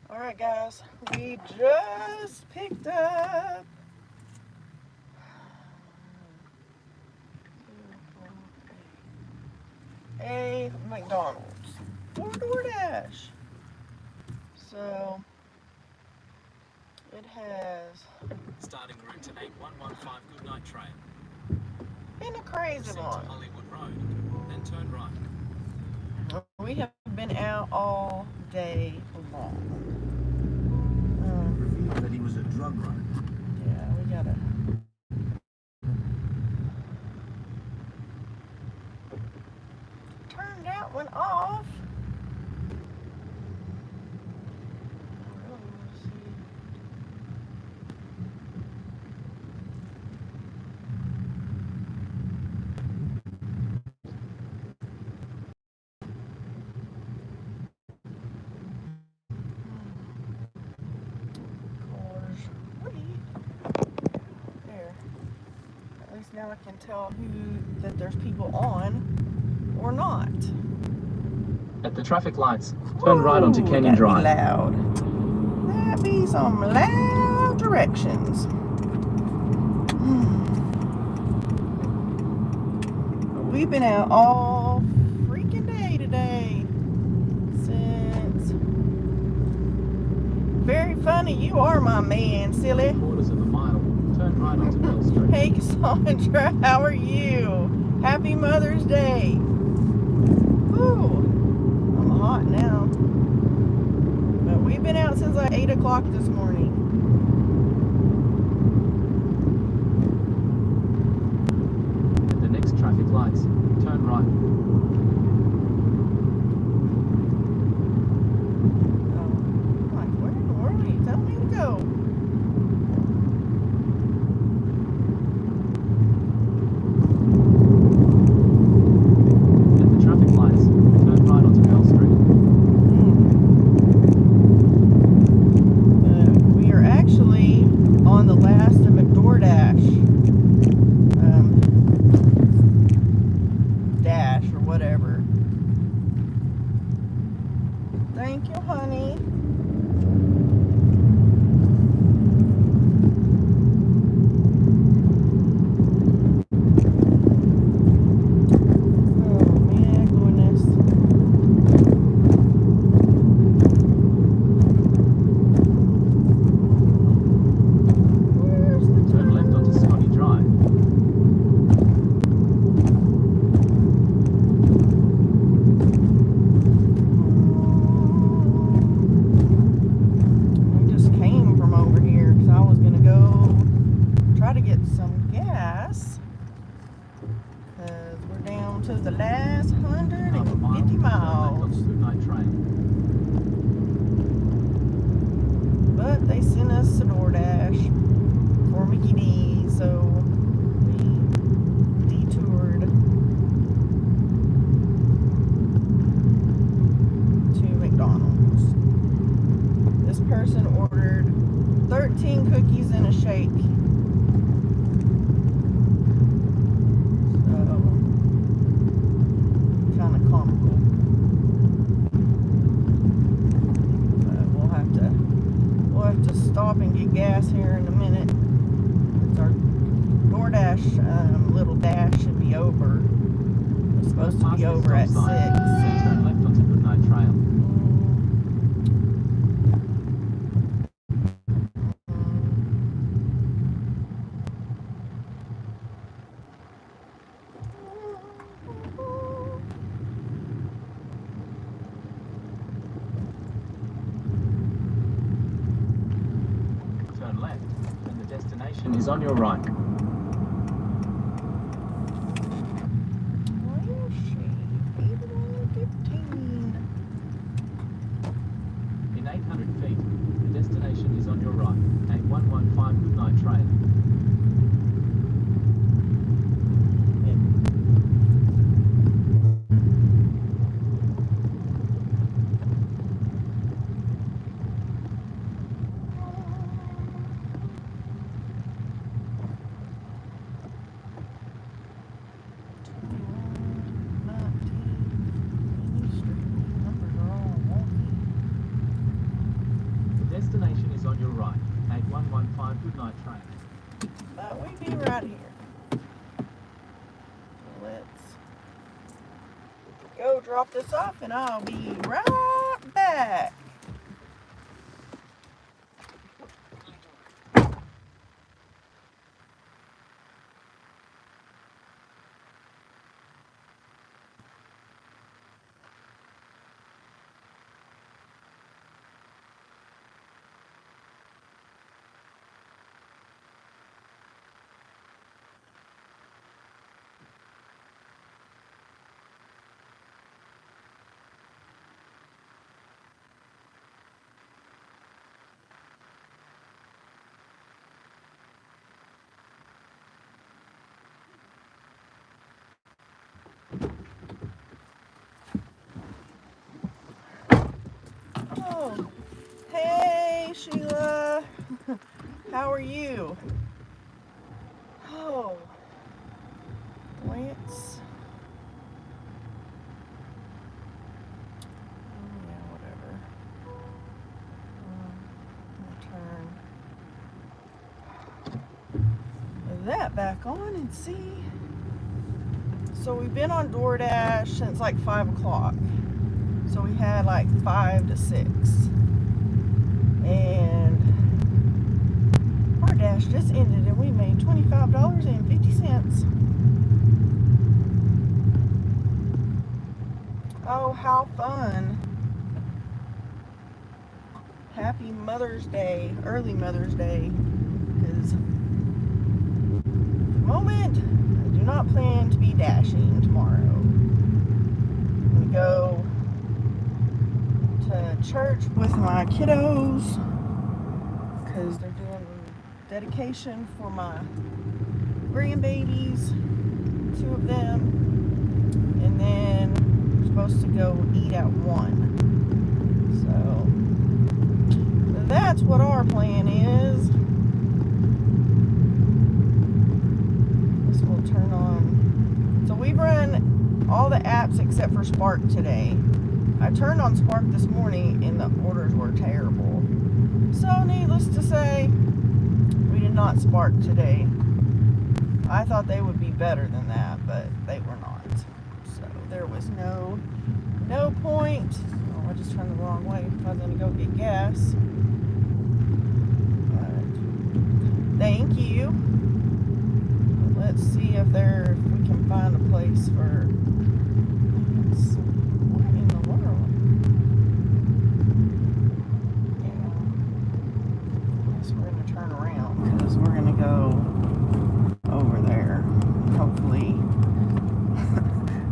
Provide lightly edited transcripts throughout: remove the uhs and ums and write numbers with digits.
Alright guys, we just picked up a McDonald's or DoorDash. So it has Starting route to 8115 Goodnight Trail. been a crazy Proceed to one. Hollywood Road, then turn right. We have been out all day long. Revealed that he was a drug runner. Yeah, we gotta. Turned that one off. I really want to see. There. At least now I can tell that there's people on or not. At the traffic lights, turn right onto Canyon Drive. Loud. That be some loud directions. We've been out all freaking day today. Since. Very funny. You are my man, silly. Quarters of a mile, turn right onto Bell Street. Hey Cassandra, how are you? Happy Mother's Day. Ooh, I'm hot now. But we've been out since like 8 o'clock this morning. At the next traffic lights, turn right. Oh, I'm like, where in the world are you telling me to go? At the traffic lights, turn right onto Bell Street. We are actually on the last of McDoordash dash or whatever. Thank you, honey. Oh man, goodness. Where's the Turn left onto Scotty Drive. We just came from over here because I was gonna go try to get some gas because we're down to the last Half a mile, 150 turn left miles. onto Goodnight Trail. But they sent us a DoorDash for Mickey D, so we detoured to McDonald's. This person ordered 13 cookies and a shake. So, kind of comical. But we'll have to stop and get gas here in a minute. It's our DoorDash little dash should be over. It's supposed to Past be the over at stop 6. sign, then turn left onto Goodnight Trail. Turn left, and the destination is on your right. Where is she? 8115. In 800 feet, the destination is on your right. 8115 Goodnight Trail. 8115, good night train. But we be right here. Let's go drop this off and I'll be right back. Oh, hey Sheila, how are you? Oh, Lance. Oh yeah, whatever. Turn that back on and see. So we've been on DoorDash since like 5 o'clock. So we had like 5 to 6. And our dash just ended and we made $25.50. Oh, how fun. Happy Mother's Day, early Mother's Day, because at the moment, I do not plan to be dashing tomorrow. I'm going to go to church with my kiddos, because they're doing dedication for my grandbabies, 2 of them, and then we're supposed to go eat at 1. So that's what our plan is. This will turn on. So we run all the apps except for Spark today. I turned on Spark this morning and the orders were terrible. So needless to say, we did not Spark today. I thought they would be better than that, but they were not. So there was no point. Oh, I just turned the wrong way. I was going to go get gas. Thank you. Let's see if we can find a place for. What in the world? Yeah. I guess we're gonna turn around because we're gonna go over there.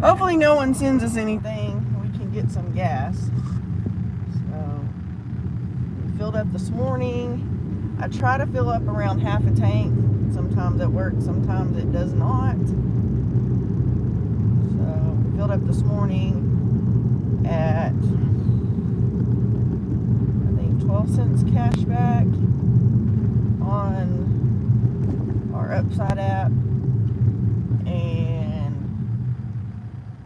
Hopefully no one sends us anything. We can get some gas. So we filled up this morning. I try to fill up around half a tank. Sometimes it works, sometimes it does not. So we filled up this morning at, I think, 12 cents cash back on our Upside app. And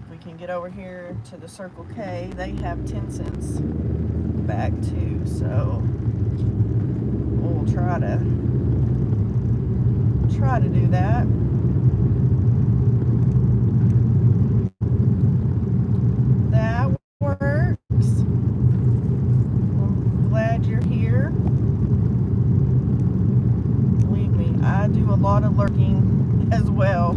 we can get over here to the Circle K. They have 10 cents back too. So we'll try to do that. That works. I'm glad you're here. Believe me, I do a lot of lurking as well.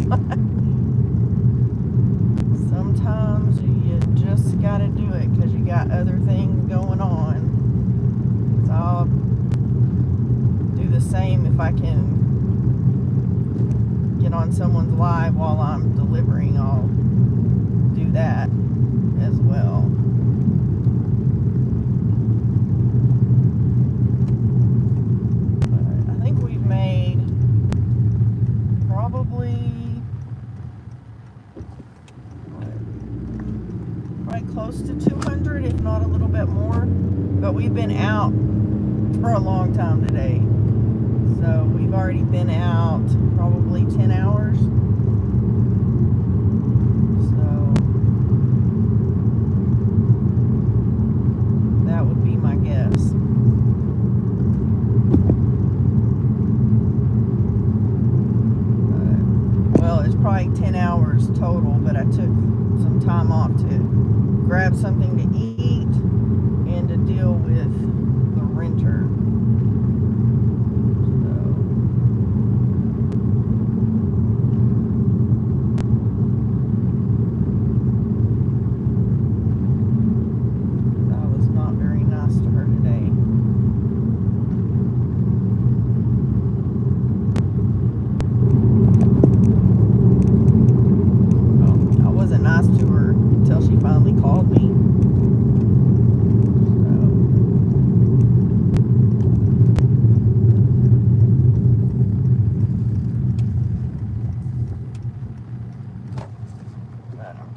Sometimes you just gotta do it because you got other things going on. So I'll do the same if I can get on someone's live while I'm delivering. I'll do that as well. But I think we've made probably close to 200, if not a little bit more. But we've been out for a long time today. So we've already been out probably 10 hours. So that would be my guess. total, but I took some time off to grab something to eat and to deal with the renter.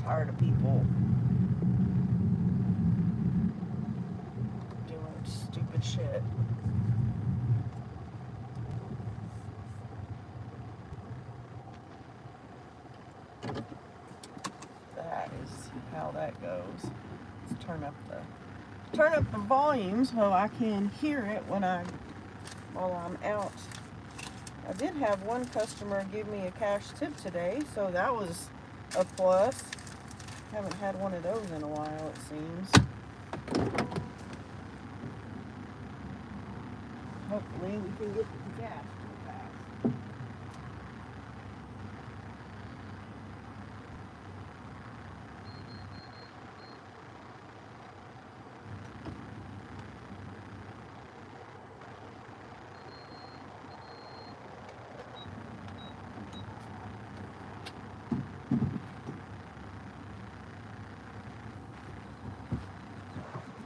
Tired of people doing stupid shit. That is how that goes. Let's turn up the volume so I can hear it while I'm out. I did have one customer give me a cash tip today, so that was a plus. Haven't had one of those in a while, it seems. Hopefully we can get the gas too fast.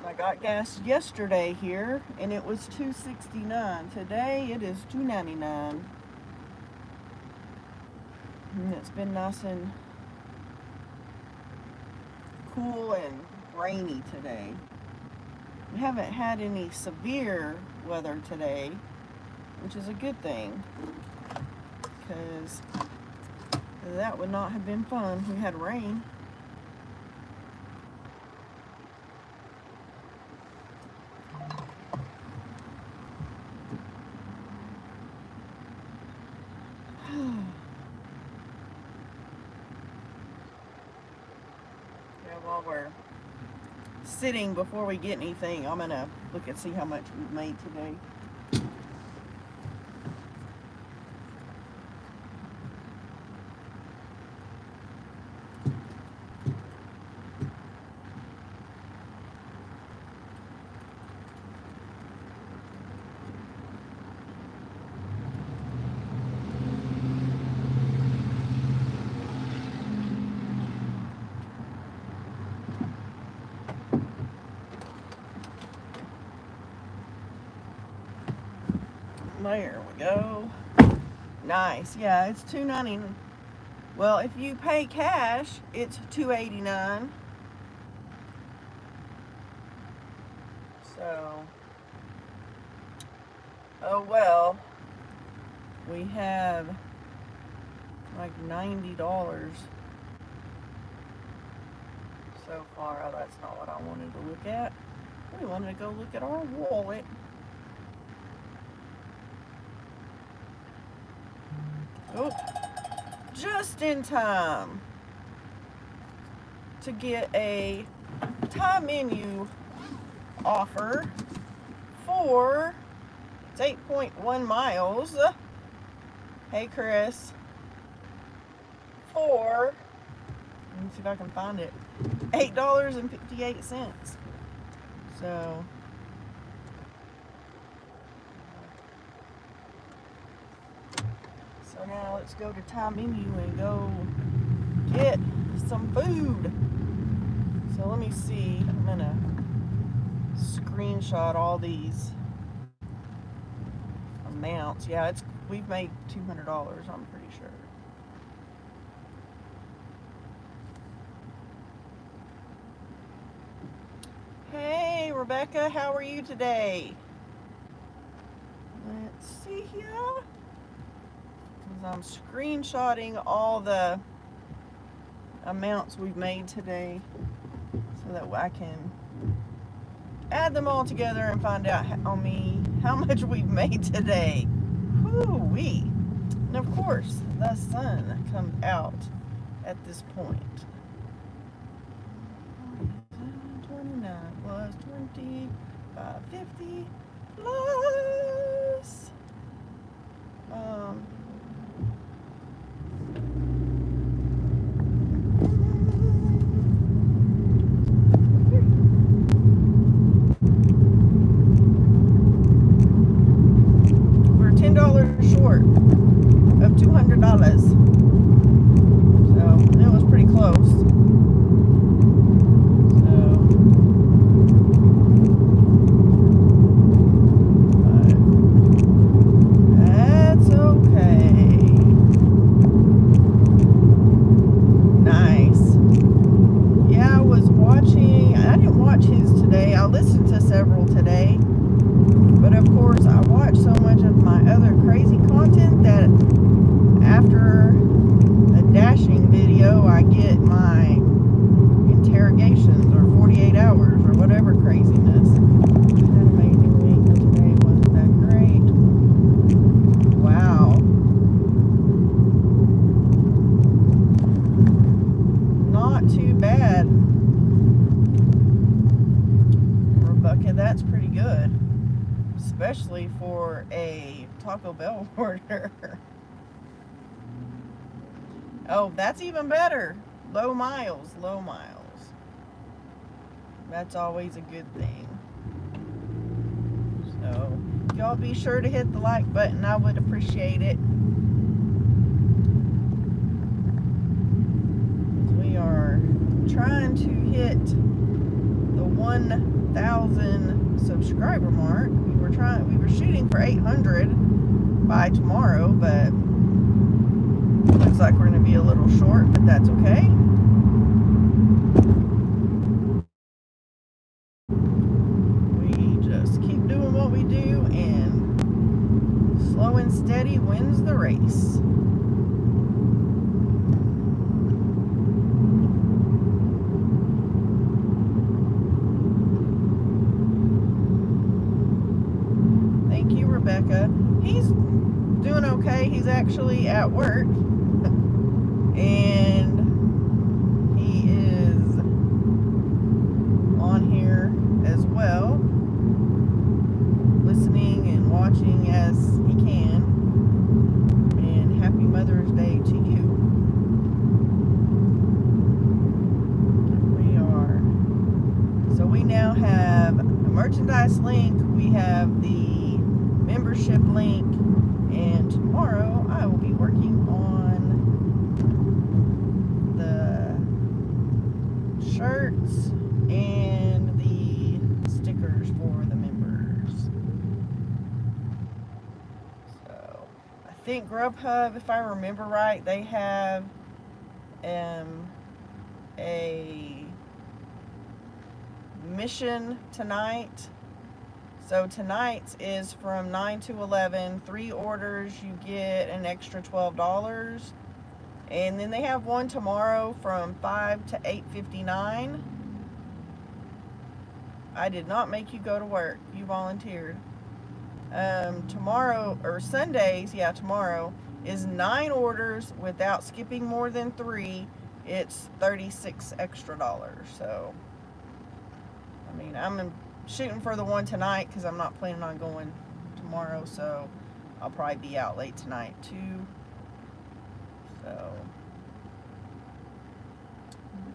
I got gas yesterday here and it was $2.69. Today it is $2.99. And it's been nice and cool and rainy today. We haven't had any severe weather today, which is a good thing, because that would not have been fun. We had rain. While we're sitting, before we get anything, I'm gonna look and see how much we've made today. There we go. Nice. Yeah, it's $2.99. Well, if you pay cash, it's $2.89. So, oh well. We have like $90 so far. Oh, that's not what I wanted to look at. We wanted to go look at our wallet. Oh, just in time to get a time menu offer for, it's 8.1 miles. Hey Chris. For, let me see if I can find it, $8.58. So now let's go to time menu and go get some food. So let me see. I'm gonna screenshot all these amounts. Yeah, we've made $200, I'm pretty sure. Hey Rebecca, how are you today? Let's see here. I'm screenshotting all the amounts we've made today so that I can add them all together and find out how much we've made today. Whoo-wee. And of course, the sun comes out at this point. 29 plus 25.50 plus we're $10 short of $200. So it was pretty close. Several today, but of course I watch so much of my other crazy content that after a dashing video I get my interrogations or 48 hours or whatever craziness. I had an amazing week, but today wasn't that great. Wow. Not too bad. Okay, that's pretty good, especially for a Taco Bell order. Oh, that's even better. Low miles, low miles. That's always a good thing. So, y'all be sure to hit the like button. I would appreciate it. We are trying to hit the 1,000 subscriber mark. We were shooting for 800 by tomorrow, but looks like we're going to be a little short, but that's okay. We just keep doing what we do, and slow and steady wins the race. Rebecca. He's doing okay. He's actually at work, and he is on here as well, listening and watching as he can. And happy Mother's Day to you. So we now have a merchandise link. We have the membership link, and tomorrow I will be working on the shirts and the stickers for the members. So I think Grubhub, if I remember right, they have a mission tonight. So tonight's is from 9 to 11. 3 orders, you get an extra $12. And then they have one tomorrow from 5 to 8:59. I did not make you go to work. You volunteered. Tomorrow, or Sundays, yeah, tomorrow, is 9 orders without skipping more than 3. It's $36 extra. So, I mean, I'm shooting for the one tonight because I'm not planning on going tomorrow, so I'll probably be out late tonight too. So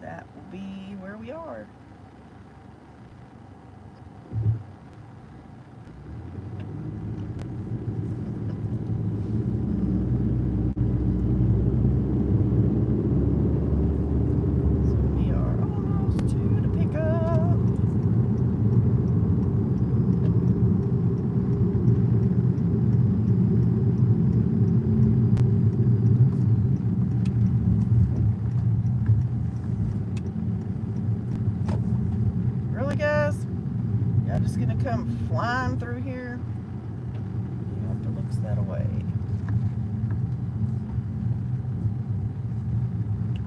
that will be where we are. Just gonna come flying through here. You have to look that away.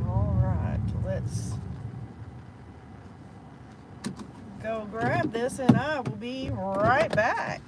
Alright, let's go grab this and I will be right back.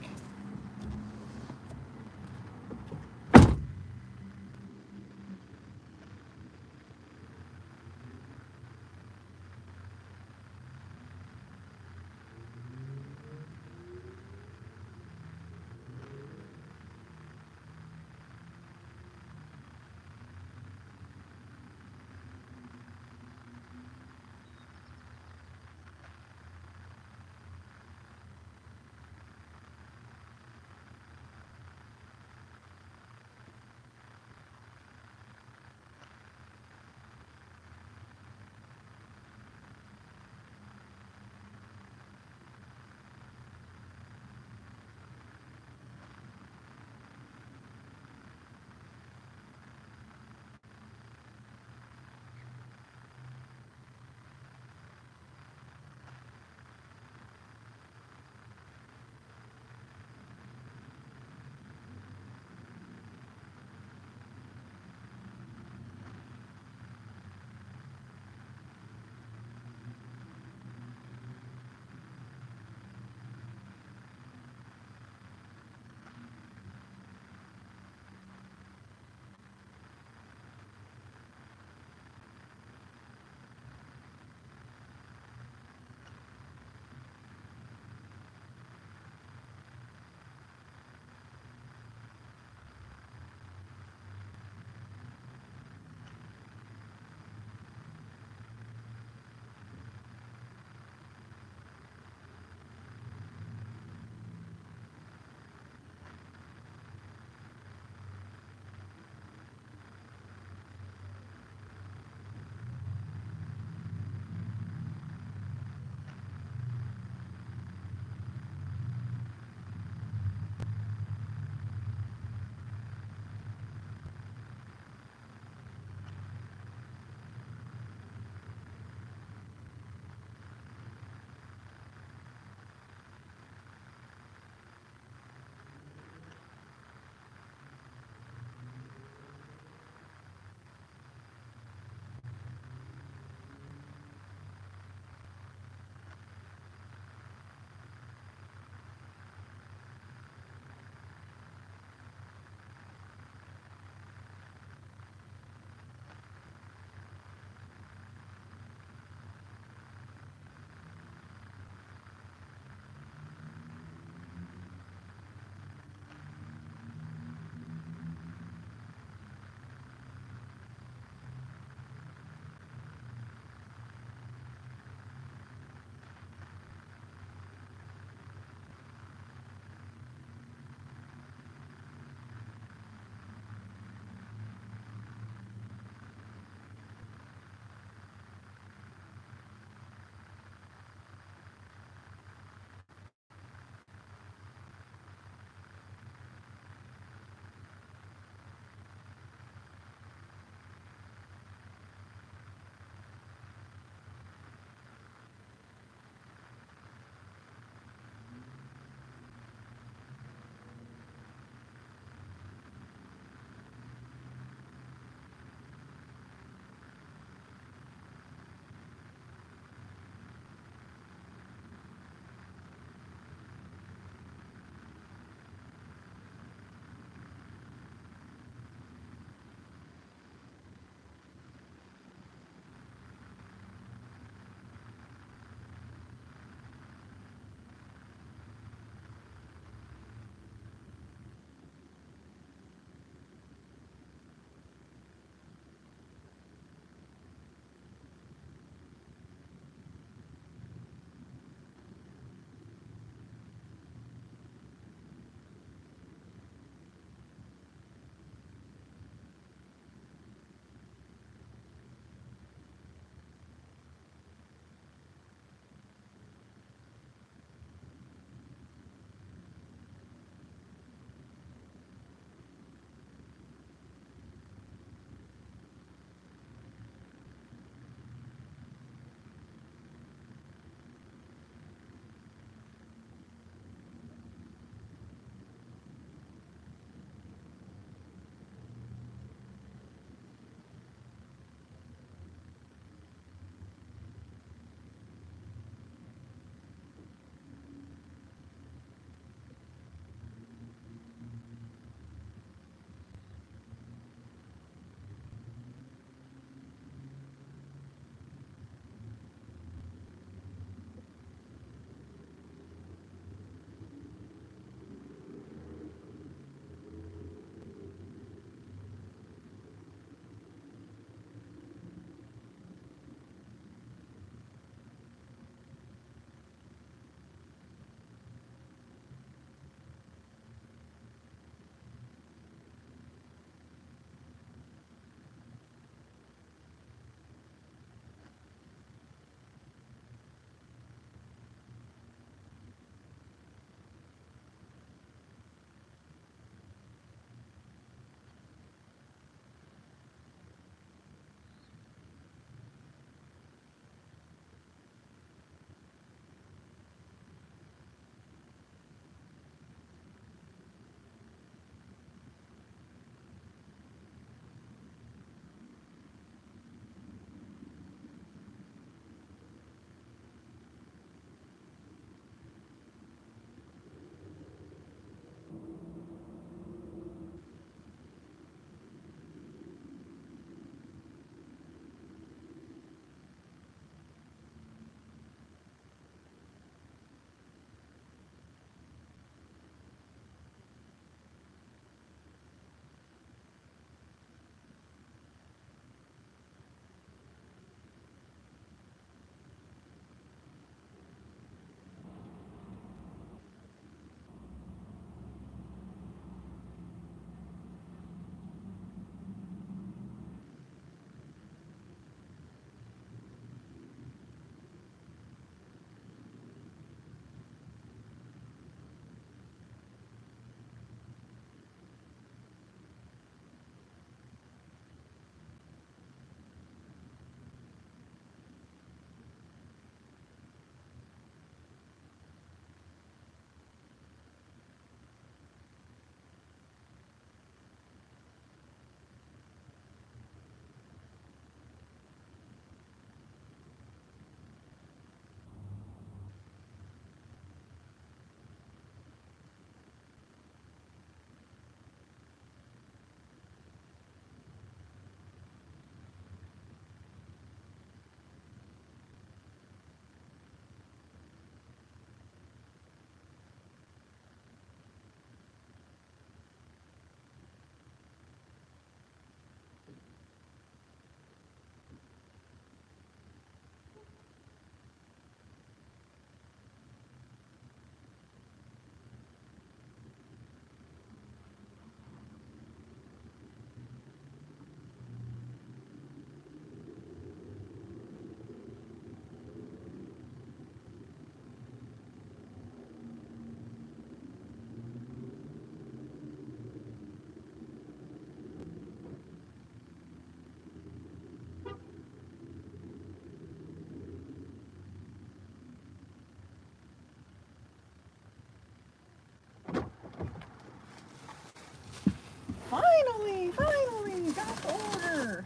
Finally, got the order.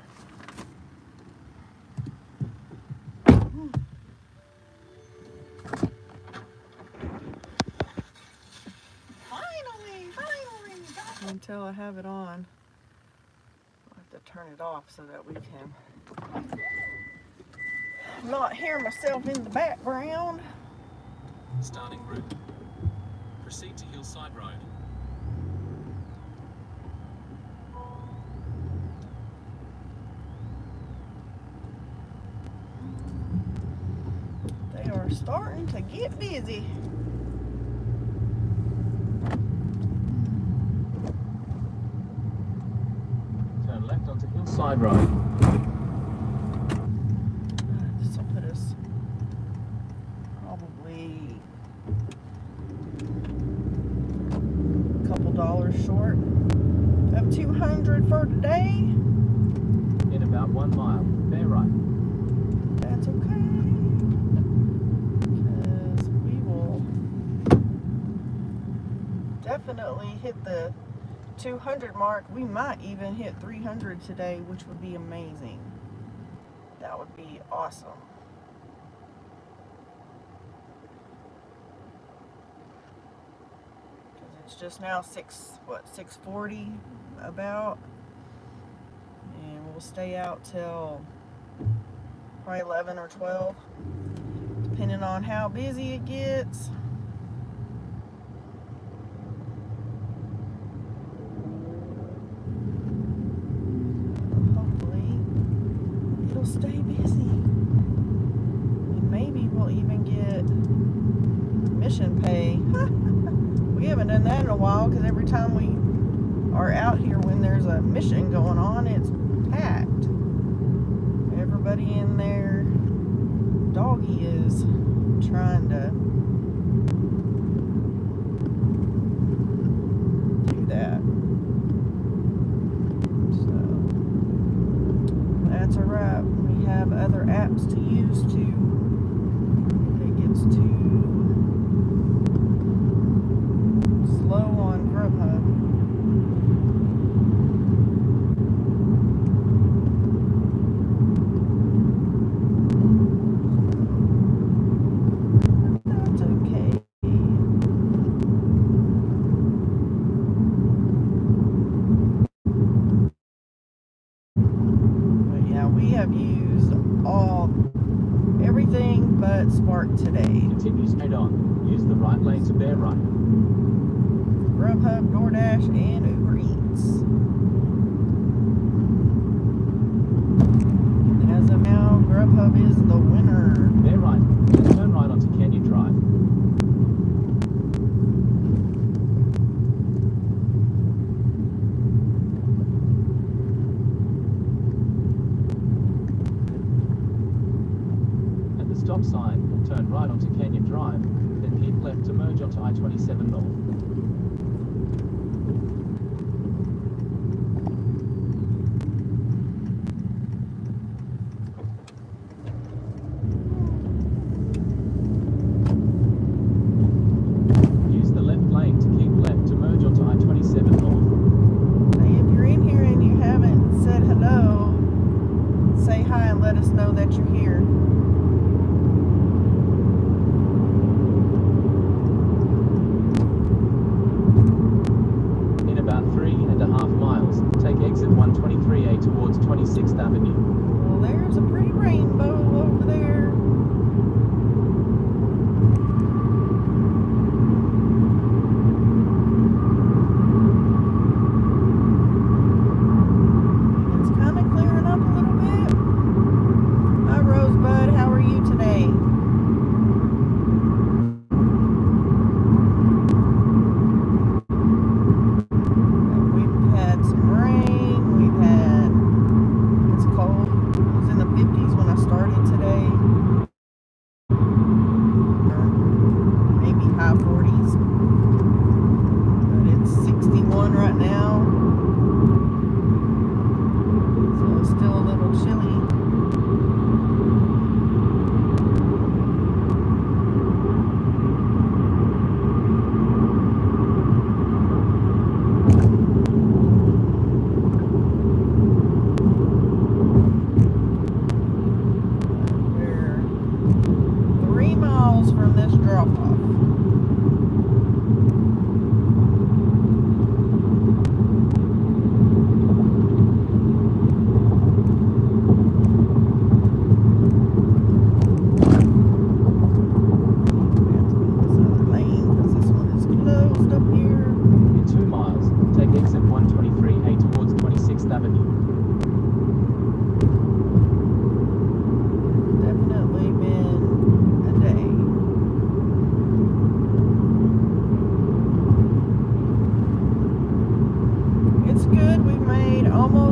Finally, until I have it on. I'll have to turn it off so that we can not hear myself in the background. Starting route. Proceed to Hillside Road. They are starting to get busy. Turn left onto Hillside Road. This will put us probably a couple dollars short of 200 for today. In about 1 mile, bear right. That's okay, because we will definitely hit the 200 mark. We might even hit 300 today, which would be amazing. That would be awesome. Because it's just now 6:40 about, and we'll stay out till probably 11 or 12, depending on how busy it gets. Hopefully it'll stay busy, and maybe we'll even get mission pay. We haven't done that in a while, because every time we are out here when there's a mission going on, it's packed. Everybody in there, doggy is trying to do that. So that's alright. We have other apps to use too. If it gets too slow on Grubhub. That's okay. But yeah, we have used everything but Spark today. Continue straight on. Use the right lane to bear right. Grubhub, DoorDash, and Uber Eats. As of now, Grubhub is the winner. Bear right. Turn right onto Kenya Drive. At the stop sign, turn right onto Kenya Drive, then keep left to merge onto I-27 North. Use the left lane to keep left to merge onto I-27 North. Hey, if you're in here and you haven't said hello, say hi and let us know that you're here.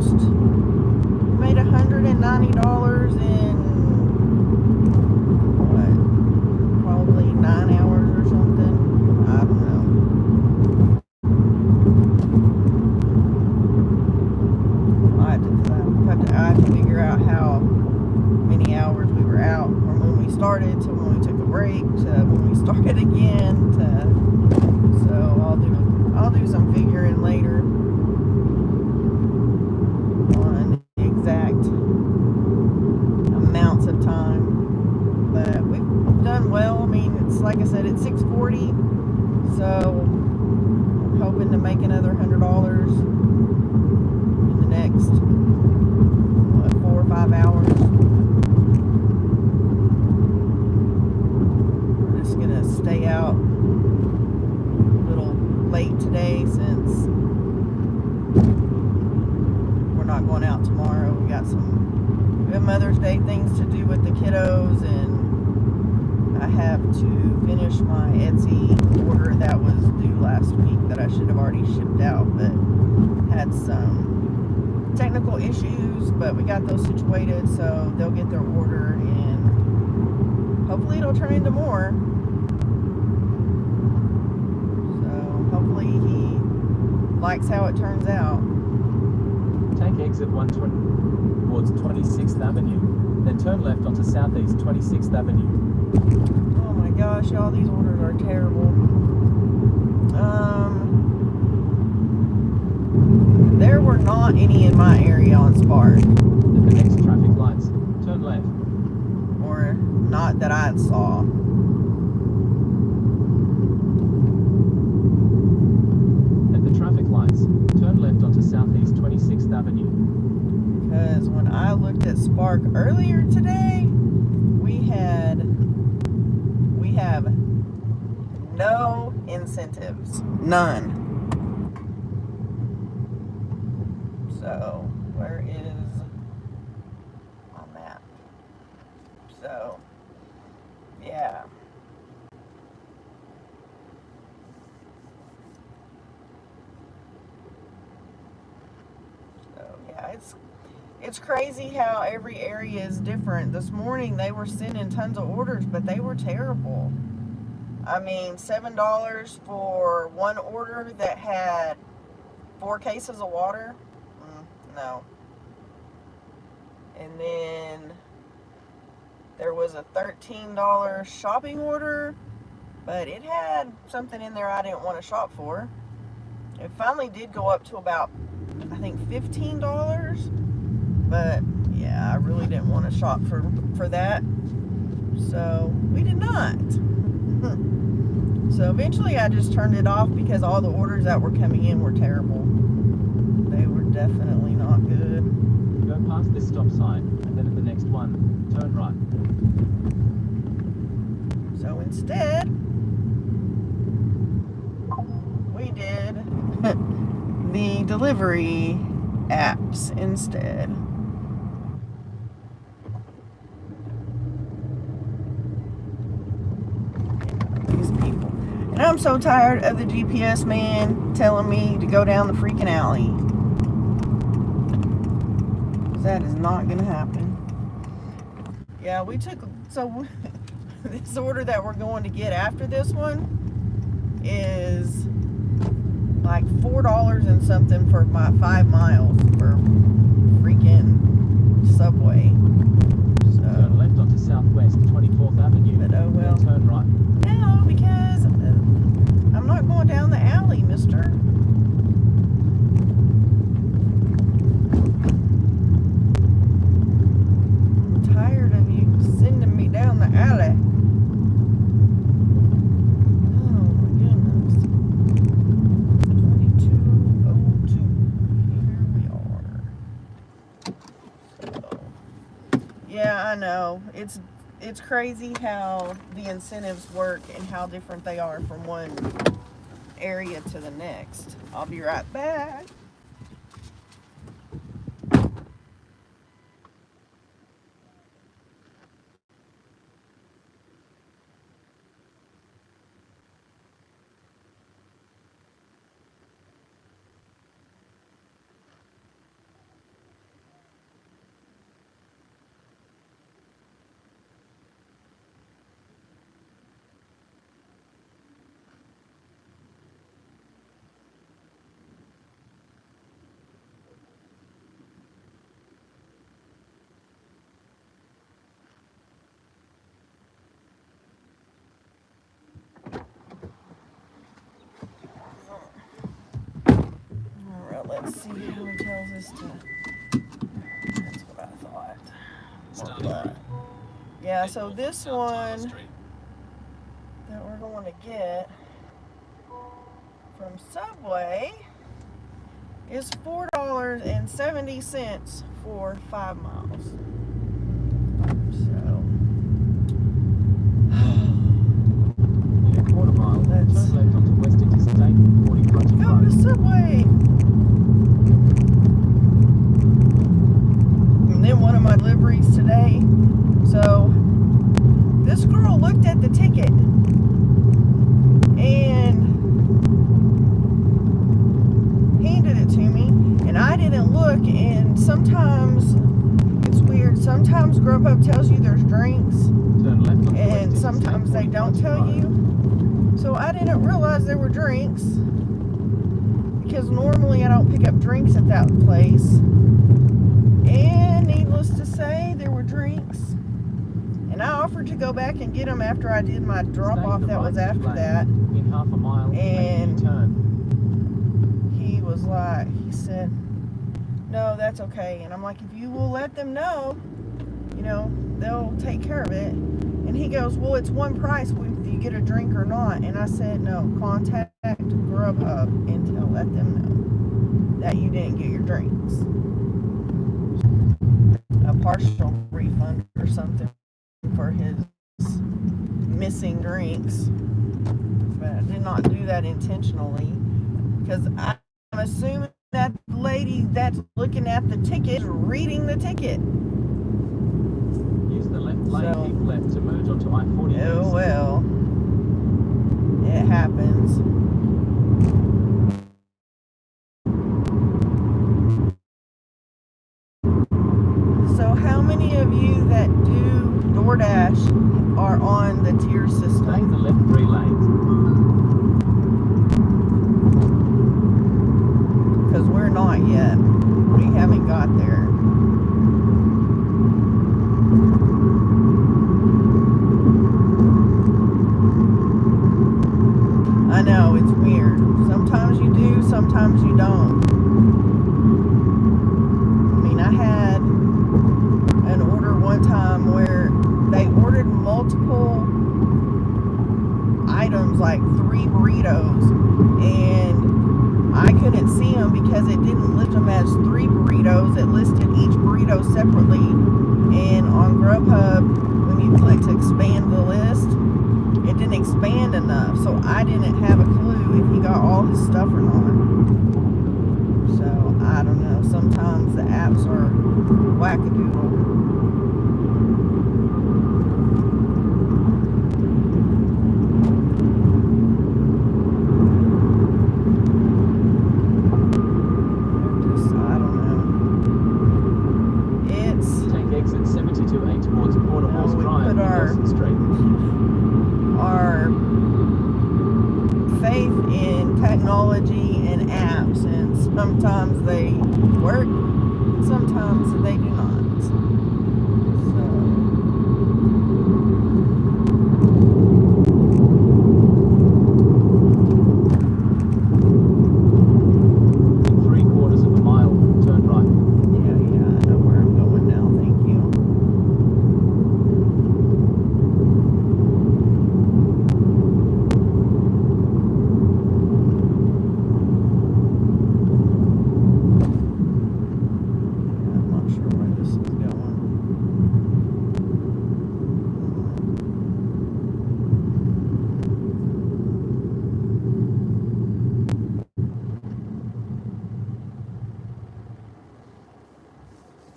almost made $190 in what? Probably 9 hours or something. I don't know. I have to figure out how many hours we were out from when we started to when we took a break to when we started again. So I'll do some figuring later on the exact amounts of time. But we've done well. I mean, it's like I said, it's 6:40, so I'm hoping to make another $100 in the next 4 or 5 hours. We're just gonna stay out a little late today since we're not going out tomorrow. We have Mother's Day things to do with the kiddos, and I have to finish my Etsy order that was due last week that I should have already shipped out, but had some technical issues, but we got those situated, so they'll get their order and hopefully it'll turn into more. So hopefully he likes how it turns out. Take exit 120 towards 26th Avenue, then turn left onto Southeast 26th Avenue. Oh my gosh, y'all, these orders are terrible. There were not any in my area on Spark. At the next traffic lights, turn left. Or not that I saw. At the traffic lights, turn left onto Southeast 26th Avenue. Because when I looked at Spark earlier today, we have no incentives. None. So, where is my map? So, yeah. So, yeah, it's crazy how every area is different. This morning they were sending tons of orders, but they were terrible. I mean, $7 for one order that had 4 cases of water. No. And then there was a $13 shopping order, but it had something in there I didn't want to shop for. It finally did go up to about, I think, $15, but yeah, I really didn't want to shop for that, so we did not. So eventually I just turned it off because all the orders that were coming in were terrible. They were definitely not good. Go past this stop sign, and then at the next one, turn right. So instead, we did the delivery apps instead. These people. And I'm so tired of the GPS man telling me to go down the freaking alley. That is not going to happen. Yeah, so this order that we're going to get after this one is like $4 and something for my 5 miles for freaking Subway. So, turn left onto Southwest 24th Avenue, but oh well. then turn right. No, because I'm not going down the alley, mister. I'm tired of you sending me down the alley. Oh my goodness. 2202. Here we are. So, yeah, I know. It's crazy how the incentives work and how different they are from one area to the next. I'll be right back. let's see how he tells us to. That's what I thought. Yeah, so this one that we're going to get from Subway is $4.70 for 5 miles. So, In a quarter mile, turn left onto West Interstate 40 Frontage go Road. to Subway. And then one of my deliveries today. So, this girl looked at the ticket and handed it to me, and I didn't look. And sometimes it's weird. Sometimes Grubhub tells you there's drinks, Turn left onto and West sometimes they Interstate don't 40 tell Frontage you. So I didn't realize there were drinks, because normally I don't pick up drinks at that place. And needless to say, there were drinks. And I offered to go back and get them after I did my drop Stay in off the that was right after lane. that. In half a mile, make a And U-turn. he was like, he said, no, that's okay. And I'm like, if you will let them know, you know, they'll take care of it. And he goes, well, it's one price if you get a drink or not. And I said, no, contact Grubhub and let them know that you didn't get your drinks. A partial refund or something for his missing drinks. But I did not do that intentionally, because I'm assuming that the lady that's looking at the ticket is reading the ticket. Use the left lane, So, keep left to merge onto I-40 oh east. well. It happens. So how many of you that do DoorDash are on the tier Stay in system? the left 3 lanes. Because we're not yet. We haven't got there. I know, it's weird. Sometimes you do, sometimes you don't. I mean, I had an order one time where they ordered multiple items, like 3 burritos, and I couldn't see them because it didn't list them as 3 burritos. It listed each burrito separately, and on Grubhub, when you click to expand the list, it didn't expand enough, so I didn't have a clue if he got all his stuff or not. So, I don't know. Sometimes the apps are wackadoodle. I don't know. It's Take exit 72A towards Quarter No, Horse we Drive put and our- Wilson Street. our faith in technology and apps, and sometimes they work, sometimes they do not. So, 3/4 of a mile, turn right. yeah, I know where I'm going now, thank you. Yeah, I'm not sure where this is going.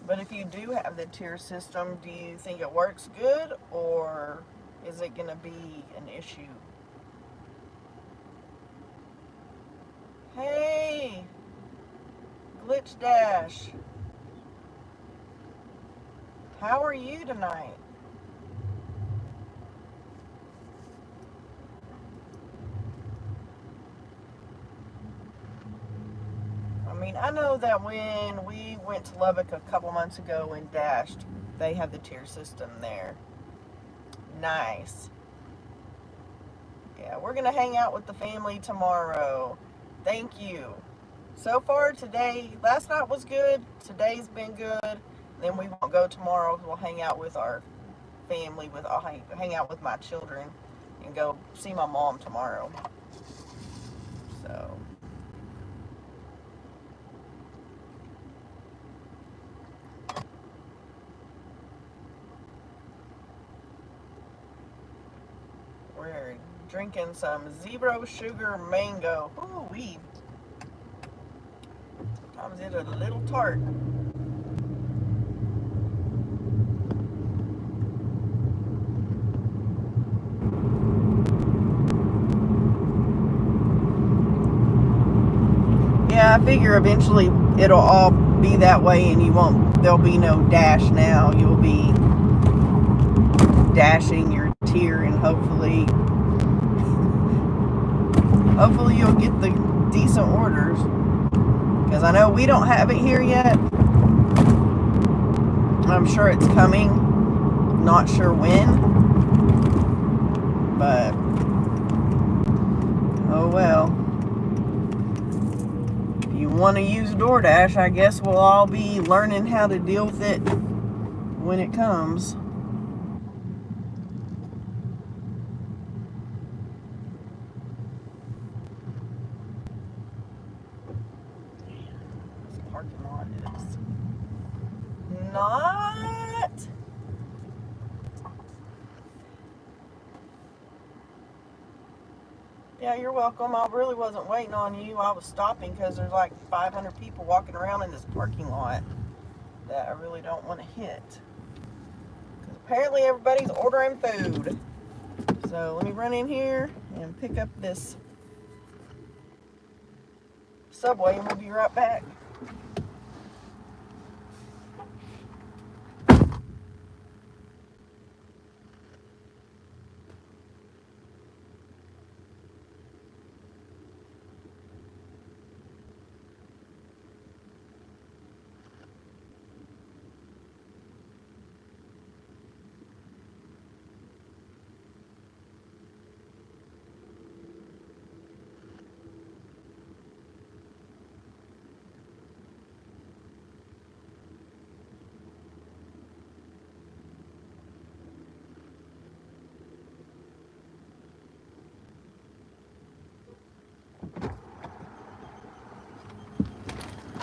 But if you do have the tier system, do you think it works good, or is it going to be an issue? Hey, Glitch Dash, how are you tonight? I mean, I know that when we went to Lubbock a couple months ago and dashed, they have the tier system there. Nice. Yeah, we're going to hang out with the family tomorrow. Thank you. So far today, last night was good. Today's been good. Then we won't go tomorrow. We'll hang out with our family. I'll hang out with my children and go see my mom tomorrow. So. We're drinking some zero sugar mango. Ooh wee. Sometimes it's a little tart. Yeah, I figure eventually it'll all be that way and there'll be no dash now. You'll be dashing your tier and hopefully you'll get the decent orders. Because I know we don't have it here yet. I'm sure it's coming. Not sure when. But, oh well. If you want to use DoorDash, I guess we'll all be learning how to deal with it when it comes. This parking lot is not. Yeah, you're welcome. I really wasn't waiting on you. I was stopping because there's like 500 people walking around in this parking lot that I really don't want to hit. Because apparently everybody's ordering food. So let me run in here and pick up this Subway and we'll be right back.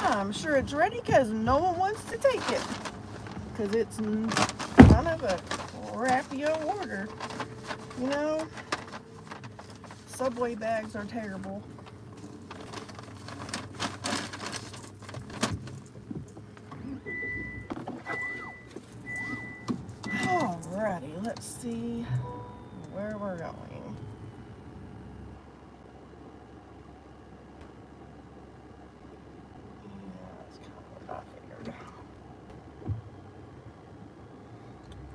I'm sure it's ready because no one wants to take it. Because it's kind of a crappy order. You know, Subway bags are terrible. Alrighty, let's see where we're going.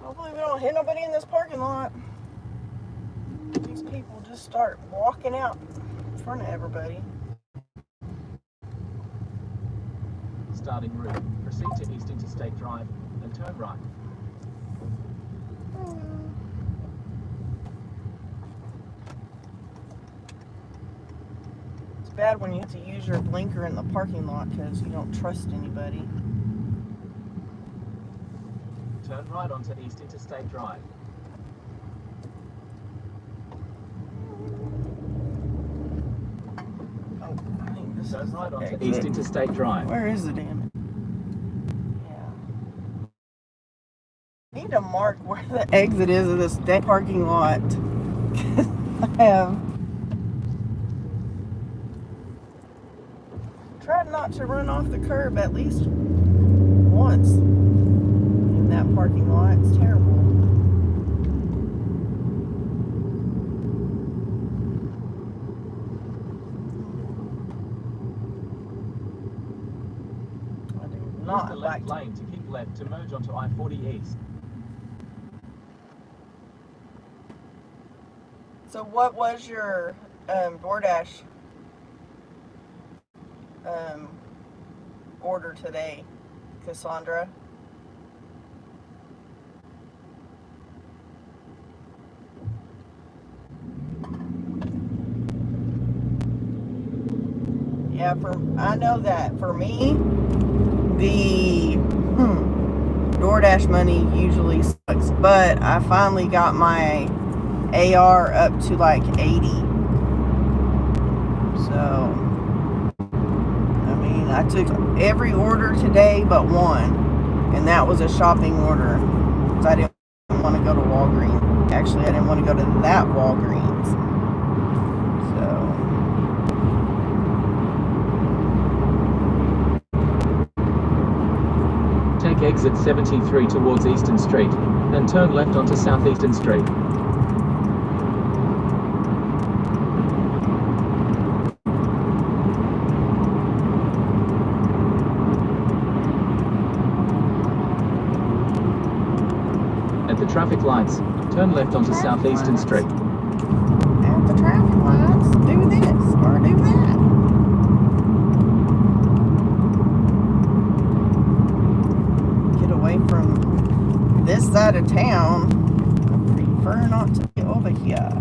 Hopefully we don't hit nobody in this parking lot. These people just start walking out in front of everybody. Starting route. Proceed to East Interstate Drive, then turn right. It's bad when you have to use your blinker in the parking lot because you don't trust anybody. Turn right onto East Interstate Drive. Oh, I think this Turn is right the onto exit. East Interstate Drive. Where is the damn it? Yeah. I need to mark where the exit is of this damn parking lot. I have tried not to run off the curb at least once in that parking lot. It's terrible. I do Use not the like left lane to keep left to merge onto I-40 East. So what was your DoorDash order today, Cassandra? Yeah, I know that for me, the DoorDash money usually sucks, but I finally got my AR up to like 80. So, I mean, I took every order today but one, and that was a shopping order because I didn't want to go to Walgreens. Actually, I didn't want to go to that Walgreens. So, take exit 73 towards Eastern Street, then turn left onto Southeastern Street. At the traffic lights, turn left onto Southeastern Street. At the traffic lights, do this or do that. Get away from this side of town. I prefer not to be over here.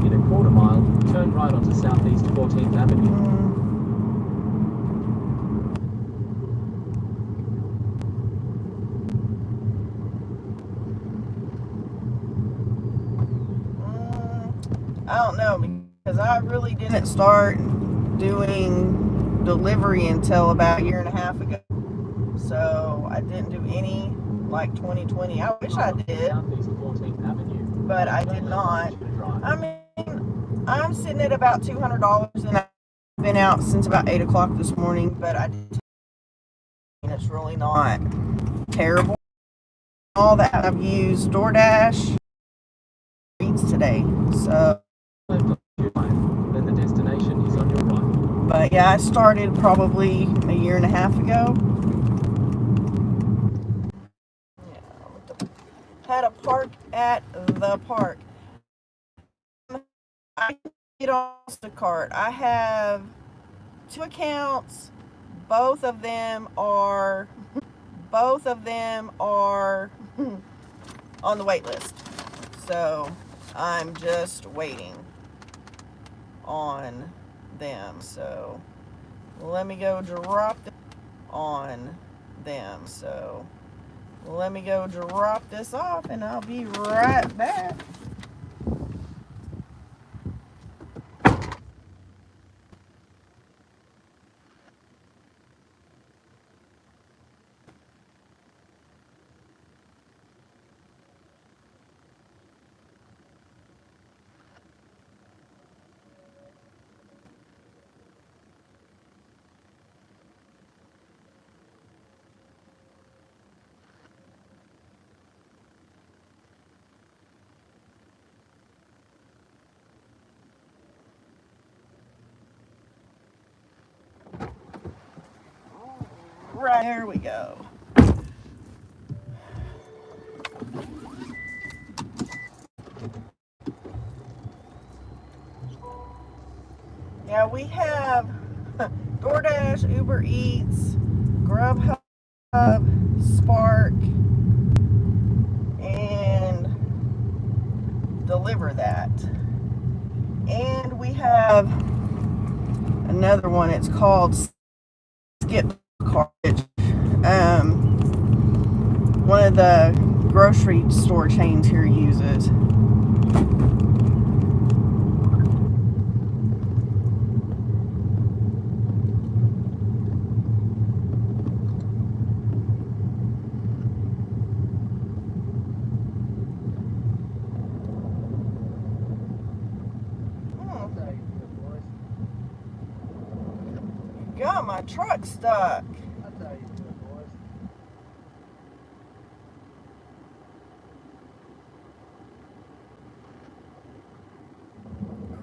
In a quarter mile, turn right onto Southeast 14th Avenue. I don't know, because I really didn't start doing delivery until about a year and a half ago. So I didn't do any like 2020. I wish I did, Southeast 14th Avenue. but I did not. I mean, I'm sitting at about $200, and I've been out since about 8 o'clock this morning, but it's really not terrible. All that I've used DoorDash today, so. Then the destination is on your right. But yeah, I started probably a year and a half ago. Yeah, had a park at the park. I get on Instacart. I have 2 accounts. Both of them are on the wait list. So I'm just waiting on them. So let me go drop this on them. So let me go drop this off, and I'll be right back. Right, there we go. Yeah, we have DoorDash, Uber Eats, Grubhub, Spark, and Deliver That. And we have another one. It's called Skip Cartage. One of the grocery store chains here uses. God, my truck's stuck.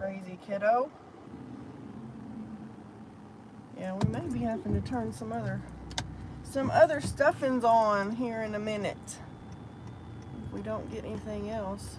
Crazy kiddo. Yeah, we may be having to turn some other stuffings on here in a minute if we don't get anything else.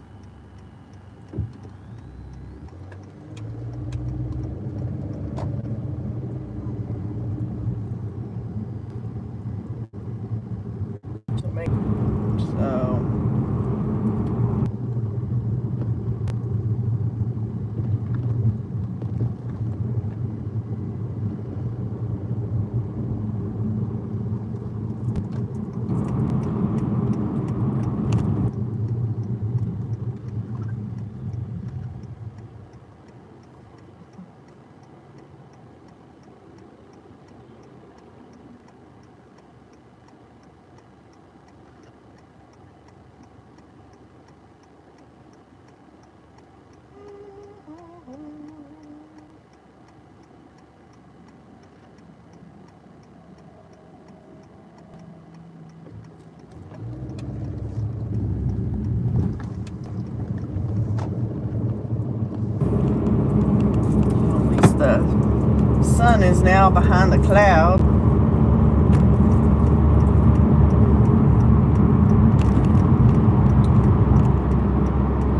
sun is now behind the cloud.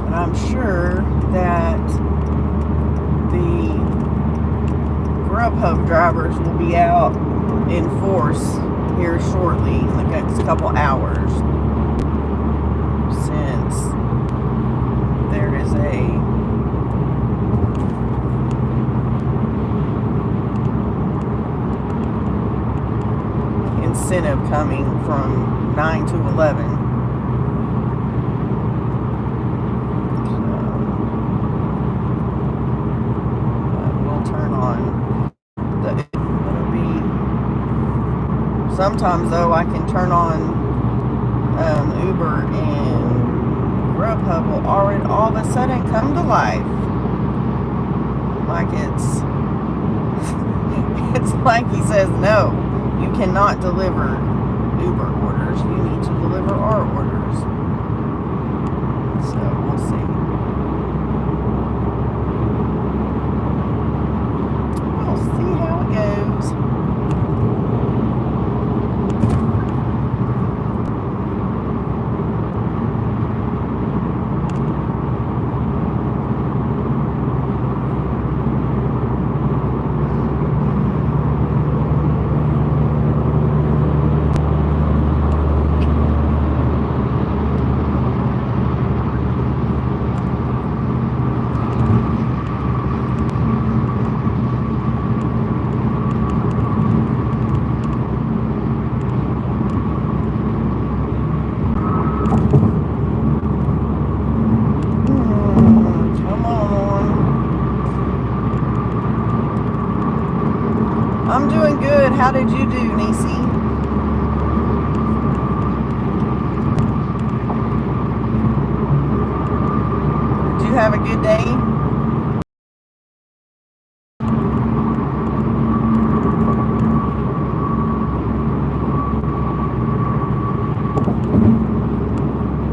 And I'm sure that the Grubhub drivers will be out in force here shortly, in the next couple hours, since there is a incentive coming from 9 to 11. So we'll turn on it'll be, sometimes though I can turn on Uber and Grubhub will already all of a sudden come to life. Like it's like he says, no, you cannot deliver Uber orders. You need to deliver our orders. So we'll see. We'll see how it goes. I'm doing good. How did you do, Nisi? Did you have a good day?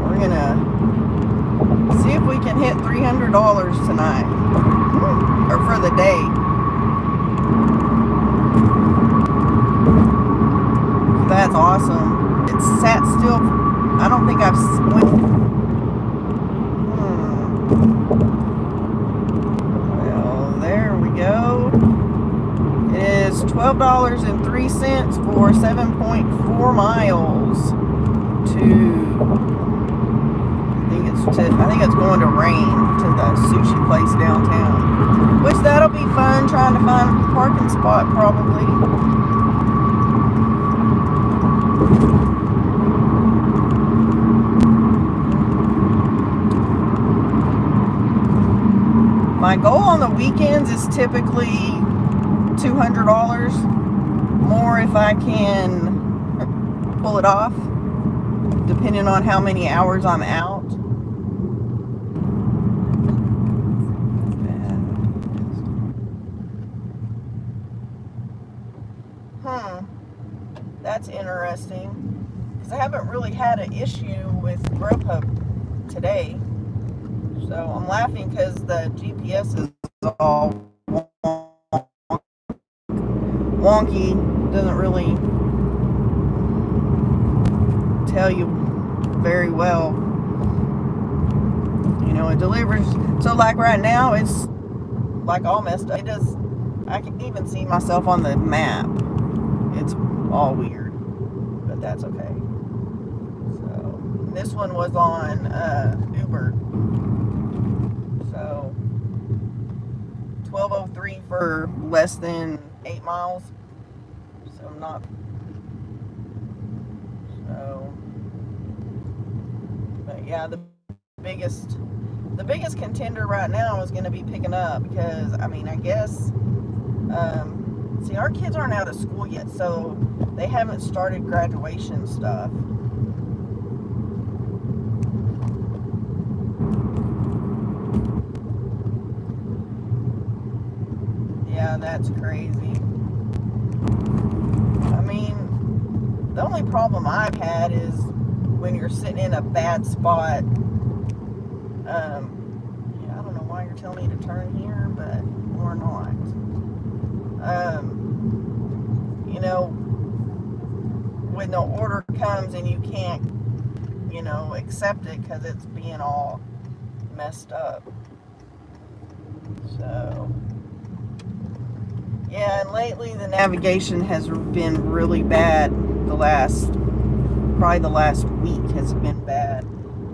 We're gonna see if we can hit $300 tonight, or for the day. That's awesome. It sat still. I don't think I've went. Well, there we go. It is $12.03 for 7.4 miles to. I think it's going to Rain, to the sushi place downtown. Which that'll be fun, trying to find a parking spot probably. My goal on the weekends is typically $200 more if I can pull it off, depending on how many hours I'm out. That's interesting, because I haven't really had an issue with Grubhub today. So I'm laughing because the GPS is all wonky, doesn't really tell you very well. You know, it delivers. So like right now, it's like all messed up. It does. I can even see myself on the map. It's all weird, but that's okay. So this one was on Uber. So 12.03 for less than 8 miles. So not. So, but yeah, the biggest contender right now is going to be picking up, because I mean, I guess. See, our kids aren't out of school yet, so they haven't started graduation stuff. Yeah, that's crazy. I mean, the only problem I've had is when you're sitting in a bad spot. Yeah, I don't know why you're telling me to turn here, but we're not. You know, when the order comes and you can't, you know, accept it because it's being all messed up. So, yeah, and lately the navigation has been really bad. Probably the last week has been bad.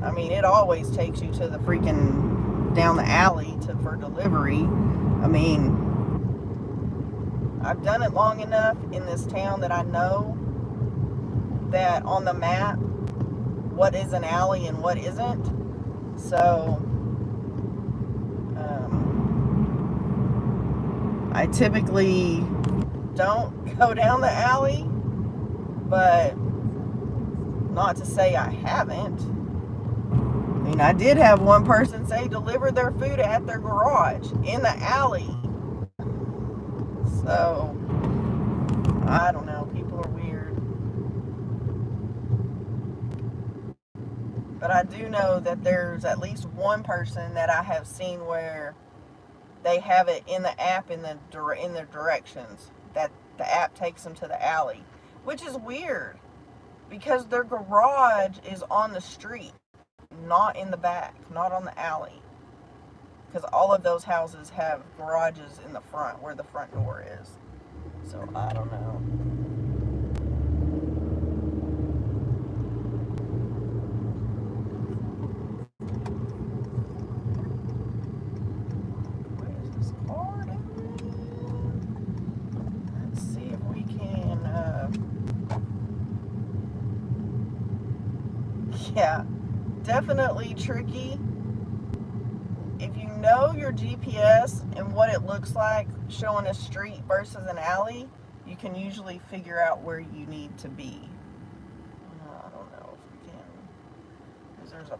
I mean, it always takes you to the freaking down the alley for delivery. I mean, I've done it long enough in this town that I know that on the map what is an alley and what isn't. So I typically don't go down the alley, but not to say I haven't. I mean, I did have one person say deliver their food at their garage in the alley. So I don't know, people are weird. But I do know that there's at least one person that I have seen where they have it in the app in their directions, that the app takes them to the alley, which is weird because their garage is on the street, not in the back, not on the alley, because all of those houses have garages in the front where the front door is. So I don't know. Yeah, definitely tricky. If you know your GPS and what it looks like showing a street versus an alley, you can usually figure out where you need to be. I don't know if we can, because there's a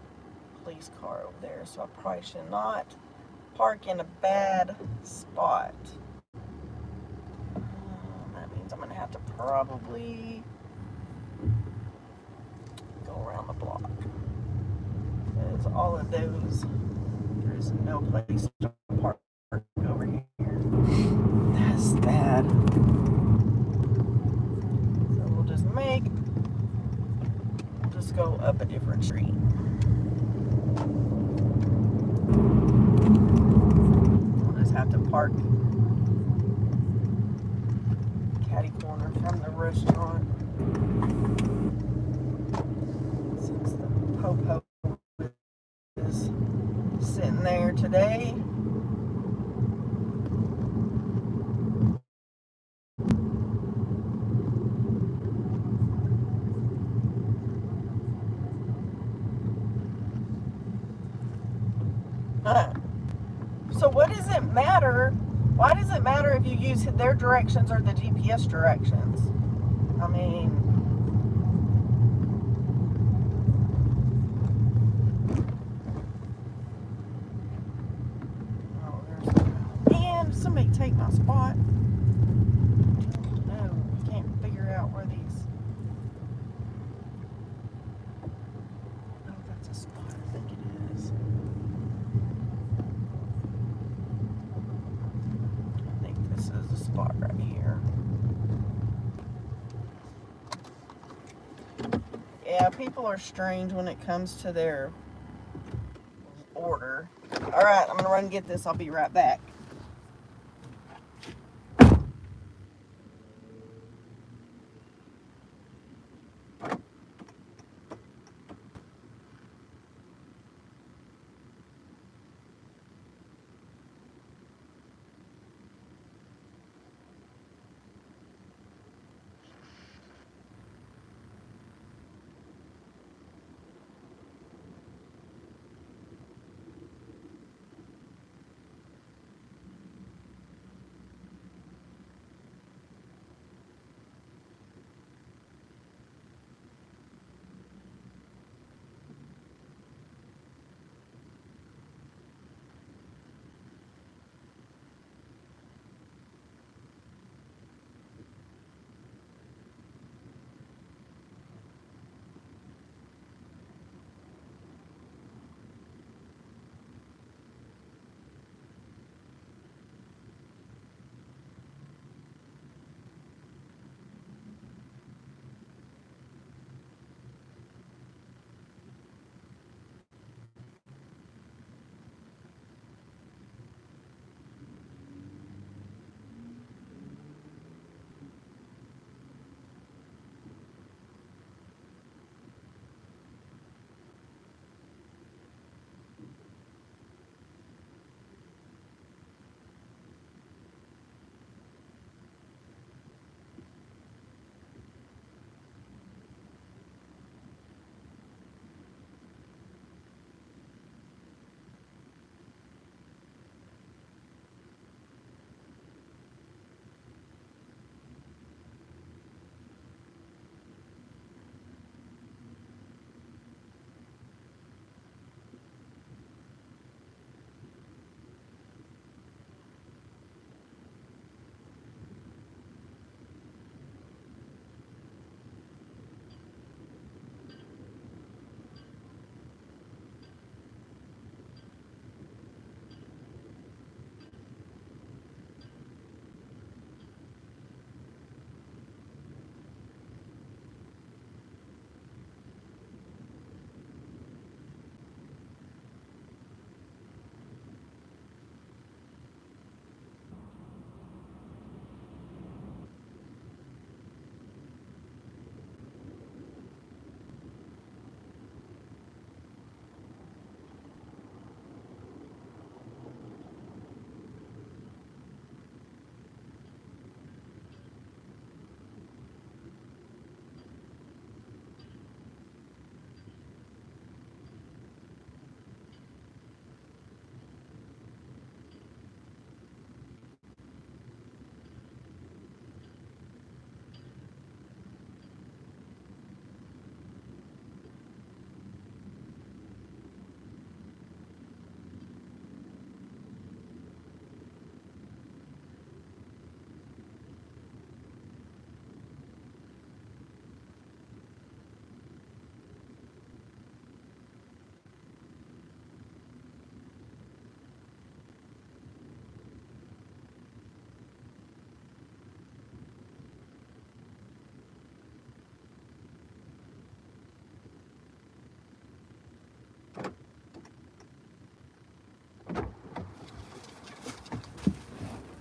police car over there, so I probably should not park in a bad spot. That means I'm going to have to probably go around the block. Because all of those, there's no place to park over here. That's bad. So we'll just go up a different street. We'll just have to park catty corner from the restaurant. Since the po-po is sitting there today. So what does it matter? Why does it matter if you use their directions or the GPS directions? I mean, and somebody take my spot. No, we can't figure out where these. Oh, that's a spot. I think it is. I think this is a spot right here. Yeah, people are strange when it comes to their order. All right, I'm gonna run and get this. I'll be right back.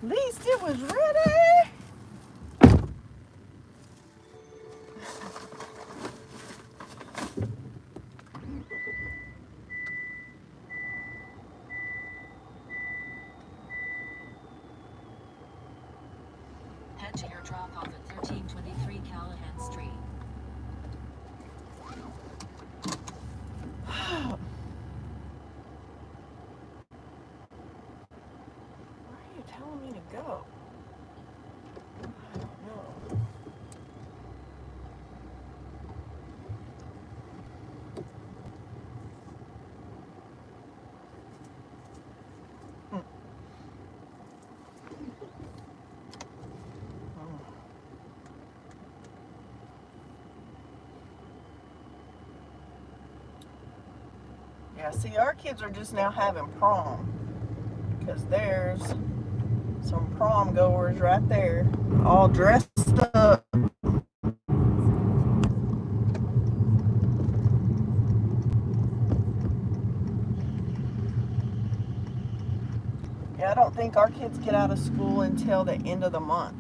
At least it was ready. Head to your drop-off at 1323 Callahan Street. Where are you telling me to go? I don't know. Yeah, see, our kids are just now having prom because there's some prom goers right there, all dressed up. Yeah, I don't think our kids get out of school until the end of the month.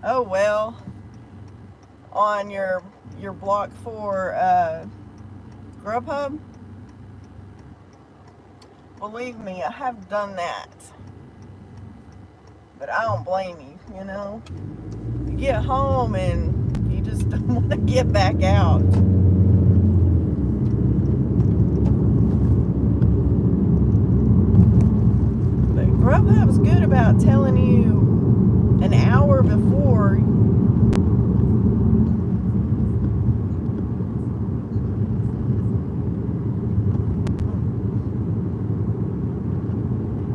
Oh well. On your block for Grubhub, believe me, I have done that, but I don't blame you. You know, you get home and you just don't want to get back out. But Grubhub's good about telling you an hour before.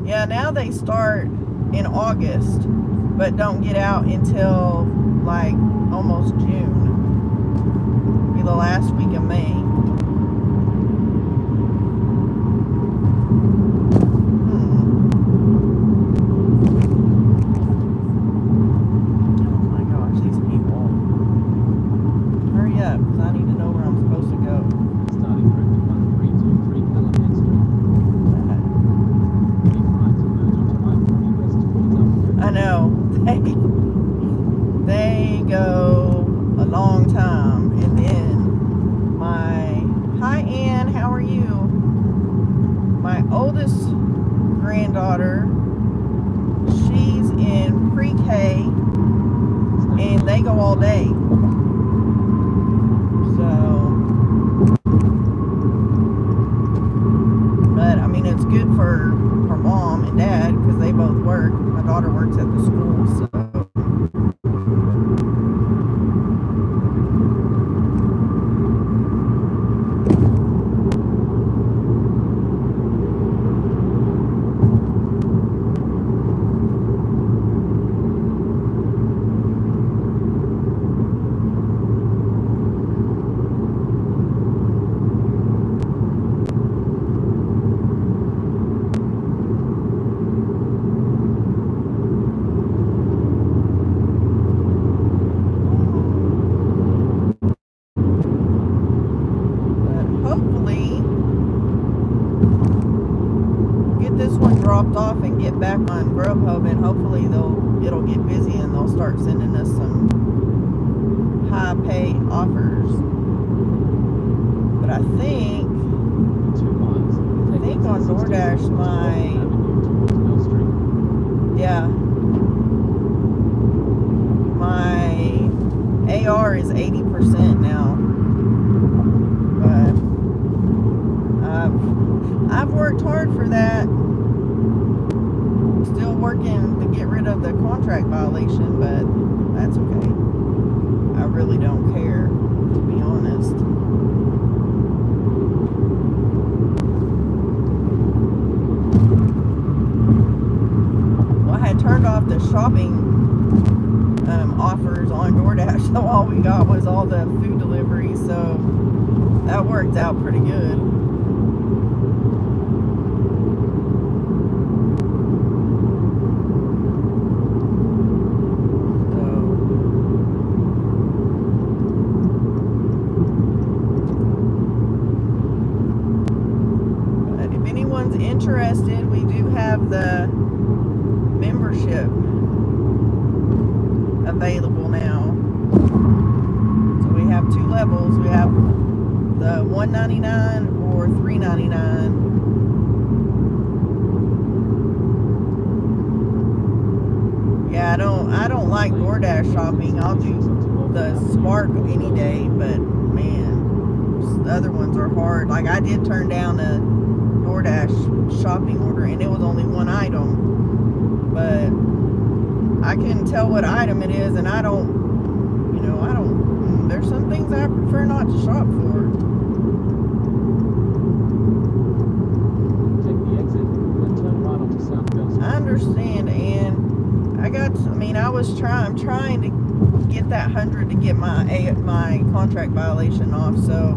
Yeah, now they start in August, but don't get out until like almost June. Be the last week of May. Oh my gosh, these people. Hurry up, because I need to know where I'm supposed to go. Starting route 1323 Callahan Street. Keep right to merge onto I-40 west towards Alfred. I know. They go a long time, and then hi Ann, how are you? My oldest granddaughter, she's in pre-K, and they go all day. So, but I mean, it's good for her mom and dad because they both work. My daughter works at the school, so. Dropped off and get back on Grubhub, and hopefully it'll get busy and they'll start sending us some high pay offers. But I think 2 miles. on DoorDash yeah, my AR is 80% now. But I've worked hard for that. Still working to get rid of the contract violation, but that's okay. I really don't care, to be honest. Well, I had turned off the shopping offers on DoorDash, so all we got was all the food delivery, so that worked out pretty good. interested, we do have the membership available now. So we have 2 levels. We have the $1.99 or $3.99. Yeah, I don't like DoorDash shopping. I'll do the Spark any day, but man, the other ones are hard. Like I did turn down a DoorDash shopping order and it was only 1 item, but I couldn't tell what item it is, and I don't, there's some things I prefer not to shop for. Take the exit, then turn right onto South Bell Street. I understand, and I'm trying to get that 100 to get my contract violation off, so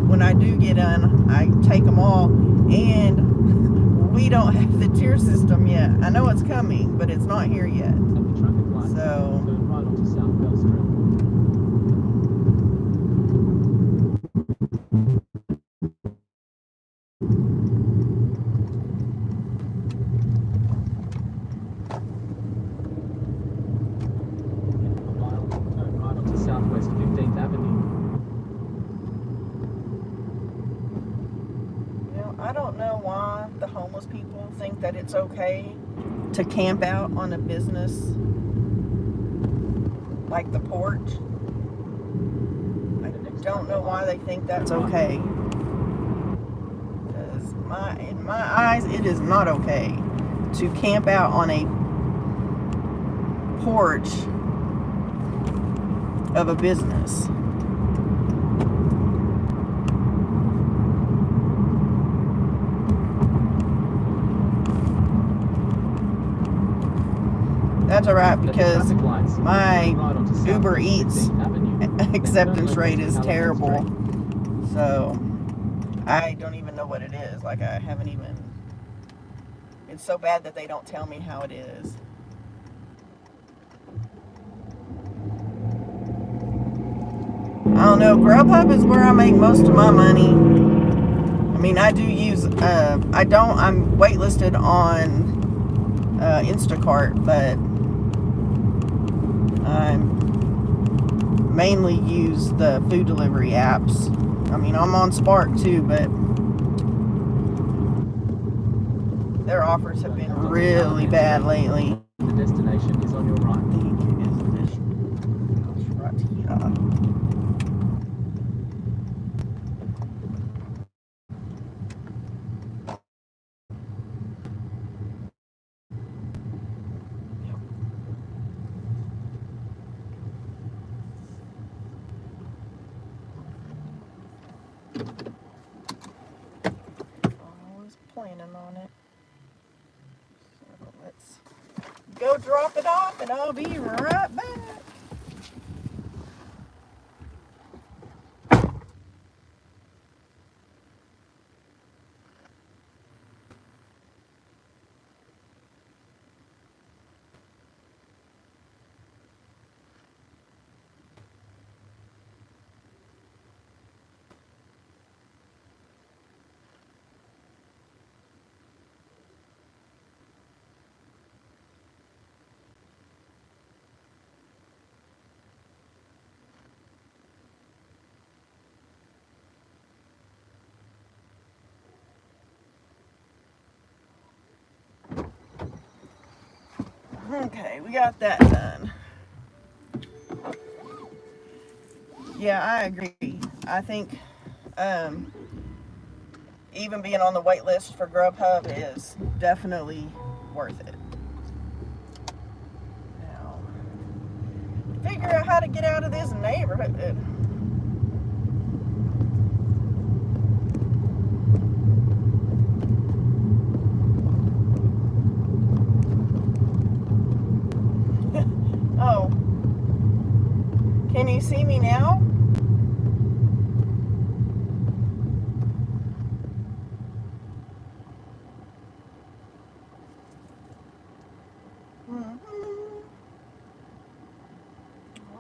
when I do get in, I take them all, and we don't have the tier system yet. I know it's coming, but it's not here yet. At the traffic light, So turn right onto South Bell Street. In a mile, turn right onto Southwest 15th Avenue. I don't know why the homeless people think that it's okay to camp out on a business like the porch. I don't know why they think that's okay. Because in my eyes, it is not okay to camp out on a porch of a business. That's alright, because my Uber Eats acceptance rate is terrible. So I don't even know what it is. Like I haven't even. It's so bad that they don't tell me how it is. I don't know. Grubhub is where I make most of my money. I mean, I do use. I'm waitlisted on Instacart, but I mainly use the food delivery apps. I mean, I'm on Spark too, but their offers have been really bad lately. The destination is on your right. I think it is this right here. Always planning on it. So let's go drop it off and I'll be right back. Okay, we got that done. Yeah, I agree. I think even being on the wait list for Grubhub is definitely worth it. Now, figure out how to get out of this neighborhood. Oh, can you see me now?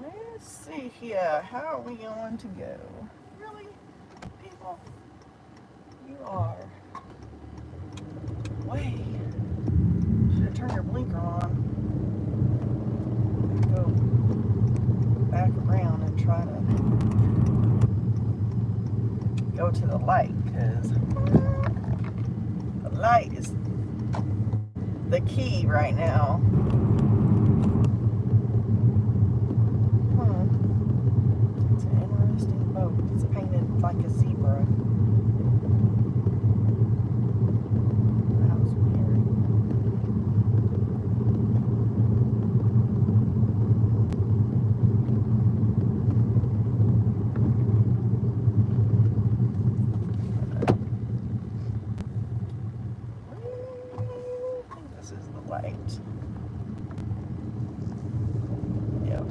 Let's see here. How are we going to go? Really? People? You are. Wait. Should turn your blinker on. Go back around and try to go to the light, because the light is the key right now. It's an interesting boat. It's painted like a zebra. That was weird. I think this is the light. Yep.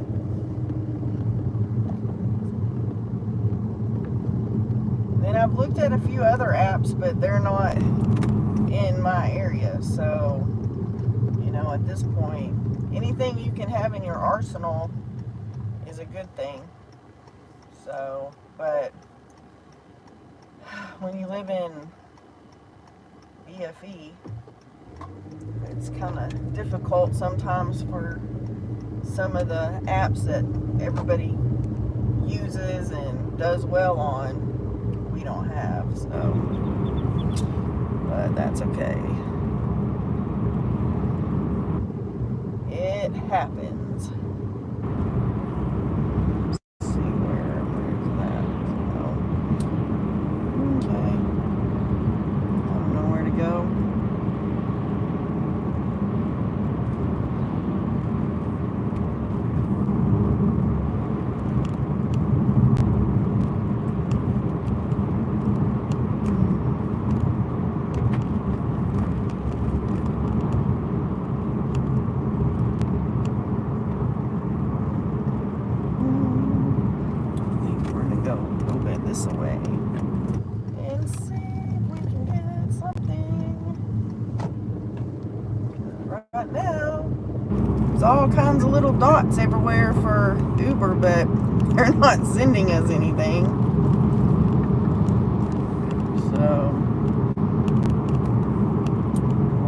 And I've looked at a few other apps, but they're not in my area. So, you know, at this point, anything you can have in your arsenal is a good thing. So, but when you live in BFE, it's kind of difficult sometimes for some of the apps that everybody uses and does well on. We don't have, so, but that's okay. It happens. Let's see where's that? Oh. Okay. I don't know where to go. This away and see if we can get something. Right now, there's all kinds of little dots everywhere for Uber, but they're not sending us anything. So,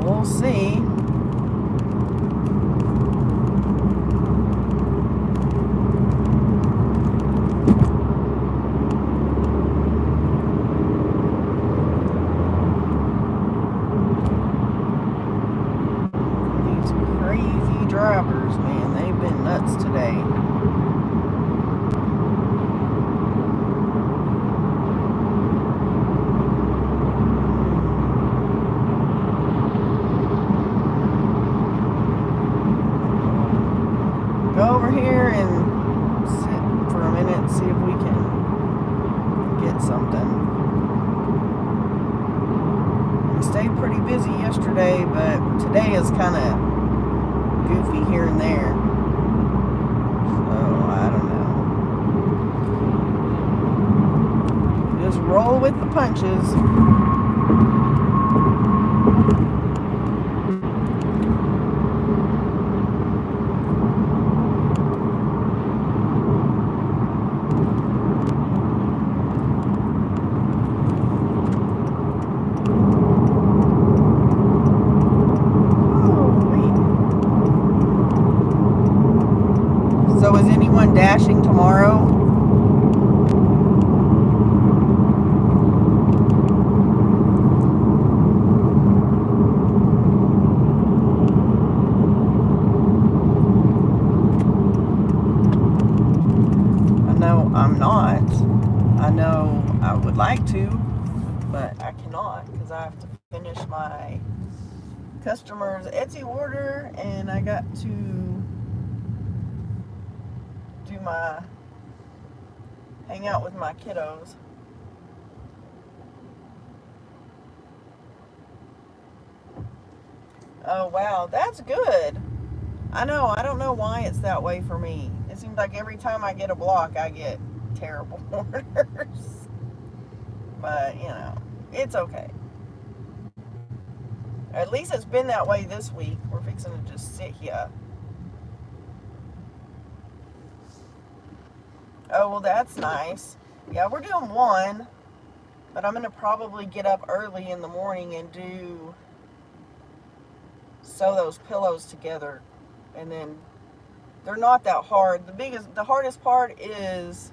we'll see. Drivers, man, they've been nuts today. Go over here and sit for a minute and see if we can get something. We stayed pretty busy yesterday, but today is kind of goofy here and there. So, I don't know. Just roll with the punches. So is anyone dashing tomorrow? I know I'm not. I know I would like to, but I cannot because I have to finish my customer's Etsy order and I got to do my hang out with my kiddos. Oh wow, that's good. I know, I don't know why it's that way for me. It seems like every time I get a block I get terrible orders. But you know, it's okay. At least it's been that way this week. We're fixing to just sit here. Oh, well, that's nice. Yeah, we're doing one. But I'm going to probably get up early in the morning and sew those pillows together. And then they're not that hard. The hardest part is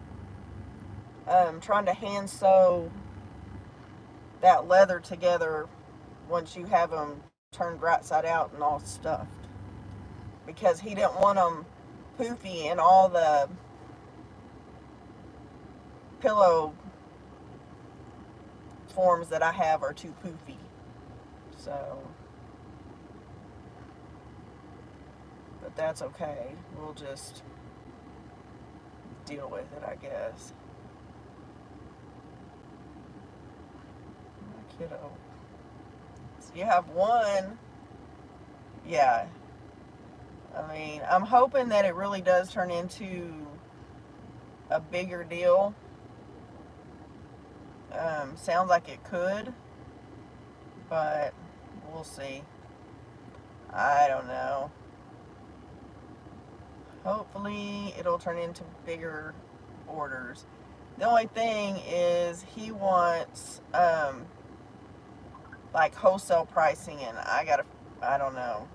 trying to hand sew that leather together once you have them turned right side out and all stuffed. Because he didn't want them poofy and all the pillow forms that I have are too poofy. So, but that's okay. We'll just deal with it, I guess. My kiddo. So you have one. Yeah. I mean, I'm hoping that it really does turn into a bigger deal. Sounds like it could, but we'll see. I don't know. Hopefully it'll turn into bigger orders. The only thing is he wants like wholesale pricing, and I don't know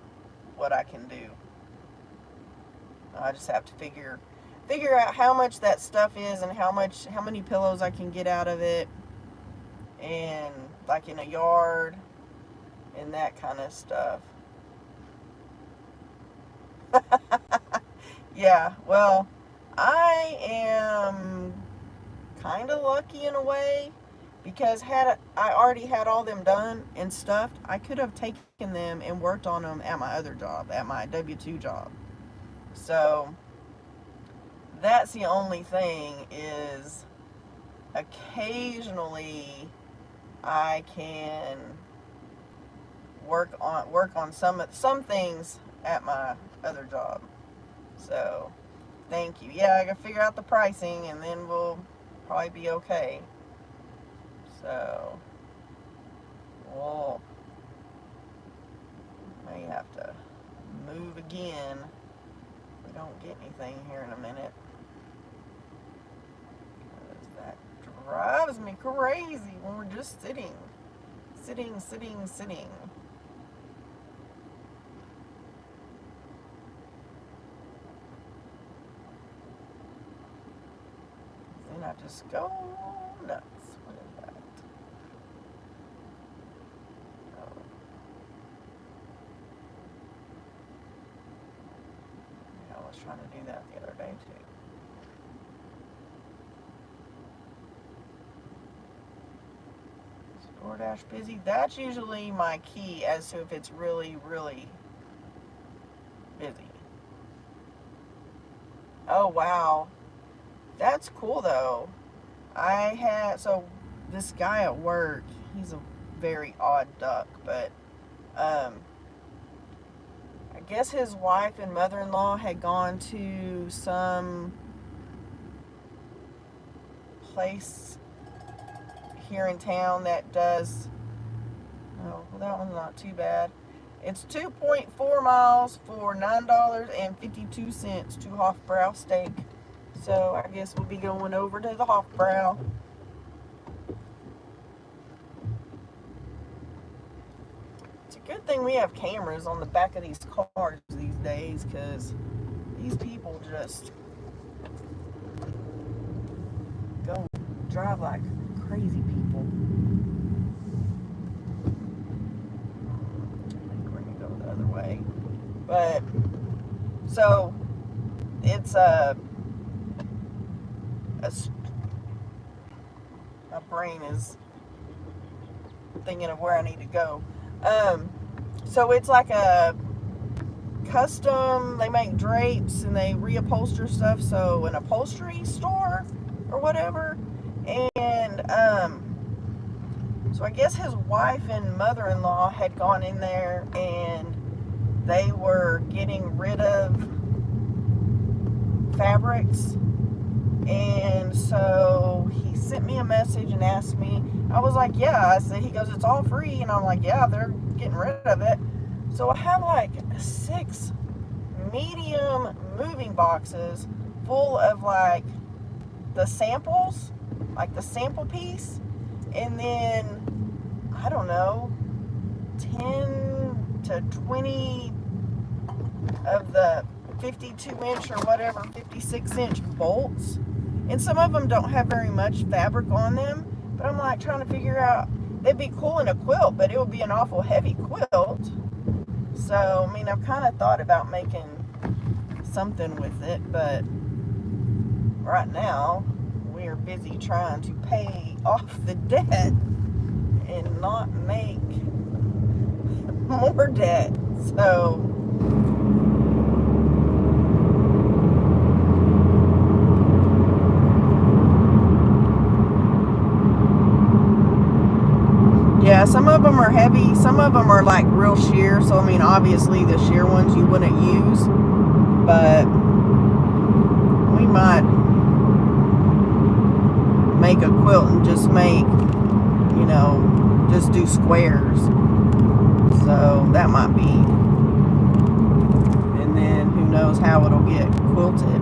what I can do. I just have to figure out how much that stuff is and how many pillows I can get out of it, and like in a yard and that kind of stuff. Yeah, well, I am kind of lucky in a way, because had I already had all them done and stuffed, I could have taken them and worked on them at my other job, at my W-2 job. So that's the only thing, is occasionally I can work on some things at my other job. So thank you. Yeah, I gotta figure out the pricing and then we'll probably be okay. So we'll may have to move again if we don't get anything here in a minute. That drives me crazy when we're just sitting. Then I just go nuts. What is that? Oh. Yeah, I was trying to do that the other day too. DoorDash busy. That's usually my key as to if it's really, really busy. Oh, wow. That's cool, though. So this guy at work, he's a very odd duck, but I guess his wife and mother-in-law had gone to some place here in town that does, oh, well, that one's not too bad. It's 2.4 miles for $9.52 to Hofbrau steak. So I guess we'll be going over to the Hofbrau. It's a good thing we have cameras on the back of these cars these days, because these people just go drive like crazy people. I think we're gonna go the other way. But so it's my brain is thinking of where I need to go. So it's like a custom, they make drapes and they reupholster stuff, so an upholstery store or whatever. And so I guess his wife and mother-in-law had gone in there and they were getting rid of fabrics. And so he sent me a message and asked me. I was like, yeah. I said, he goes, it's all free. And I'm like, yeah, they're getting rid of it. So I have like 6 medium moving boxes full of like the samples, like the sample piece. And then, I don't know, 10 to 20 of the 52-inch or whatever, 56-inch bolts. And some of them don't have very much fabric on them. But I'm like trying to figure out, they'd be cool in a quilt, but it would be an awful heavy quilt. So, I mean, I've kind of thought about making something with it, but right now we are busy trying to pay off the debt and not make more debt. So yeah, some of them are heavy, some of them are like real sheer, so I mean obviously the sheer ones you wouldn't use, but we might make a quilt and just make, you know, just do squares. So that might be, and then who knows how it'll get quilted.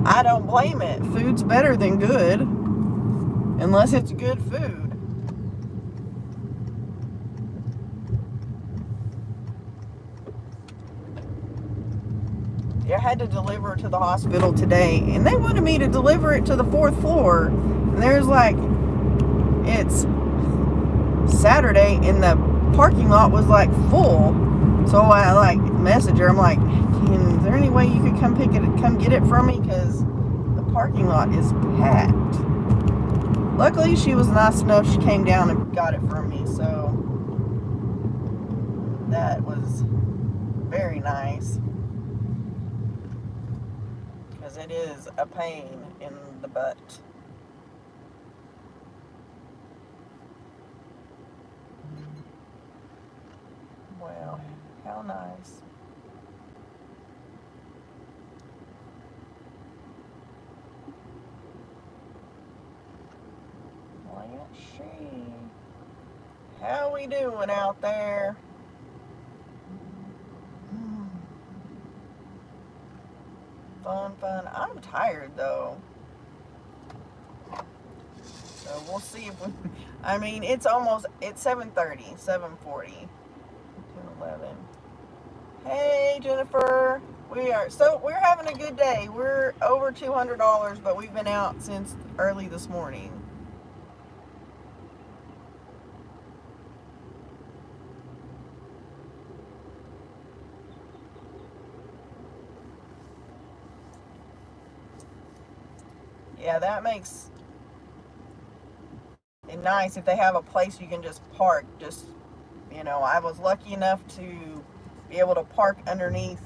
I don't blame it. Food's better than good, unless it's good food. I had to deliver it to the hospital today, and they wanted me to deliver it to the 4th floor. And there's like, it's Saturday, and the parking lot was like full. So I like messaged her. I'm like, is there any way you could come get it from me? Because the parking lot is packed. Luckily, she was nice enough. She came down and got it from me. So that was very nice. Because it is a pain in the butt. Well, how nice. Let's see. How we doing out there? Fun. I'm tired though. So we'll see if we, I mean, it's 7:30, 7:40, 2:11. Hey, Jennifer. We're having a good day. We're over $200, but we've been out since early this morning. Yeah, that makes it nice if they have a place you can just park. Just, you know, I was lucky enough to be able to park underneath,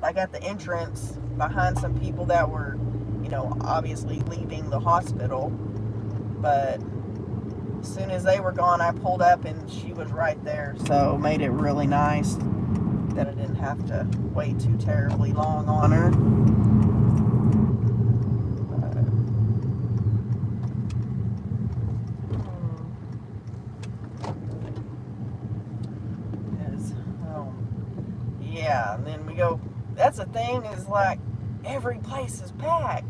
like at the entrance, behind some people that were, you know, obviously leaving the hospital. But as soon as they were gone, I pulled up and she was right there. So it made it really nice that I didn't have to wait too terribly long on her. Yeah, and then we go, that's the thing, is like every place is packed.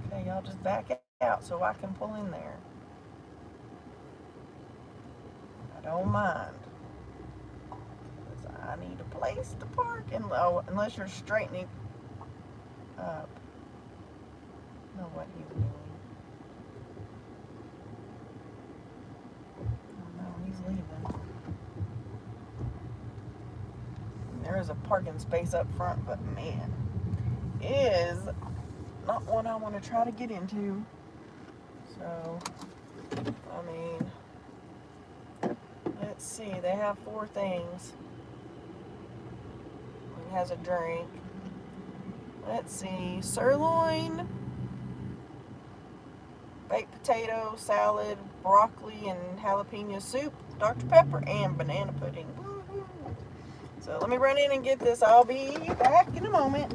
Okay, y'all just back out so I can pull in there. I don't mind, because I need a place to park, and unless you're straightening up. I don't know what he's doing. Oh no, he's leaving. There is a parking space up front, but man, it is not one I want to try to get into. So, I mean, let's see. They have 4 things. It has a drink. Let's see. Sirloin, baked potato, salad, broccoli, and jalapeno soup, Dr. Pepper, and banana pudding. Woo-hoo. So let me run in and get this. I'll be back in a moment.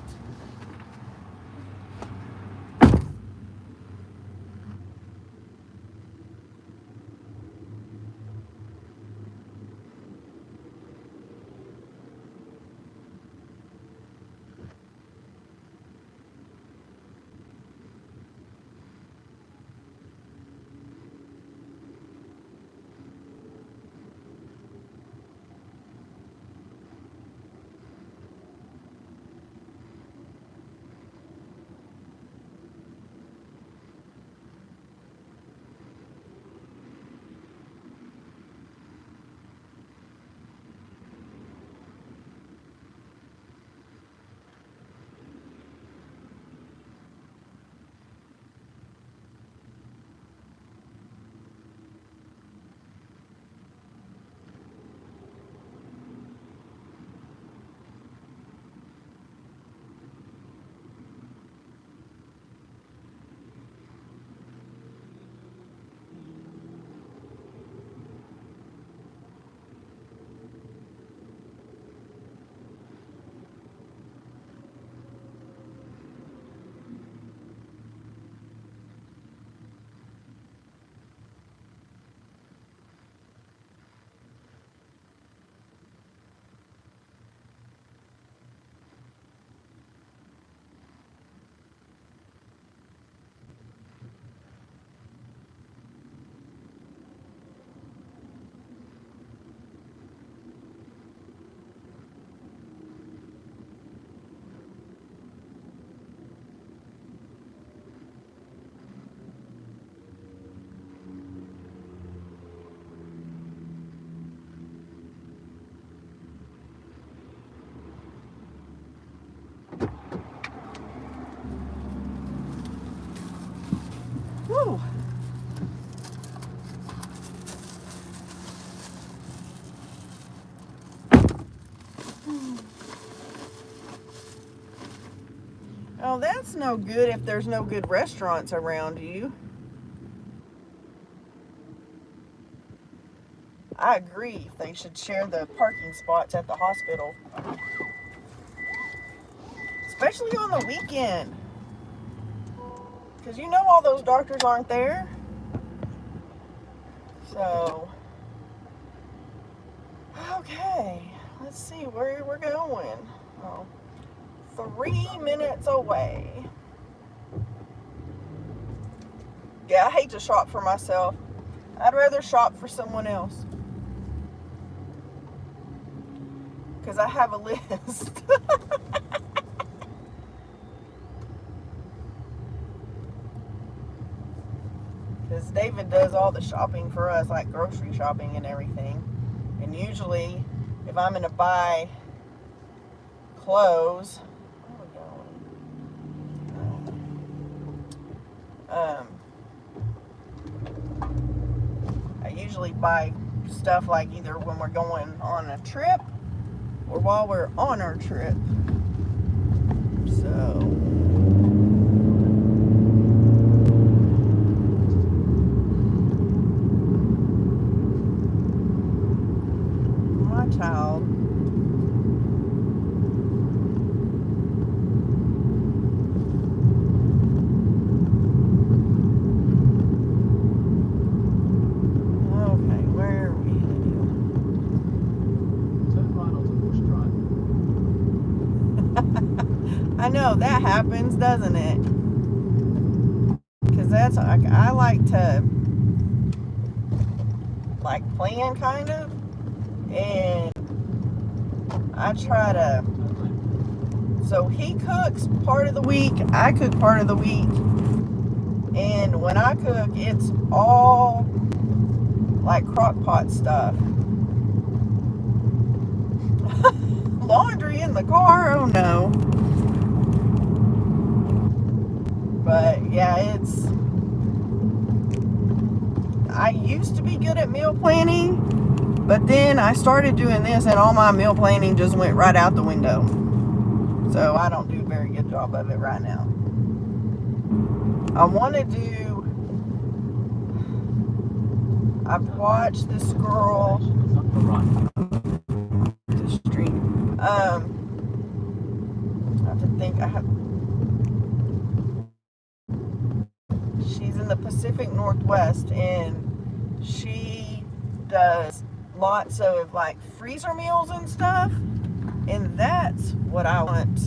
Oh, that's no good if there's no good restaurants around you. I agree. They should share the parking spots at the hospital. Especially on the weekend. Because you know all those doctors aren't there. So, okay. Let's see where we're going. Oh, 3 minutes away. Yeah, I hate to shop for myself. I'd rather shop for someone else. Because I have a list. Because David does all the shopping for us, like grocery shopping and everything. And usually, if I'm going to buy clothes, where are we going? I usually buy stuff like either when we're going on a trip or while we're on our trip. So, my child. Okay, where are we heading? Turn right onto Bush Drive. I know that happens, doesn't it? Because that's like, I like to plan kind of, and I try to. So he cooks part of the week, I cook part of the week, and when I cook, it's all like crock pot stuff. Laundry in the car, oh no. But yeah, I used to be good at meal planning, but then I started doing this and all my meal planning just went right out the window. So I don't do a very good job of it right now. I want to do, I've watched this girl, It's on the right. the street, I have to think, she's in the Pacific Northwest, and she does lots of like freezer meals and stuff, and that's what I want to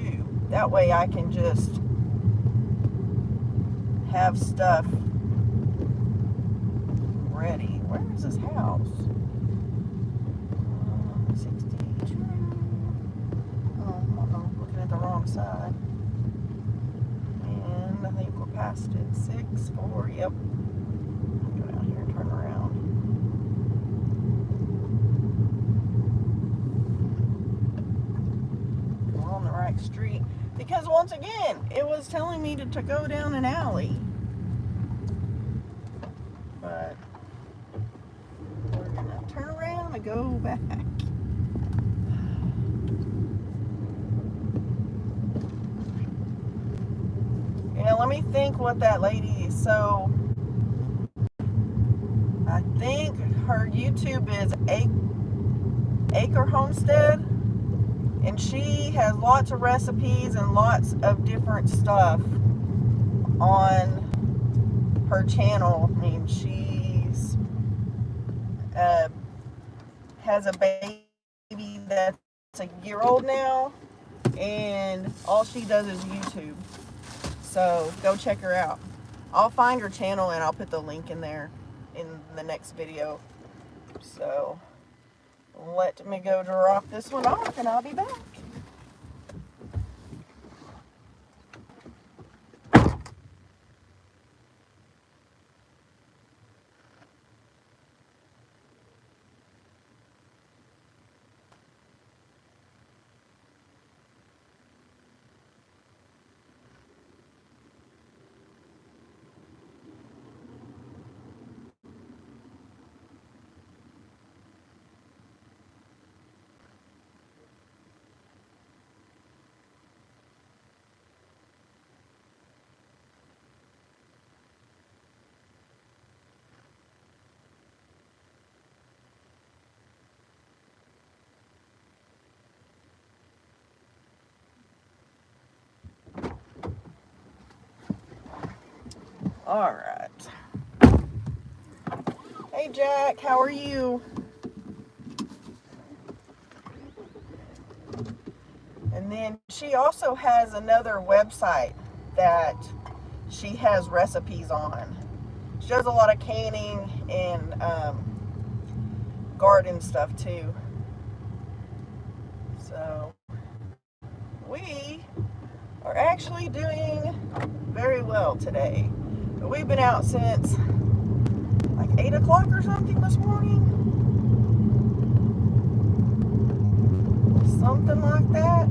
do. That way I can just have stuff ready. Where is this house? 62. Oh, I'm looking at the wrong side. And I think we're past it. 6-4. Yep. Go down here and turn around. We're on the right street. Because once again, it was telling me to go down an alley. But we're gonna turn around and go back. Yeah, let me think what that lady is. So I think her YouTube is Acre Homestead, and she has lots of recipes and lots of different stuff on her channel. I mean, she's has a baby that's a year old now, and all she does is YouTube. So go check her out. I'll find her channel and I'll put the link in there in the next video. So let me go drop this one off and I'll be back. All right. Hey, Jack, how are you? And then she also has another website that she has recipes on. She does a lot of canning and garden stuff too. So we are actually doing very well today. But we've been out since like 8 o'clock or something this morning. Something like that.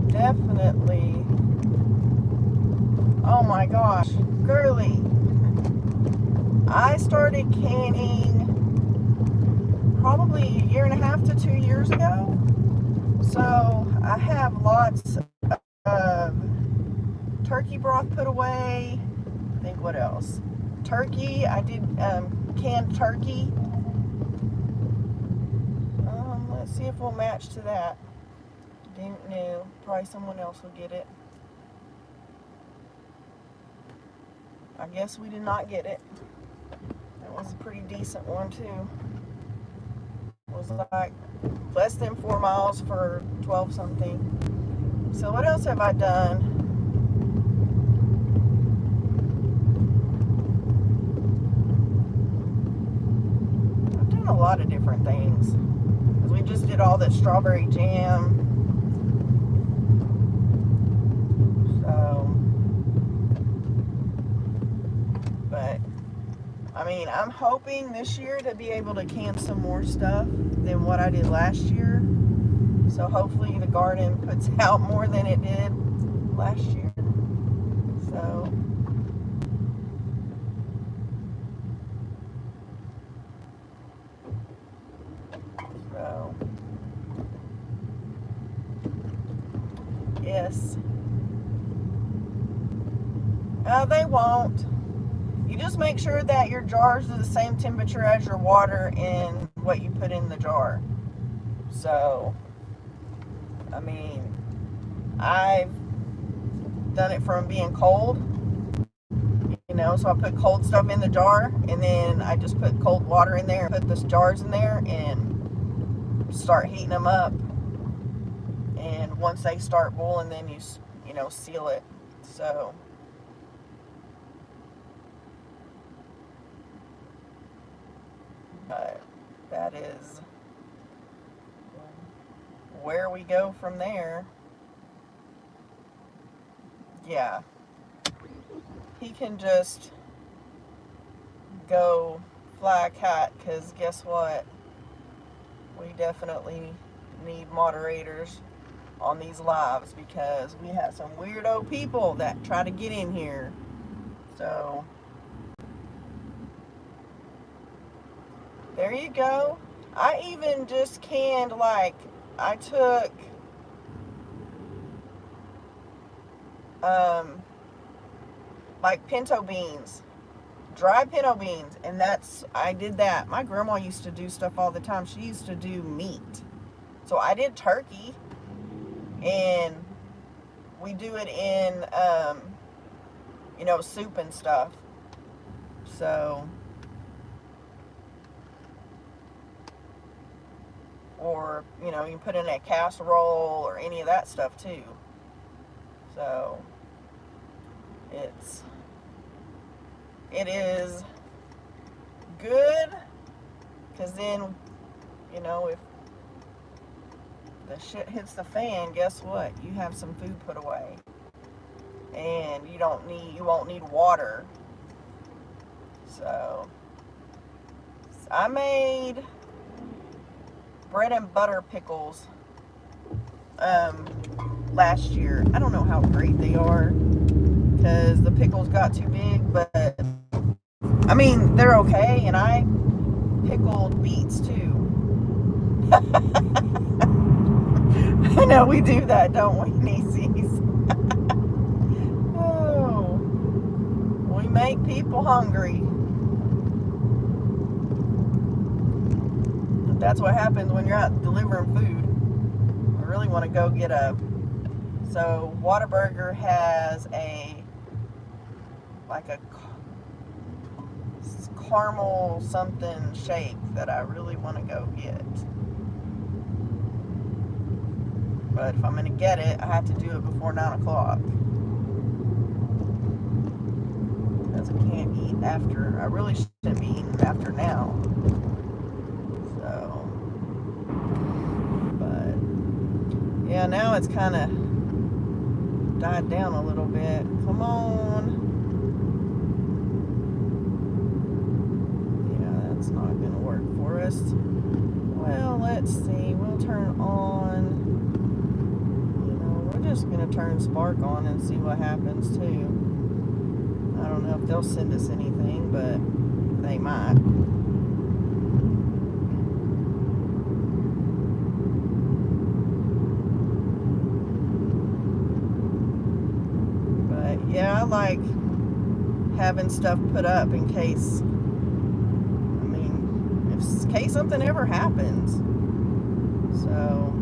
Definitely. Oh my gosh, girly. I started canning probably a year and a half to 2 years ago. So I have lots of turkey broth put away. I think what else? Turkey. I did canned turkey. Let's see if we'll match to that. Didn't know. Probably someone else will get it. I guess we did not get it. That was a pretty decent one too. It was like less than 4 miles for 12 something. So what else have I done? I've done a lot of different things. Because we just did all that strawberry jam. But I mean, I'm hoping this year to be able to can some more stuff than what I did last year. So hopefully the garden puts out more than it did last year. So yes. They won't. You just make sure that your jars are the same temperature as your water and what you put in the jar. So, I mean, I've done it from being cold, so I put cold stuff in the jar and then I just put cold water in there and put the jars in there and start heating them up. And once they start boiling, then you seal it. So, that is where we go from there. Yeah. He can just go fly a kite, because guess what? We definitely need moderators on these lives, because we have some weirdo people that try to get in here. So there you go. I even just canned, I took pinto beans, dry pinto beans, and I did that. My grandma used to do stuff all the time. She used to do meat. So I did turkey, and we do it in soup and stuff. So, or you can put in a casserole or any of that stuff too. So it is good, because then if the shit hits the fan, guess what? You have some food put away, and you won't need water. So I made bread and butter pickles last year. I don't know how great they are, because the pickles got too big, but I mean, they're okay. And I pickled beets too. I know we do that, don't we, Nieces? make people hungry. That's what happens when you're out delivering food. I really want to go get so Whataburger has a caramel something shake that I really want to go get. But if I'm going to get it, I have to do it before 9 o'clock. Because I can't eat after. I really shouldn't be eating after now. So, but, yeah, now it's kind of died down a little bit. Come on. Yeah, that's not going to work for us. Well, let's see. We'll turn on. We're just going to turn Spark on and see what happens too. I don't know if they'll send us anything, but they might. But yeah, I like having stuff put up in case, in case something ever happens. So,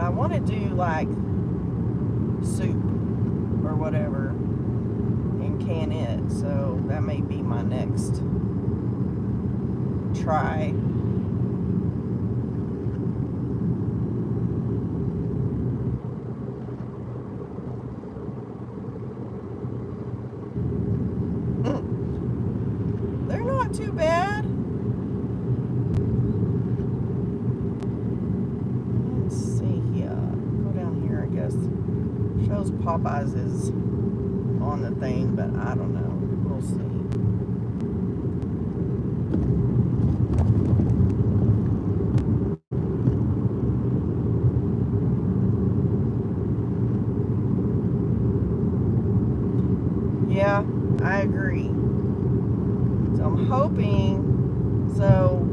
I want to do like soup or whatever and can it, so that may be my next try. They're not too bad. Shows Popeyes is on the thing, but I don't know. We'll see. Yeah, I agree. So I'm hoping. So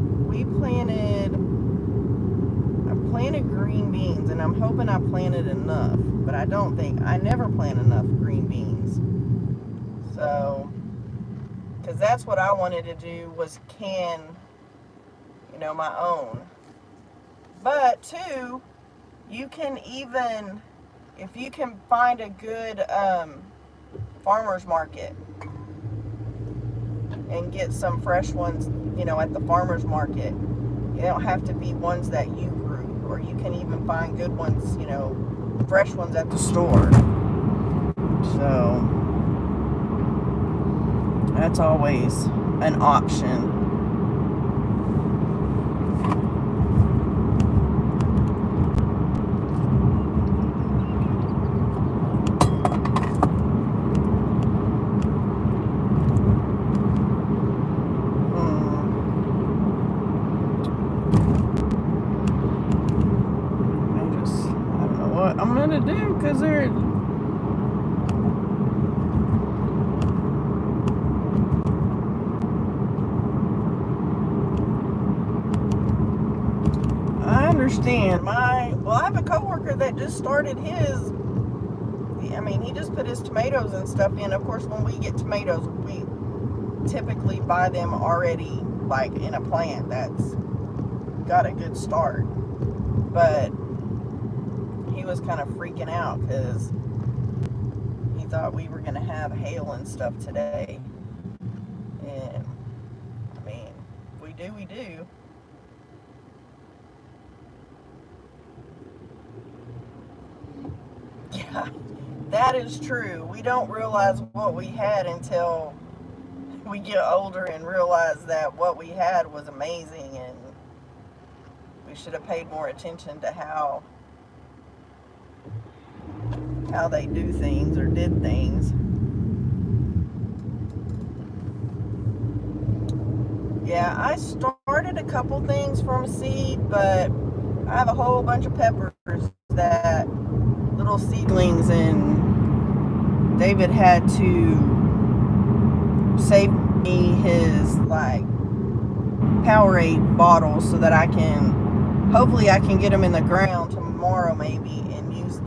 I planted green beans, and I'm hoping I planted enough. But I never plant enough green beans. So, because that's what I wanted to do, was can, my own. But too, you can even, if you can find a good farmer's market and get some fresh ones, at the farmer's market. They don't have to be ones that you grew, or you can even find good ones, fresh ones at the store. So that's always an option. I don't know what I'm gonna do, because they're understand. I have a coworker that just started his. He just put his tomatoes and stuff in. Of course, when we get tomatoes, we typically buy them already, like in a plant that's got a good start. But he was kind of freaking out because he thought we were going to have hail and stuff today. And if we do, we do. Yeah, that is true. We don't realize what we had until we get older and realize that what we had was amazing, and we should have paid more attention to how they do things or did things. Yeah, I started a couple things from seed, but I have a whole bunch of peppers that little seedlings, and David had to save me his Powerade bottles so that hopefully I can get them in the ground tomorrow maybe, and use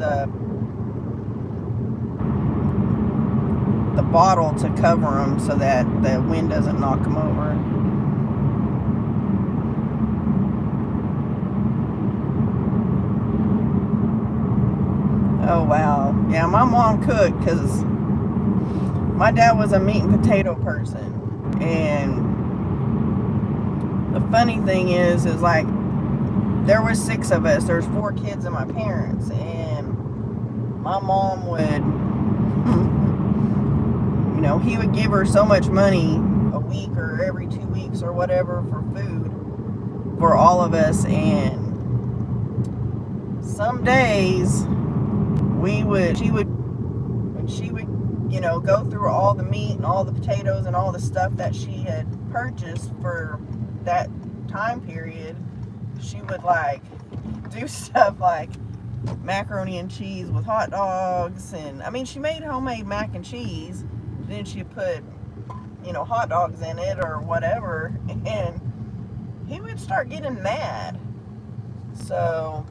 the bottle to cover them so that the wind doesn't knock them over. Oh wow. Yeah, my mom cooked because my dad was a meat and potato person. And the funny thing is like there was 6 of us. There's 4 kids and my parents, and my mom would, you know, he would give her so much money a week or every 2 weeks or whatever for food for all of us. And some days she would, you know, go through all the meat and all the potatoes and all the stuff that she had purchased for that time period. She would like do stuff like macaroni and cheese with hot dogs, and I mean she made homemade mac and cheese, then she put, you know, hot dogs in it or whatever, and he would start getting mad. So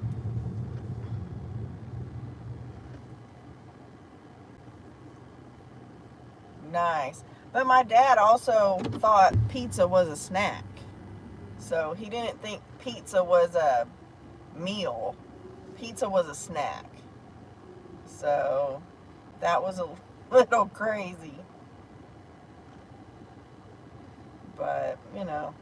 nice. But my dad also thought pizza was a snack, so he didn't think pizza was a meal. Pizza was a snack. So that was a little crazy. But, you know,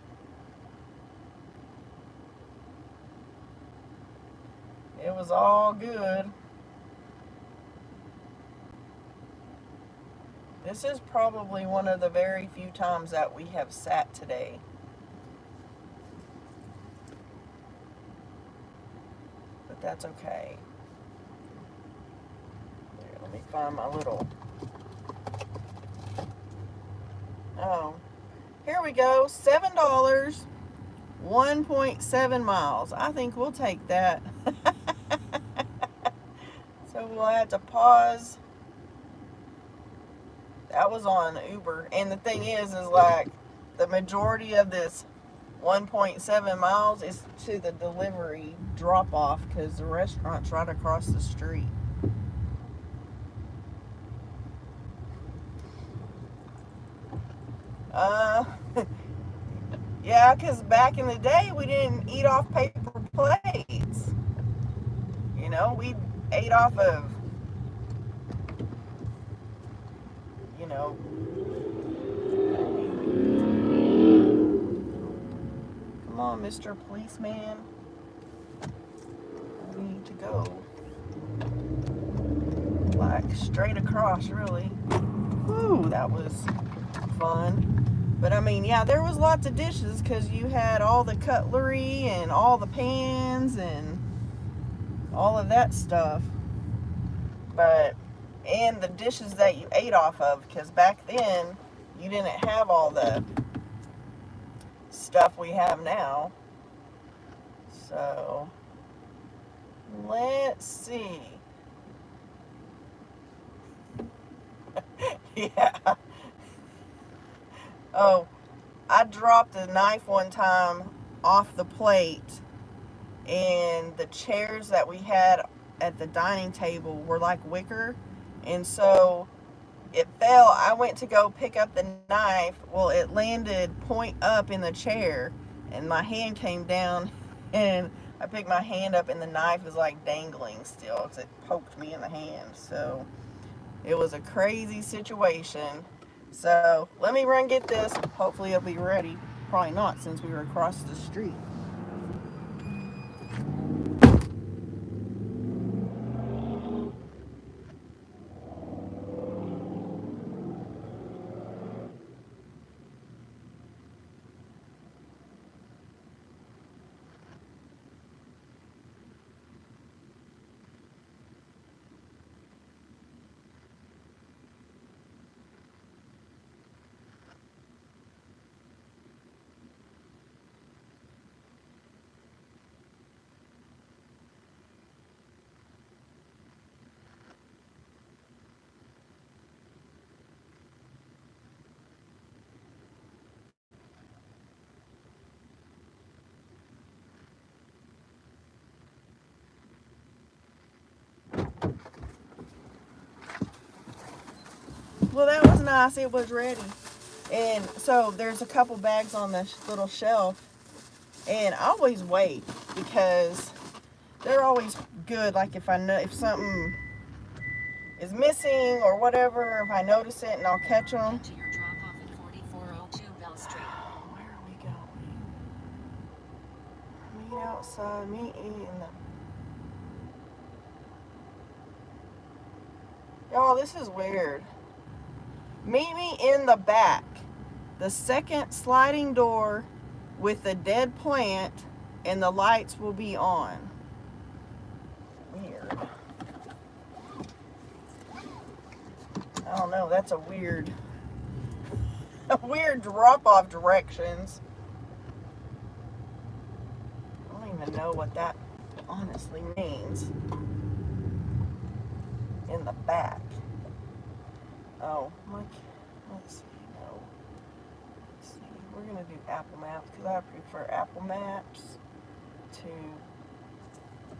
it was all good. This is probably one of the very few times that we have sat today. But that's okay. Here, let me find my little... Oh, here we go. $7, 1.7 miles. I think we'll take that. So we'll have to pause. That was on Uber. And the thing is like the majority of this 1.7 miles is to the delivery drop off because the restaurant's right across the street. Yeah, because back in the day we didn't eat off paper plates. You know, we ate off of, you know, come on, Mr. Policeman. We need to go like straight across, really. Whew, that was fun. But I mean, yeah, there was lots of dishes because you had all the cutlery and all the pans and all of that stuff. But, and the dishes that you ate off of, because back then you didn't have all the stuff we have now. So, let's see. Yeah. Oh, I dropped a knife one time off the plate, and the chairs that we had at the dining table were like wicker, and so it fell. I went to go pick up the knife. Well, it landed point up in the chair, and my hand came down, and I picked my hand up, and the knife is like dangling still because it poked me in the hand. So it was a crazy situation. So let me run get this. Hopefully it'll be ready. Probably not, since we were across the street. Well, that was nice. It was ready. And so there's a couple bags on the little shelf. And I always wait because they're always good. Like if I know if something is missing or whatever, if I notice it and I'll catch them. To your drop off at 4402 Bell Street. Where are we going? Meet outside. Meet in the. Y'all, this is weird. Meet me in the back. The second sliding door with the dead plant, and the lights will be on. Weird. I don't know. That's a weird drop-off directions. I don't even know what that honestly means. In the back. Oh, let's see. No. Let's see. We're gonna do Apple Maps because I prefer Apple Maps to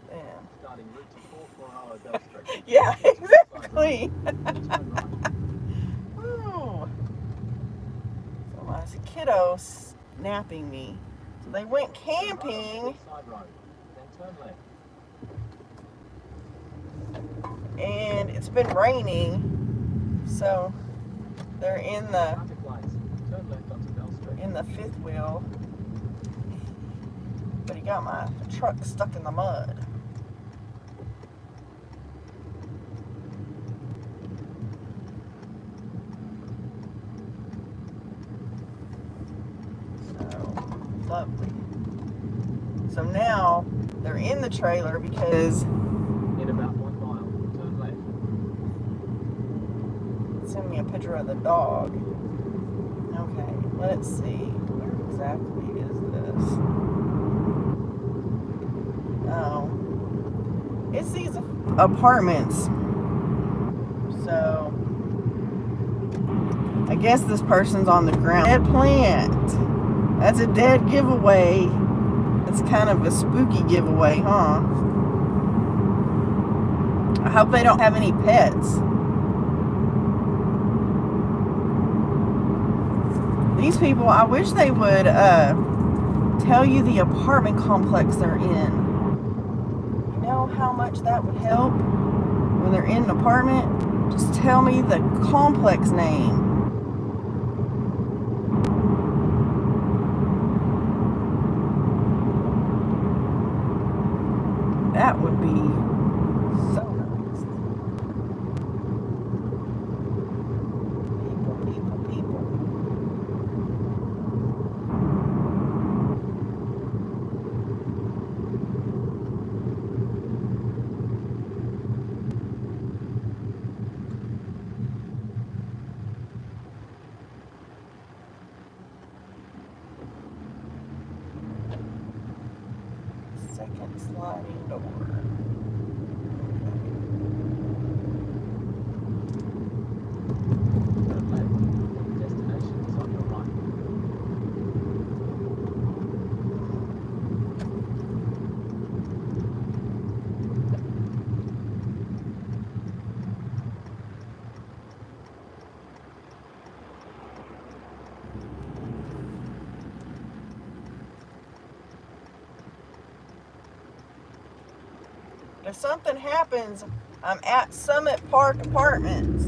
them. Starting route to 440 Bell Street. Yeah, exactly. Turn right. Ooh. So my kiddo snapping me. So they went camping. Side road. Then turn left. And it's been raining, so they're in the Traffic lights. Turn left onto Bell Street. fifth wheel. But he got my truck stuck in the mud. So lovely. So now they're in the trailer because In about 1 mile, turn left. send me a picture of the dog. Okay, let's see. Where exactly is this? Oh. It's these apartments. So, I guess this person's on the ground. Dead plant. That's a dead giveaway. It's kind of a spooky giveaway, huh? I hope they don't have any pets. These people, I wish they would tell you the apartment complex they're in. You know how much that would help when they're in an apartment? Just tell me the complex name. That would be so nice. People. Second sliding door. Turn left. Destination is on your right. If something happens, I'm at Summit Park Apartments.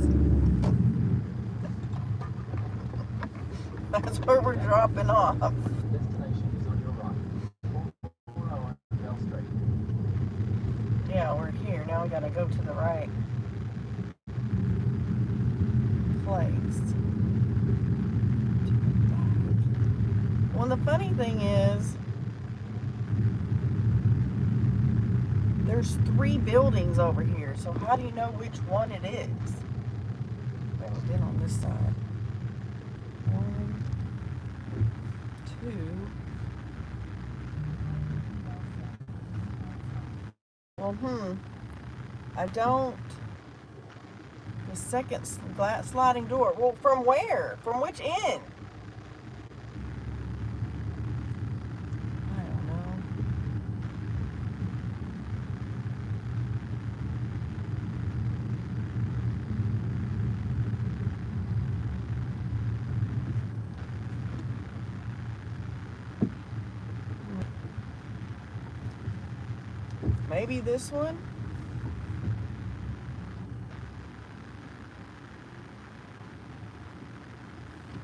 That's where we're dropping off. Destination is on your right. 440 Bell Street. Yeah, we're here. Now we gotta go to the right place. Well, the funny thing is, there's 3 buildings over here, so how do you know which one it is? Better get on this side. 1, 2. Well, I don't. The second sliding door. Well, from where? From which end? I don't know. Maybe this one?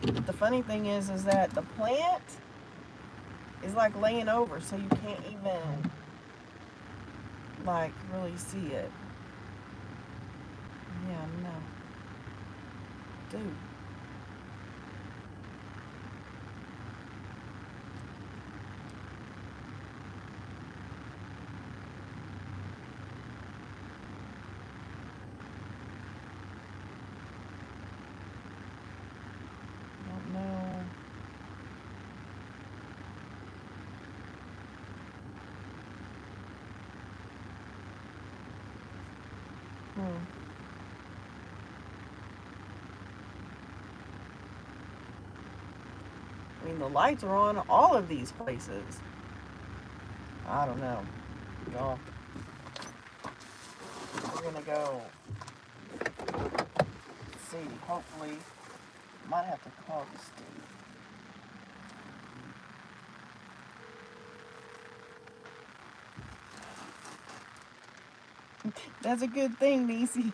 But the funny thing is that the plant is like laying over, so you can't even like really see it. Yeah, no. Dude. Don't know. I mean, the lights are on all of these places. I don't know. Y'all. We're gonna go see. Hopefully, might have to call the state. That's a good thing, nieces.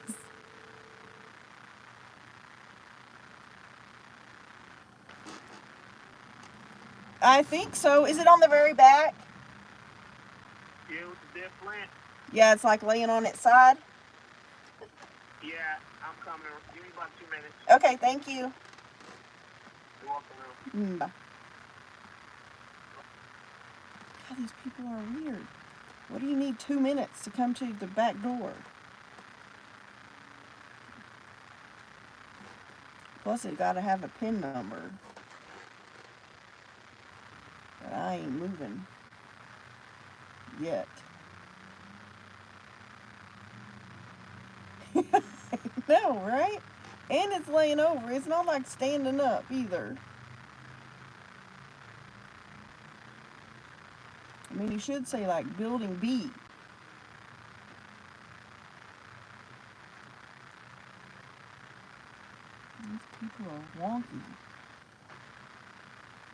I think so. Is it on the very back? Yeah, with the dead plant. Yeah, it's like laying on its side. Yeah, I'm coming. Give me about 2 minutes. Okay, thank you. You're welcome. Bye. God, these people are weird. What do you need 2 minutes to come to the back door? Plus, it gotta have a PIN number. But I ain't moving yet. No, right? And it's laying over. It's not like standing up either. I mean, you should say like building B. These people are wonky.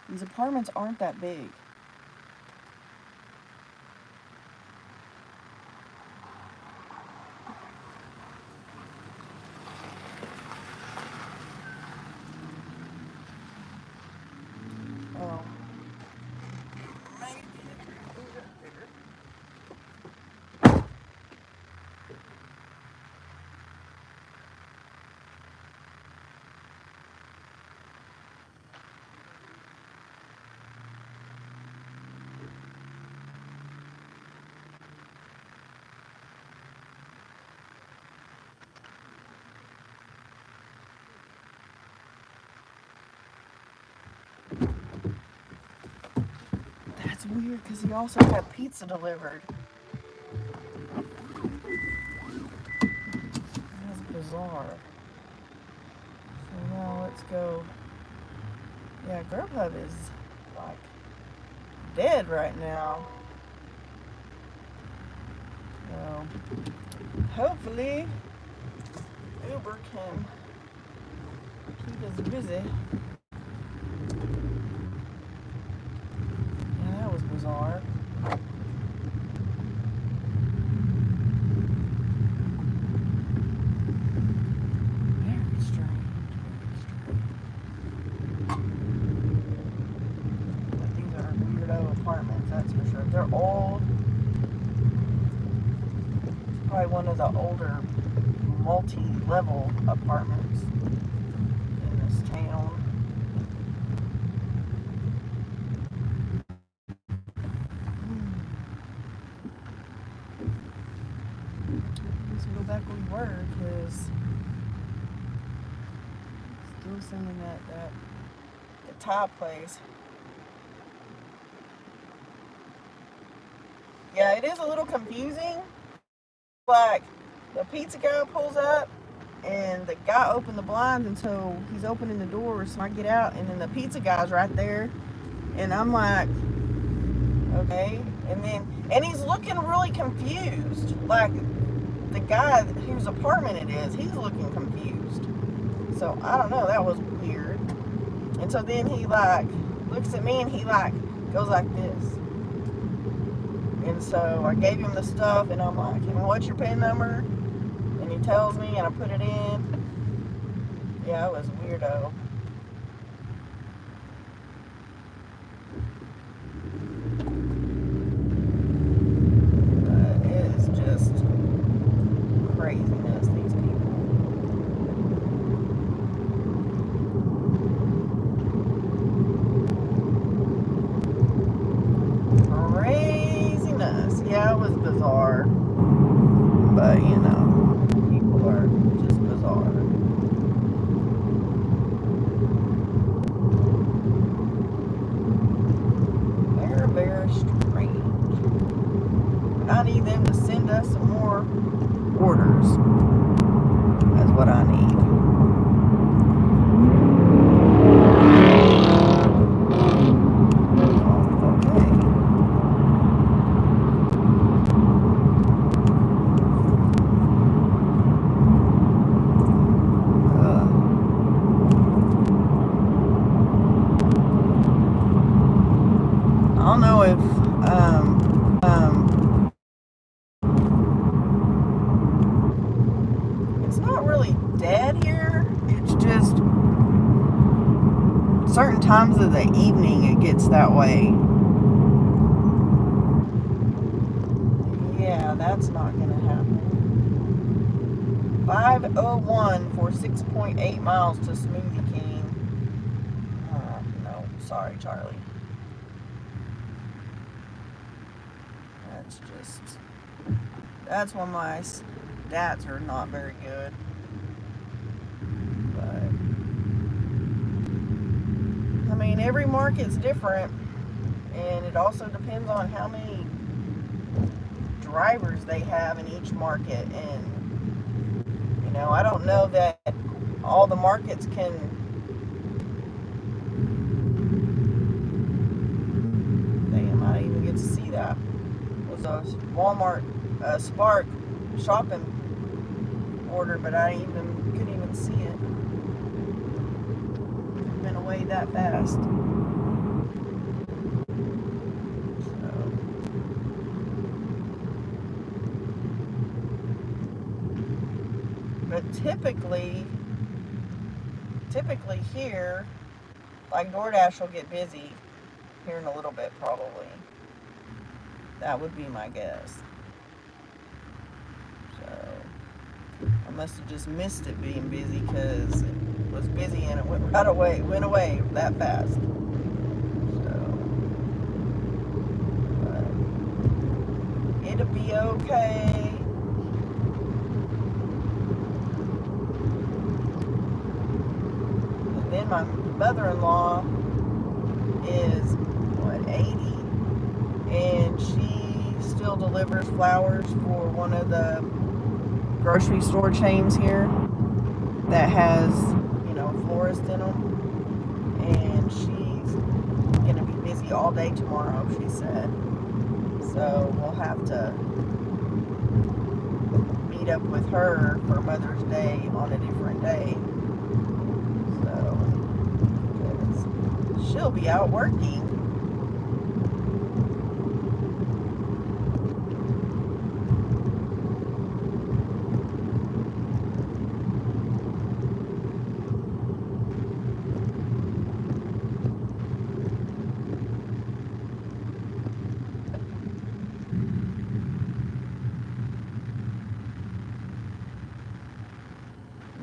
These apartments aren't that big. Oh. That's weird because he also had pizza delivered. That's bizarre. So now let's go. Yeah, Grubhub is like dead right now. So hopefully Uber can keep us busy. Yeah, that was bizarre. Very strange. But these are weirdo apartments, that's for sure. They're old. Probably one of the older multi-level apartments in this town. Let's go back where we were because still singing that guitar place. Yeah, it is a little confusing. Like the pizza guy pulls up and the guy opened the blinds, and so he's opening the doors, so I get out and then the pizza guy's right there and I'm like, okay. And he's looking really confused. Like the guy whose apartment it is, he's looking confused. So I don't know, that was weird. And so then he like looks at me and he like goes like this. And so I gave him the stuff, and I'm like, what's your PIN number? And he tells me, and I put it in. Yeah, it was a weirdo. But it is just craziness, these people. Craziness. Yeah, it was bizarre. But, you know, people are just bizarre. They're very strange. I need them to send us some more orders. That's what I need. I don't know if it's not really dead here. It's just certain times of the evening it gets that way. Yeah, that's not gonna happen. 5:01 for 6.8 miles to Smoothie King. No, sorry, Charlie. That's when my stats are not very good. But I mean, every market's different, and it also depends on how many drivers they have in each market. And you know, I don't know that all the markets can. Damn, I didn't even get to see that. It was a Walmart Spark shopping order, but I couldn't even see it. It's been away that fast. So. But typically here, like DoorDash will get busy here in a little bit, probably. That would be my guess. So I must have just missed it being busy, because it was busy and it went away that fast. So, but it'll be okay. And then my mother-in-law is 80, and she still delivers flowers for one of the grocery store chains here that has, you know, florists in them. And she's gonna be busy all day tomorrow, she said. So we'll have to meet up with her for Mother's Day on a different day. So, because she'll be out working.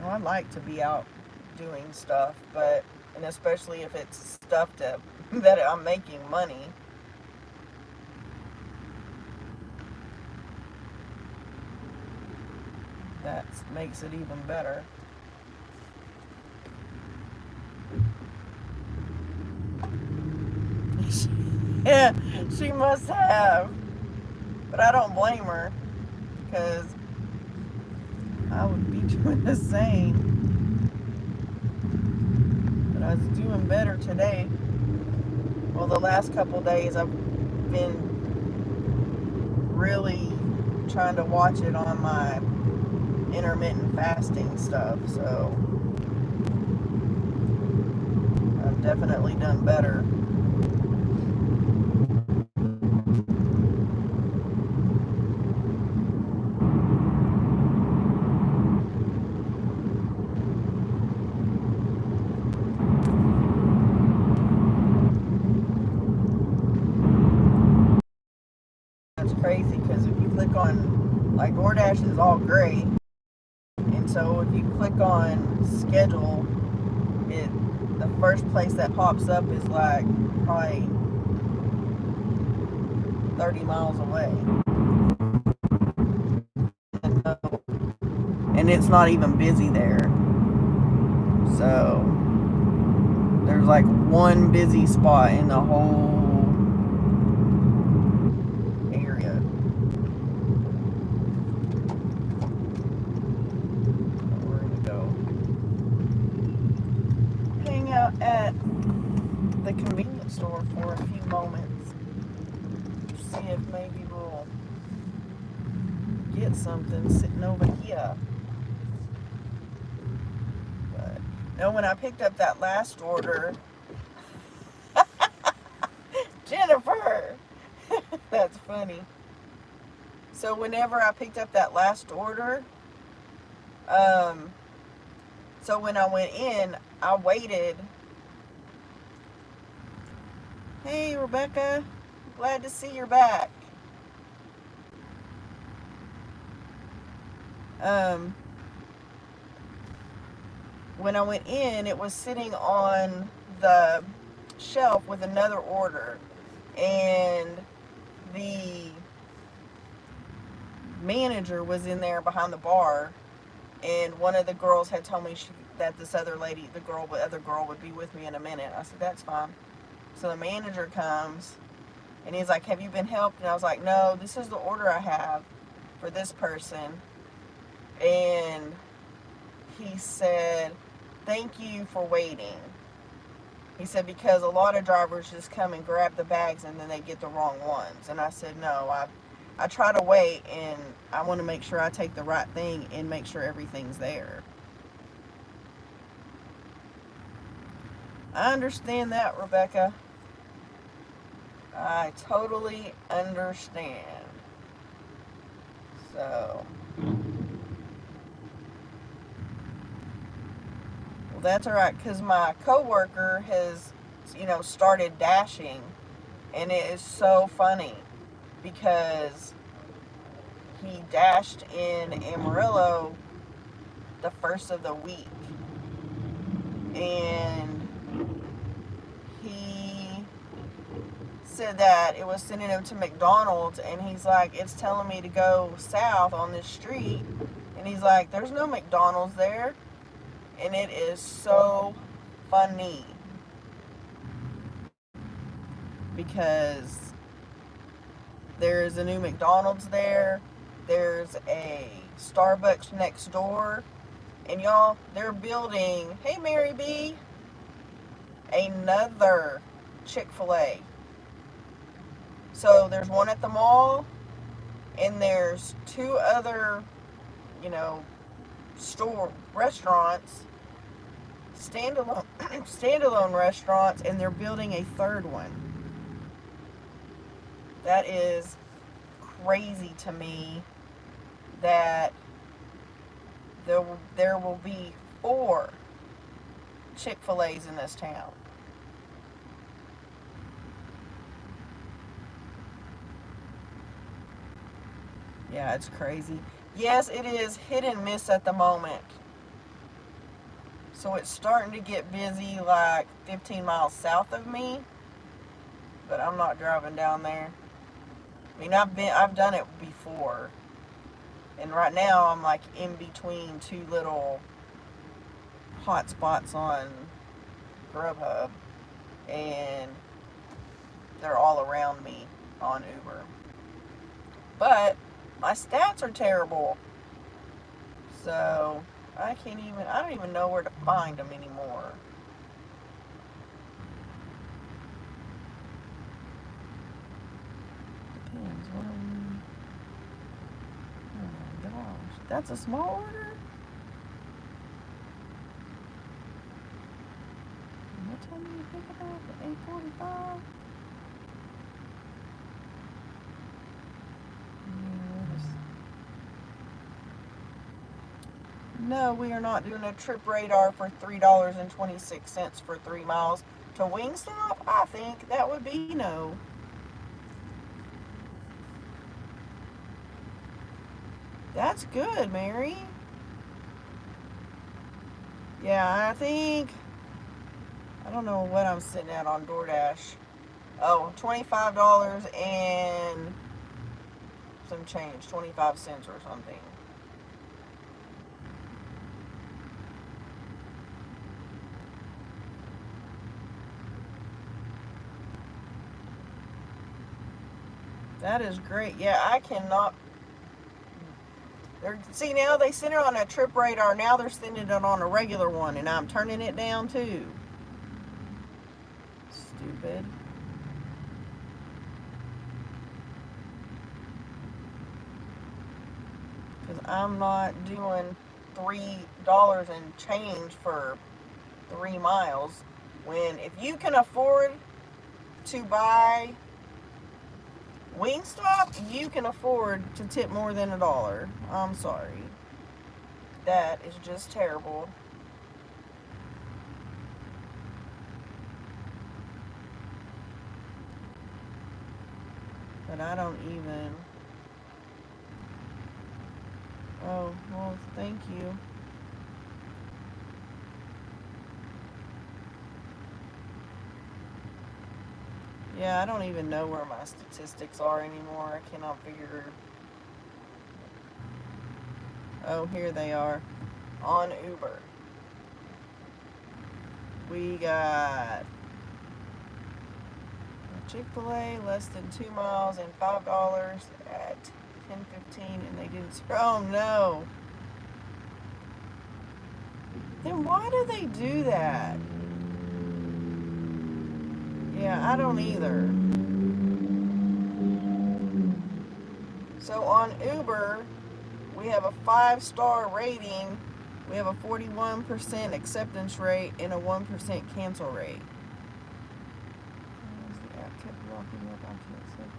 I like to be out doing stuff, and especially if it's stuff that I'm making money. That makes it even better. Yeah, she must have. But I don't blame her, because I would be doing the same. But I was doing better today. Well, the last couple days I've been really trying to watch it on my intermittent fasting stuff, so I've definitely done better. crazy because if you click on, like, DoorDash is all gray, and so if you click on schedule, the first place that pops up is like probably 30 miles away, and it's not even busy there. So there's like one busy spot in the whole area. We're gonna go hang out at the convenience store for a few moments. See if maybe we'll get something sitting over here. But no, when I picked up that last order, Jennifer, that's funny. So whenever I picked up that last order, so when I went in, I waited. Hey, Rebecca, glad to see you're back. When I went in, it was sitting on the shelf with another order, and the manager was in there behind the bar, and one of the girls had told me that this other lady, the other girl would be with me in a minute. I said, that's fine. So the manager comes, and he's like, have you been helped? And I was like, no, this is the order I have for this person. And he said, thank you for waiting. He said, because a lot of drivers just come and grab the bags and then they get the wrong ones. And I said, no, I try to wait, and I want to make sure I take the right thing and make sure everything's there. I understand that, Rebecca. I totally understand. So, well, that's all right, because my coworker has, started dashing, and it is so funny because he dashed in Amarillo the first of the week, and he said that it was sending him to McDonald's, and he's like, it's telling me to go south on this street, and he's like, there's no McDonald's there. And it is so funny because there's a new McDonald's there, there's a Starbucks next door, and y'all, they're building, hey Mary B, another Chick-fil-A. So there's one at the mall, and there's two other, restaurants, standalone restaurants, and they're building a third one. That is crazy to me that there will be 4 Chick-fil-A's in this town. Yeah, it's crazy. Yes, it is hit and miss at the moment. So it's starting to get busy like 15 miles south of me, but I'm not driving down there. I mean, I've done it before, and right now I'm like in between 2 little hot spots on Grubhub, and they're all around me on Uber. But my stats are terrible, so I don't even know where to find them anymore. Depends on, oh my gosh, that's a small order? What time do you pick it up? At 8:45? No, we are not doing a trip radar for $3.26 for 3 miles to Wingstop. I think that would be no. That's good, Mary. Yeah, I don't know what I'm sitting at on DoorDash. Oh, $25 and some change, 25 cents or something. That is great. Yeah, I cannot. See, now they send it on a trip radar. Now they're sending it on a regular one, and I'm turning it down too. Stupid. Because I'm not doing $3 and change for 3 miles. When if you can afford to buy Wingstop, you can afford to tip more than $1. I'm sorry. That is just terrible. But I don't even. Oh, well, thank you. Yeah, I don't even know where my statistics are anymore. I cannot figure. Oh, here they are. On Uber. We got Chick-fil-A less than 2 miles and $5 at 10:15, and they didn't. Oh no. Then why do they do that? Yeah, I don't either. So on Uber, we have a 5-star rating. We have a 41% acceptance rate and a 1% cancel rate. The app kept locking up. I can't accept.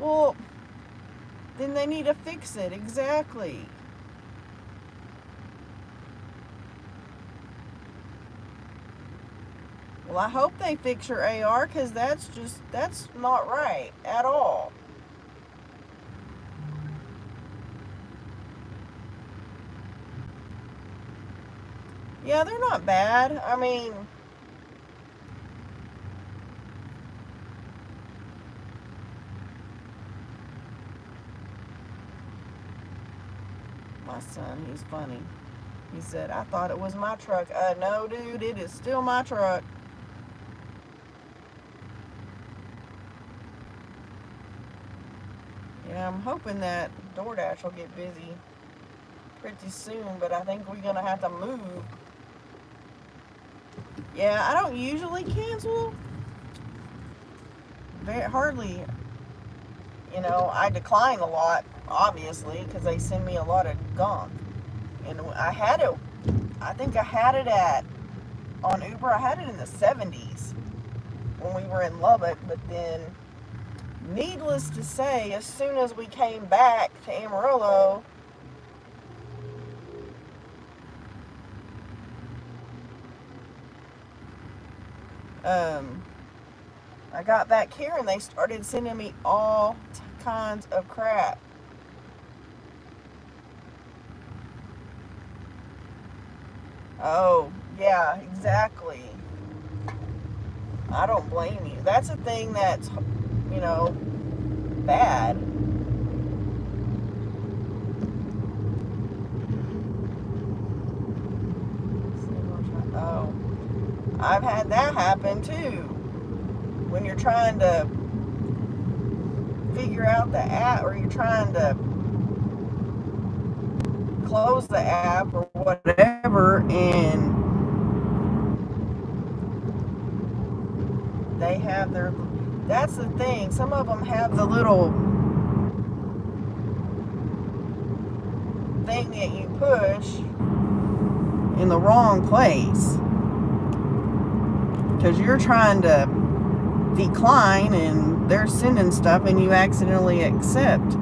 Well, then they need to fix it. Exactly. Well, I hope they fix your AR, because that's not right at all. Yeah, they're not bad. I mean, my son, he's funny. He said, I thought it was my truck. No, dude, it is still my truck. Yeah, I'm hoping that DoorDash will get busy pretty soon, but I think we're going to have to move. Yeah, I don't usually cancel. Hardly. You know, I decline a lot, obviously, because they send me a lot of gunk. And I think I had it on Uber, I had it in the 70s when we were in Lubbock, but then, needless to say, as soon as we came back to Amarillo, I got back here and they started sending me all kinds of crap. Oh, yeah, exactly. I don't blame you. That's a thing that's, bad. Oh, I've had that happen too. When you're trying to figure out the app, or you're trying to close the app or whatever, and they have that's the thing, some of them have the little thing that you push in the wrong place, because you're trying to decline and they're sending stuff and you accidentally accept.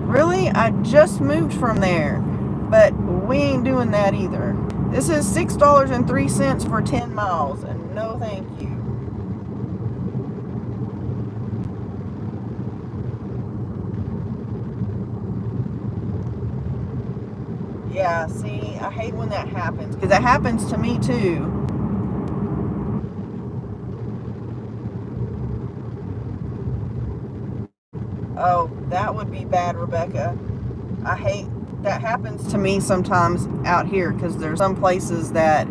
Really? I just moved from there, but we ain't doing that either. This is $6.03 for 10 miles, and no thank you. Yeah, see, I hate when that happens, because that happens to me too. Oh, that would be bad, Rebecca. I hate that happens to me sometimes out here, because there's some places that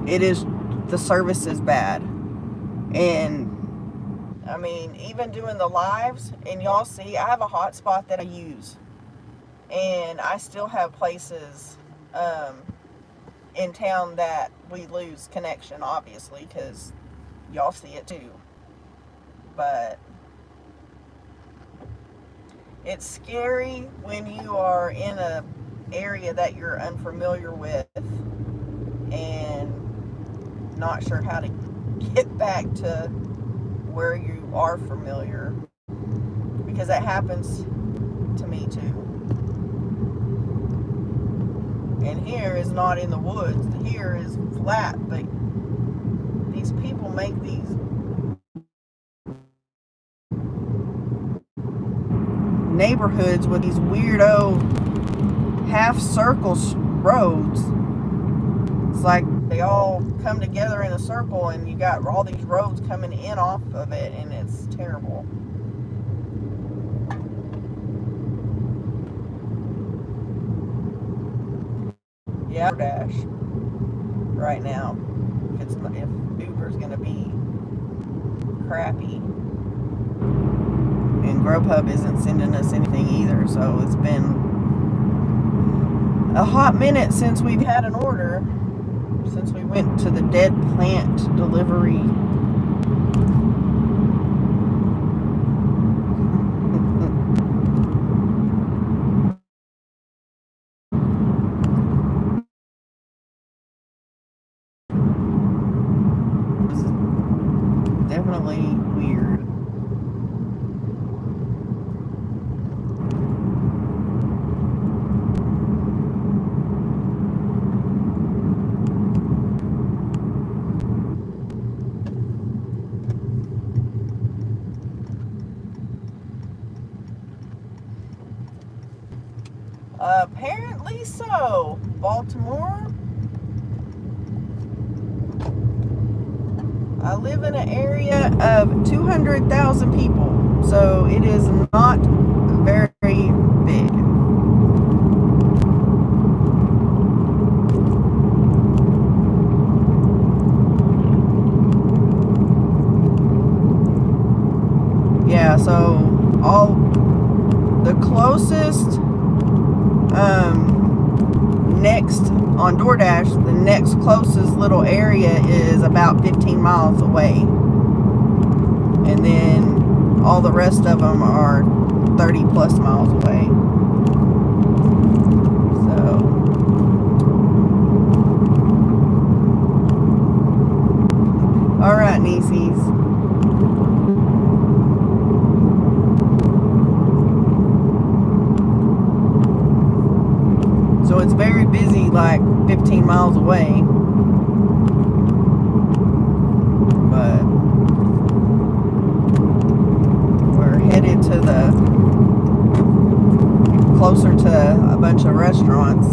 the service is bad. And I mean, even doing the lives, and y'all see, I have a hotspot that I use, and I still have places in town that we lose connection, obviously, because y'all see it too. But it's scary when you are in a area that you're unfamiliar with and not sure how to get back to where you are familiar, because that happens to me too. And here is not in the woods, here is flat, but these people make these neighborhoods with these weirdo half circle roads. It's like they all come together in a circle, and you got all these roads coming in off of it, and it's terrible. Yeah, Dash right now. If Uber's gonna be crappy, and Grubhub isn't sending us anything either, so it's been a hot minute since we've had an order. Since we went to the dead plant delivery. This is definitely weird. Apparently so. Baltimore. I live in an area of 200,000 people, so it is not very big. Yeah, so the closest next on DoorDash, the next closest little area is about 15 miles away, and then all the rest of them are 30 plus miles away. So all right, nieceys. So it's very busy, like 15 miles away. But we're headed to closer to a bunch of restaurants.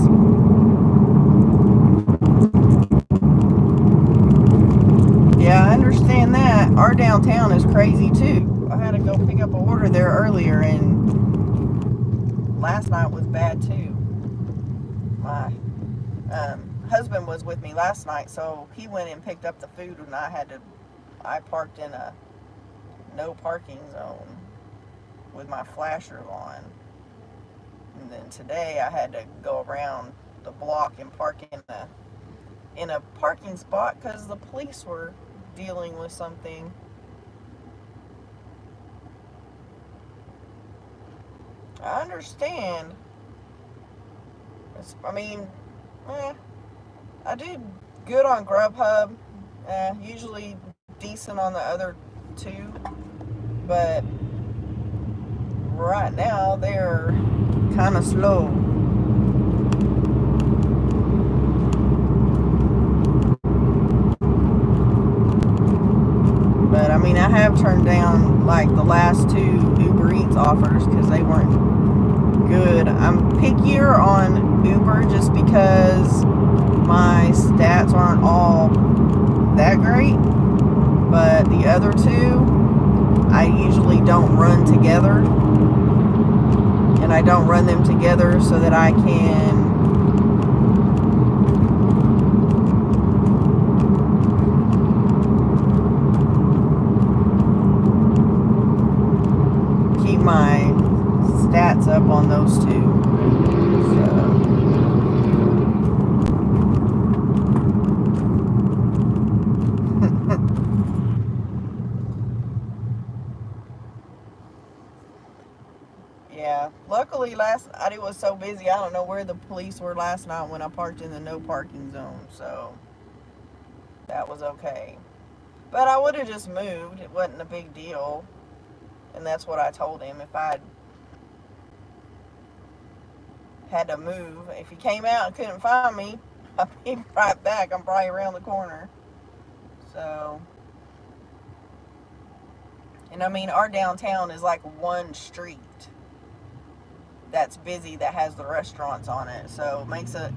Yeah, I understand that. Our downtown is crazy too. I had to go pick up an order there earlier, and last night was bad too. My husband was with me last night, so he went and picked up the food, and I parked in a no parking zone with my flashers on. And then today I had to go around the block and park in a parking spot because the police were dealing with something. I understand. I mean, I do good on Grubhub, usually decent on the other two, but right now they're kind of slow. But I mean, I have turned down like the last two Uber Eats offers because they weren't good. I'm pickier on Uber just because my stats aren't all that great. But the other two, I usually don't run together. And I don't run them together so that I can keep my stats up on those two. Yeah, luckily last night it was so busy. I don't know where the police were last night when I parked in the no parking zone, so that was okay. But I would have just moved. It wasn't a big deal. And that's what I told him. If I had to move, if he came out and couldn't find me, I'd be right back. I'm probably around the corner. So, and I mean, our downtown is like one street that's busy that has the restaurants on it. So it makes it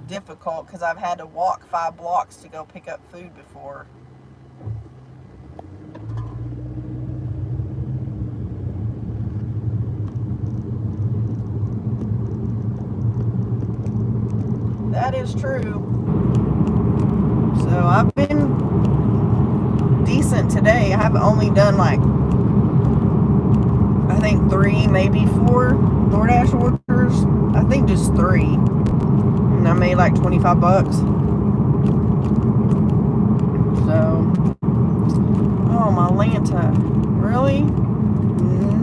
difficult because I've had to walk 5 blocks to go pick up food before. That is true. So I've been decent today. I have only done like, I think 3, maybe 4 DoorDash orders. I think just 3. And I made like $25. So, oh, my Lanta. Really?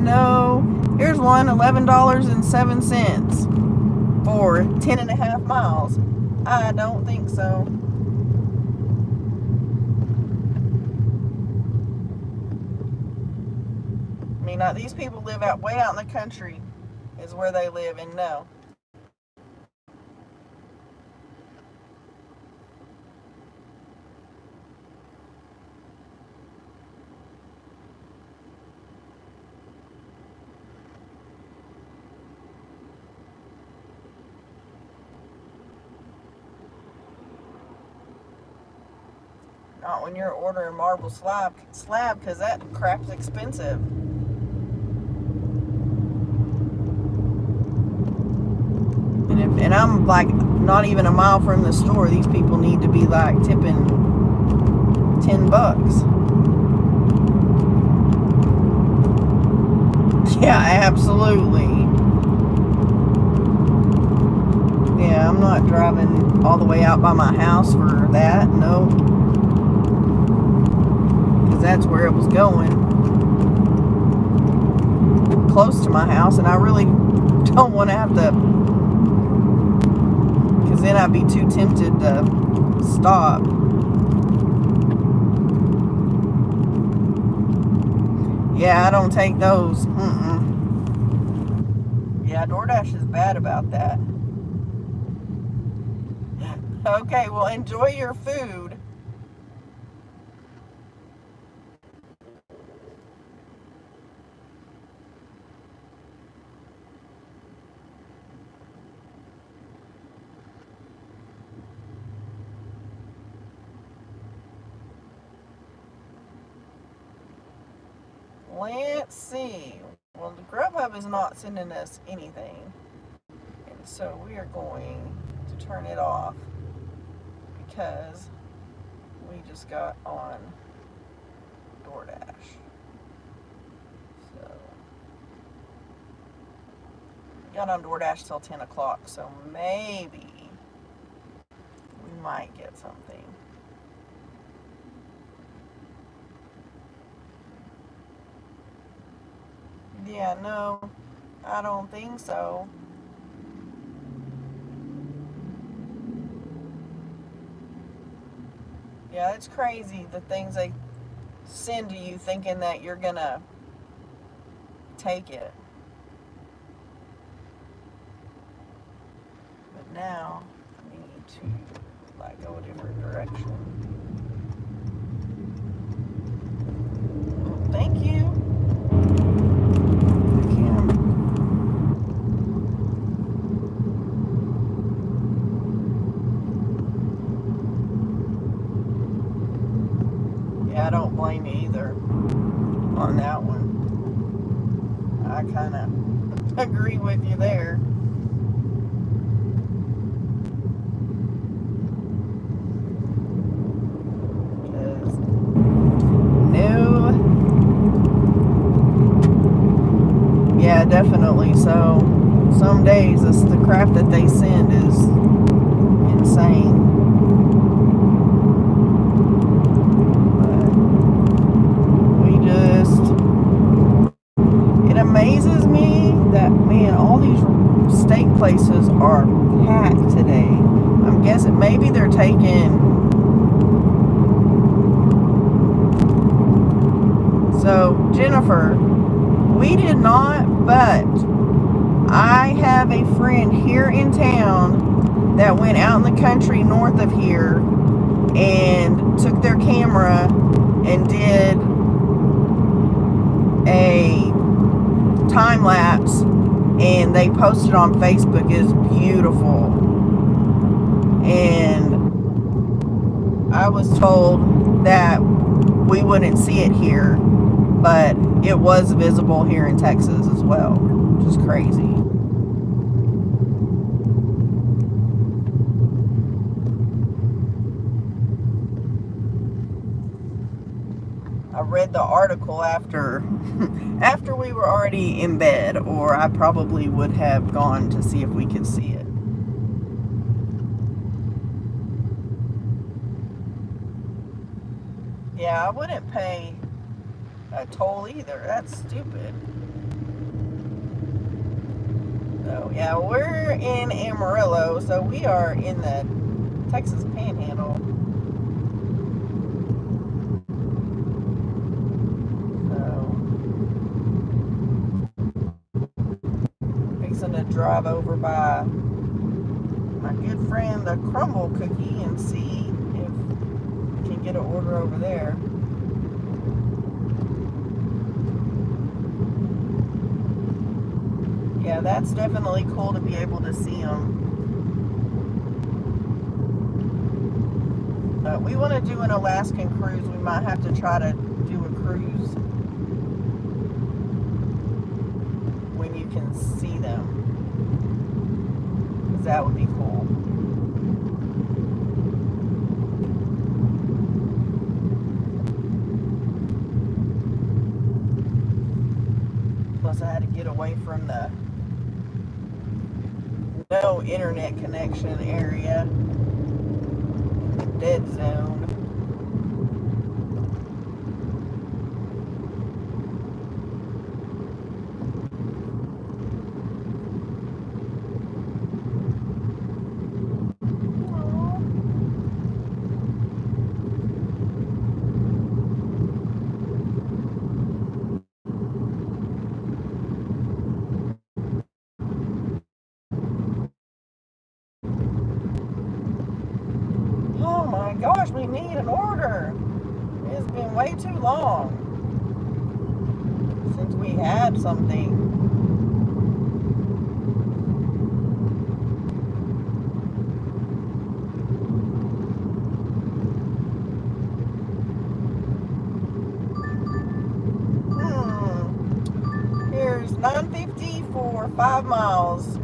No. Here's one, $11.07 for 10.5 miles. I don't think so. I mean, these people live way out in the country is where they live, and no. Not when you're ordering marble slab, because that crap's expensive. And I'm like not even a mile from the store. These people need to be like tipping $10. Yeah, absolutely. Yeah, I'm not driving all the way out by my house for that. No. Because that's where it was going. Close to my house, and I really don't want to have to, because then I'd be too tempted to stop. Yeah, I don't take those. Yeah, DoorDash is bad about that. Okay, well, enjoy your food. Let's see. Well, the Grubhub is not sending us anything. And so we are going to turn it off because we just got on DoorDash. So, we got on DoorDash till 10 o'clock, so maybe we might get something. Yeah, no, I don't think so. Yeah, it's crazy the things they send to you thinking that you're gonna take it. But now we need to like go a different direction. Thank you. I don't blame you either on that one. I kind of agree with you there. No. Yeah, definitely. So some days it's the crap that they send is insane. But we just, it amazes me that, man, all these steak places are packed today. I'm guessing maybe they're taking. So Jennifer, we did not, but I have a friend here in town that went out in the country north of here and took their camera and did a time lapse, and they posted on Facebook. It's beautiful. And I was told that we wouldn't see it here, but it was visible here in Texas as well, which is crazy. I read the article after we were already in bed, or I probably would have gone to see if we could see it. Yeah, I wouldn't pay a toll either. That's stupid. So yeah, we're in Amarillo, so we are in the Texas Panhandle. So fixing to drive over by my good friend the Crumble Cookie and see if we can get an order over there. Yeah, that's definitely cool to be able to see them. But we want to do an Alaskan cruise. We might have to try to do a cruise when you can see them, because that would be cool. Plus I had to get away from the no internet connection area, the dead zone. Oh my gosh, we need an order. It's been way too long since we had something. Here's $9.50 for 5 miles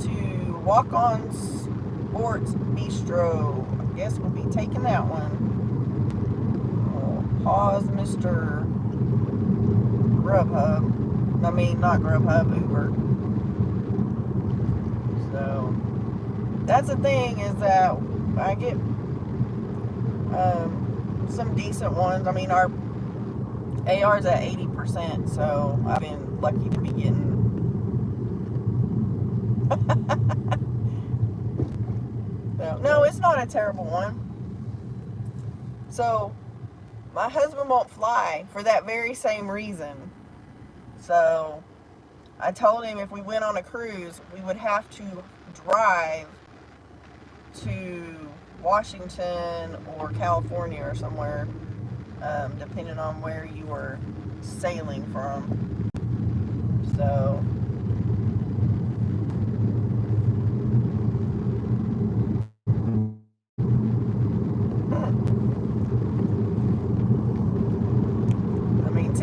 to Walk On Sports Bistro. I guess we'll be taking that one. We'll pause Mr. Grubhub. I mean, not Grubhub, Uber. So, that's the thing, is that I get some decent ones. I mean, our AR's at 80%, so I've been lucky to be getting so, no, it's not a terrible one. So my husband won't fly for that very same reason. So I told him if we went on a cruise, we would have to drive to Washington or California or somewhere, depending on where you were sailing from. So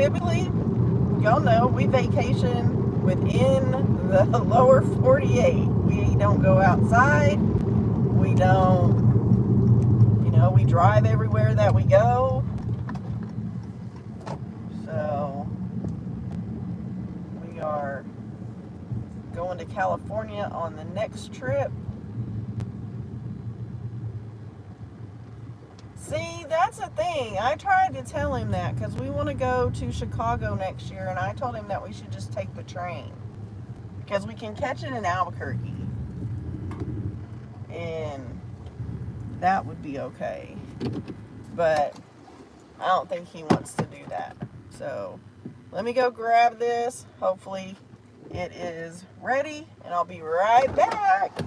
typically, y'all know, we vacation within the lower 48. We don't go outside. We don't, we drive everywhere that we go. So, we are going to California on the next trip. See, that's the thing. I tried to tell him that because we want to go to Chicago next year, and I told him that we should just take the train because we can catch it in Albuquerque, and that would be okay. But I don't think he wants to do that. So let me go grab this. Hopefully it is ready, and I'll be right back.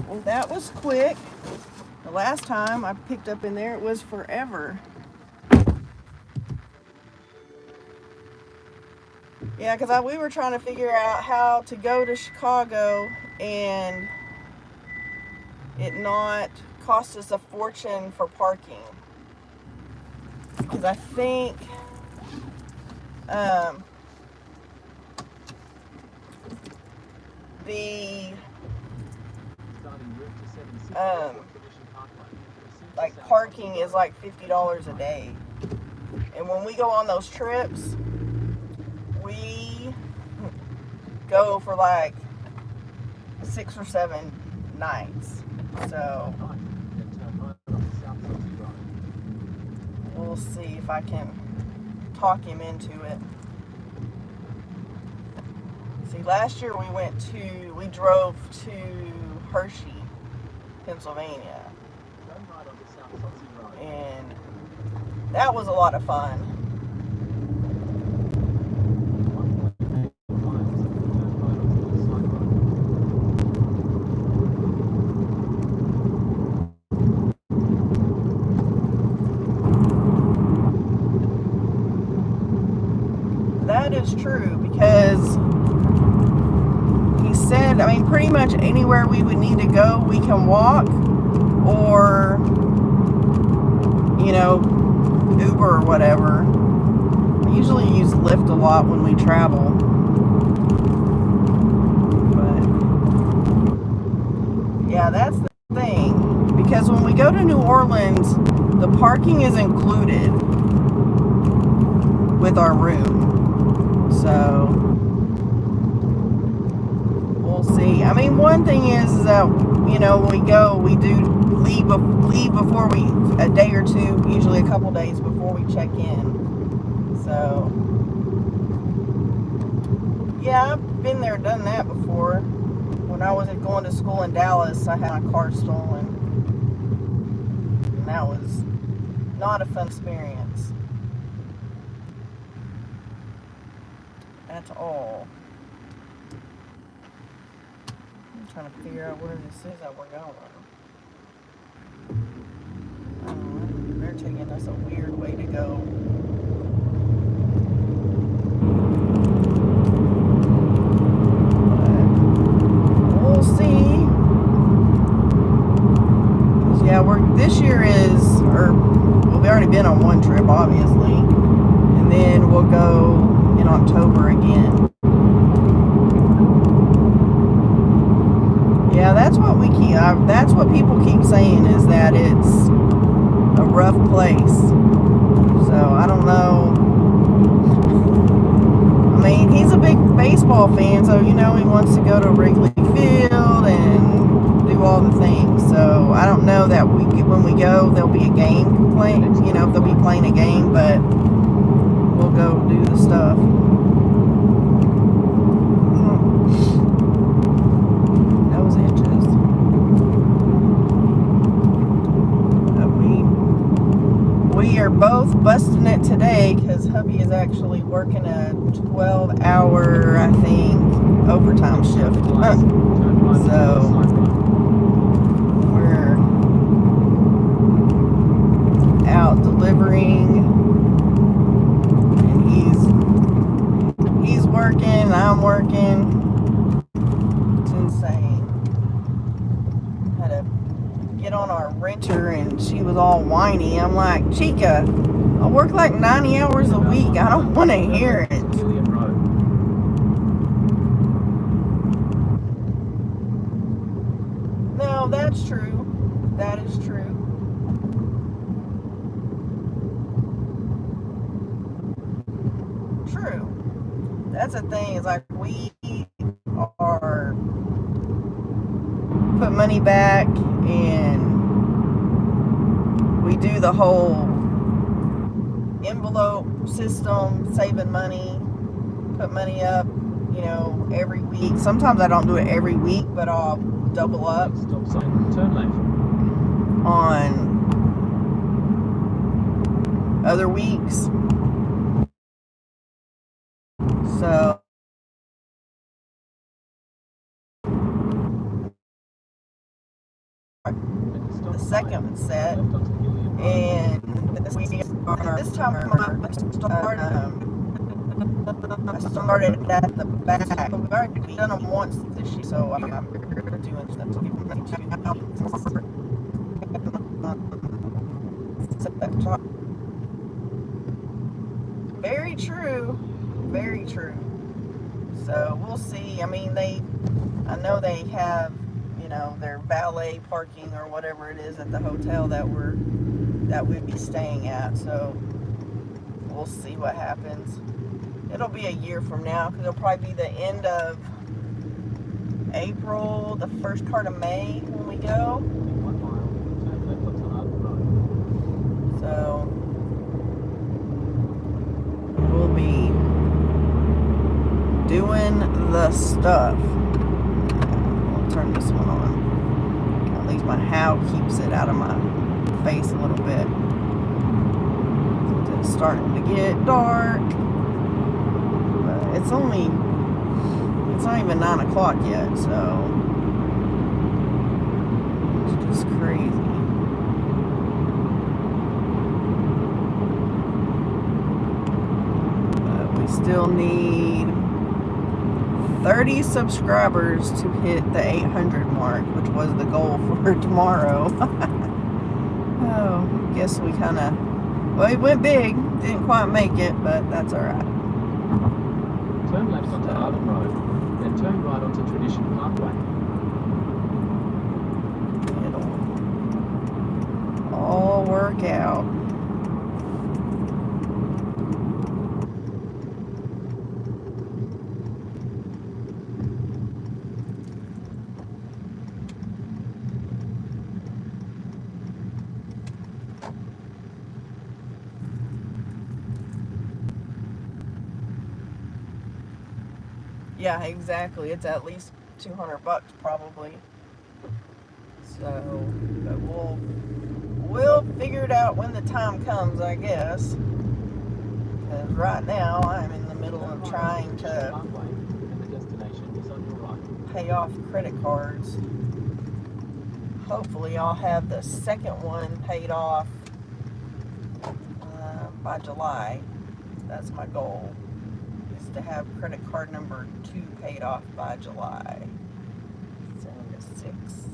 Well, that was quick. The last time I picked up in there, it was forever. Yeah, because we were trying to figure out how to go to Chicago and it not cost us a fortune for parking. Because I think like parking is like $50 a day, and when we go on those trips, we go for like 6 or 7 nights. So we'll see if I can talk him into it. See, last year we drove to Hershey, Pennsylvania, and that was a lot of fun. That is true, because he said, I mean, pretty much anywhere we would need to go, we can walk, or, Uber or whatever. I usually use Lyft a lot when we travel. But, yeah, that's the thing. Because when we go to New Orleans, the parking is included with our room. So, we'll see. I mean, one thing is that, when we go, we do leave before a day or two, usually a couple days before we check in. So, yeah, I've been there, done that before. When I was going to school in Dallas, I had my car stolen. And that was not a fun experience at all. I'm trying to figure out where this is that we're going. I don't know. They're taking us a weird way to go. But we'll see. Yeah, this year we've already been on one trip, obviously, and then we'll go in October again. Yeah, that's what people keep saying, is that it's a rough place. So I don't know. I mean, he's a big baseball fan, so he wants to go to Wrigley Field and do all the things. So So I don't know that when we go, there'll be a game playing. You know, they'll be playing a game, but we'll go do the stuff. Nose itches. We are both busting it today because hubby is actually working a 12-hour, I think, overtime shift. So we're out delivering, and he's working, I'm working. It's insane. Had to get on our renter, and she was all whiny. I'm like, Chica, I work like 90 hours a week. I don't want to hear it. No, that's true. That is true. True. That's the thing, is like we are put money back, and we do the whole envelope system, saving money, put money up, you know, every week. Sometimes I don't do it every week, but I'll double up Stop sign. Turn left. on other weeks. So the second set, and this time I started at the back. We've already done them once this year, so I'm doing stuff. Very true. Very true. So we'll see. I mean, I know they have, you know, their valet parking or whatever it is at the hotel that we'd be staying at. So we'll see what happens. It'll be a year from now, because it'll probably be the end of April, the first part of May when we go. So we'll be doing the stuff. I'll turn this one on. At least my how keeps it out of my face a little bit. It's starting to get dark. But it's not even 9 o'clock yet, so it's just crazy. Still need 30 subscribers to hit the 800 mark, which was the goal for tomorrow. Oh, guess we kind of, well, it went big, didn't quite make it, but that's all right. Turn left onto Arden Road, then turn right onto Tradition Parkway. It'll all work out. Yeah, exactly. It's at least $200 probably. So, but we'll figure it out when the time comes, I guess. Because right now I'm in the middle of trying to pay off credit cards. Hopefully I'll have the second one paid off by July. That's my goal. To have credit card number 2 paid off by July 6th.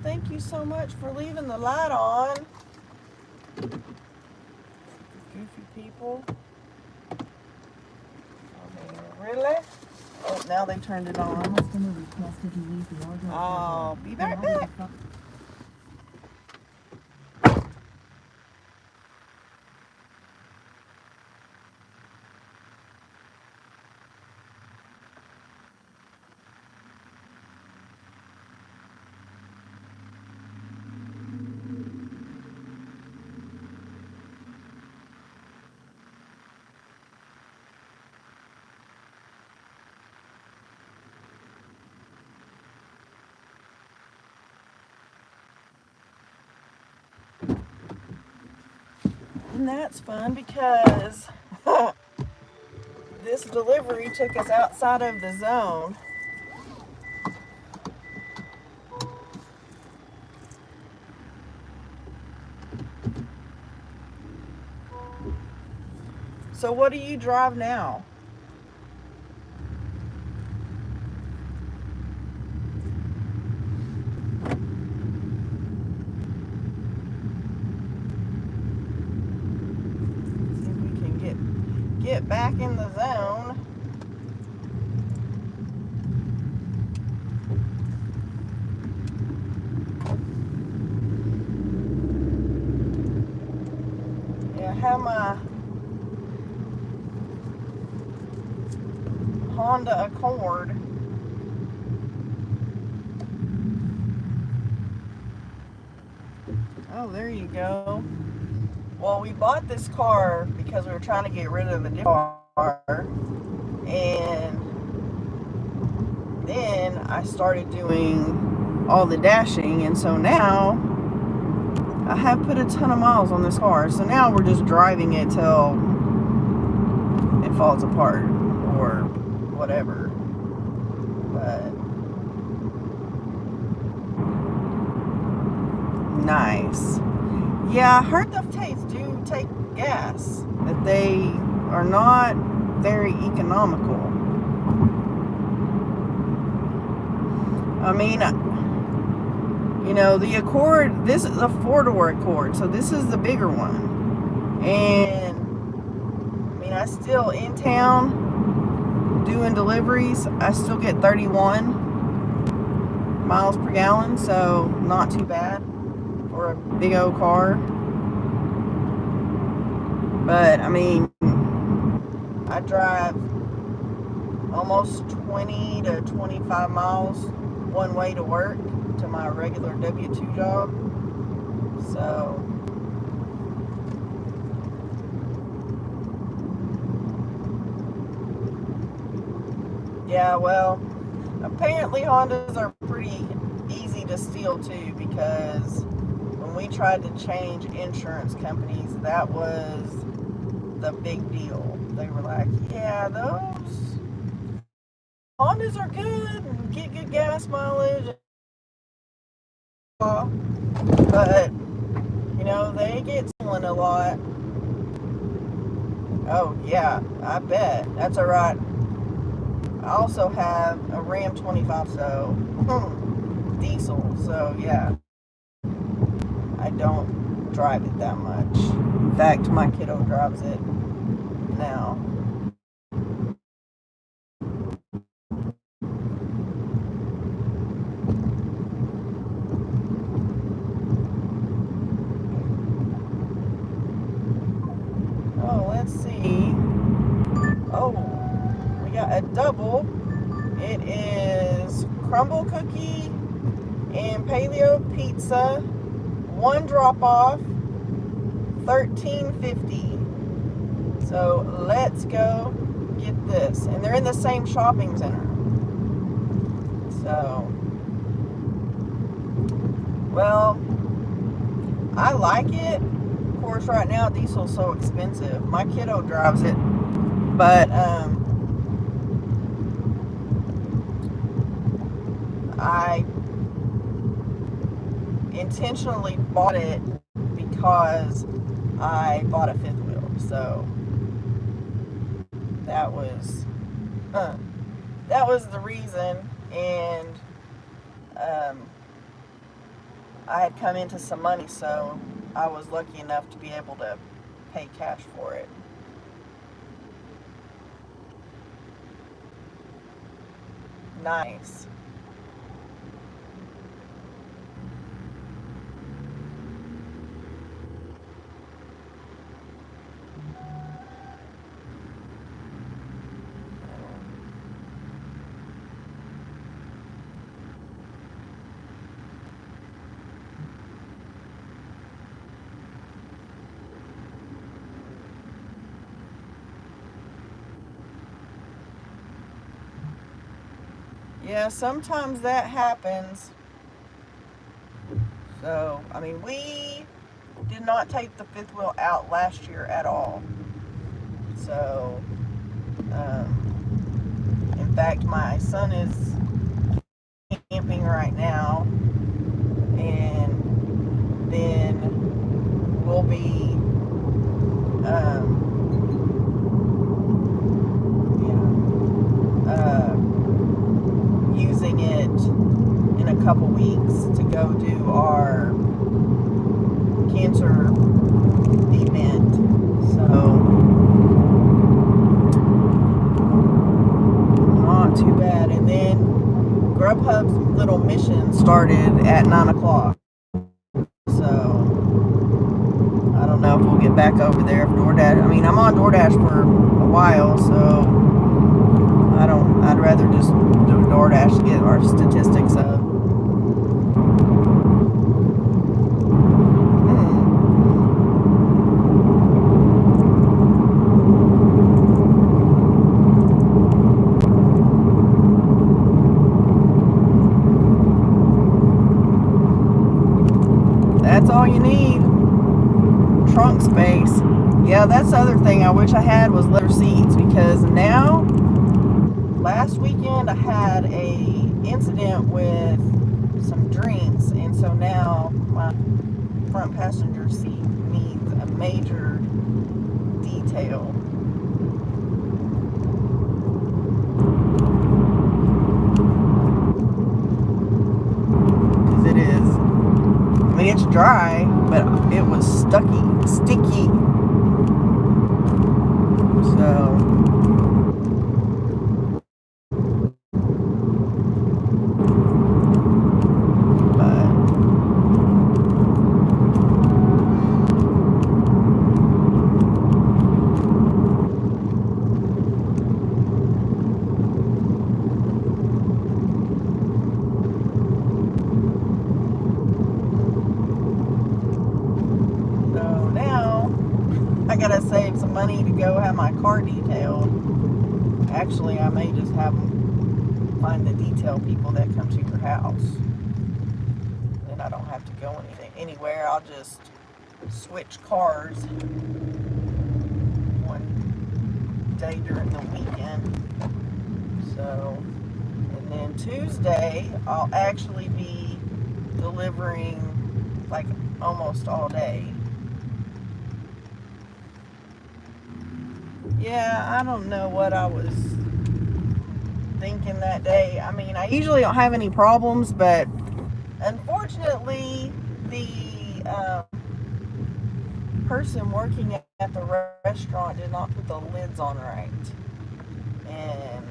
Thank you so much for leaving the light on. goofy people. I mean, really? Oh, now they turned it on. I'll be right back. And that's fun because this delivery took us outside of the zone. So what do you drive now? See if we can get back in the zone. Yeah, I have my Honda Accord. Oh, there you go. Well, we bought this car because we were trying to get rid of a different car, and then I started doing all the dashing, and so now I have put a ton of miles on this car. So now we're just driving it till it falls apart or whatever. But nice. Yeah, I heard the Tates do take gas, that they are not very economical. I mean, you know, the Accord, this is a 4-door Accord, so this is the bigger one. And I mean, I still in town doing deliveries, I still get 31 miles per gallon, so not too bad for a big old car. But I mean, I drive almost 20 to 25 miles one way to work, to my regular W-2 job. So yeah, well, apparently Hondas are pretty easy to steal too, because when we tried to change insurance companies, that was the big deal. They were like, yeah, those Hondas are good, get good gas mileage, but you know, they get stolen a lot. Oh yeah, I bet. That's alright. I also have a Ram 25, so diesel, so yeah, I don't drive it that much. In fact, my kiddo drives it now. Oh, let's see. Oh, we got a double. It is crumble cookie and paleo pizza. One drop off, $13.50. So let's go get this. And they're in the same shopping center. So, well, I like it. Of course, right now diesel's so expensive. My kiddo drives it, but I intentionally bought it because I bought a fifth wheel. So that was the reason. And I had come into some money, so I was lucky enough to be able to pay cash for it. Nice. Yeah, sometimes that happens. So, I mean, we did not take the fifth wheel out last year at all. So, in fact, my son is camping right now, and then we'll be, using it in a couple weeks to go do our cancer event. So, not too bad. And then Grubhub's little mission started at 9 o'clock. So, I don't know if we'll get back over there if DoorDash. I mean, I'm on DoorDash for a while, so I'd rather just do DoorDash to get our statistics up. That's all you need. Trunk space. Yeah, that's the other thing I wish I had was leather seats, because now, last weekend I had a incident with some drinks, and so now my front passenger seat needs a major detail. Because it is, I mean, it's dry, but it was sticky. So, I gotta save some money to go have my car detailed. Actually, I may just have them find the detail people that come to your house. Then I don't have to go anywhere. I'll just switch cars one day during the weekend. So, and then Tuesday, I'll actually be delivering like almost all day. Yeah, I don't know what I was thinking that day. I mean, I usually don't have any problems, but unfortunately, the person working at the restaurant did not put the lids on right. And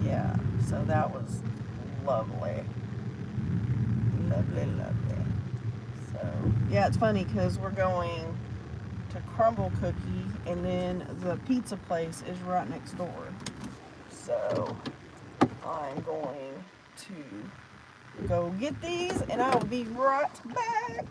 yeah, so that was lovely. Lovely. So, yeah, it's funny because we're going to Crumble Cookie, and then the pizza place is right next door. So I'm going to go get these, and I will be right back.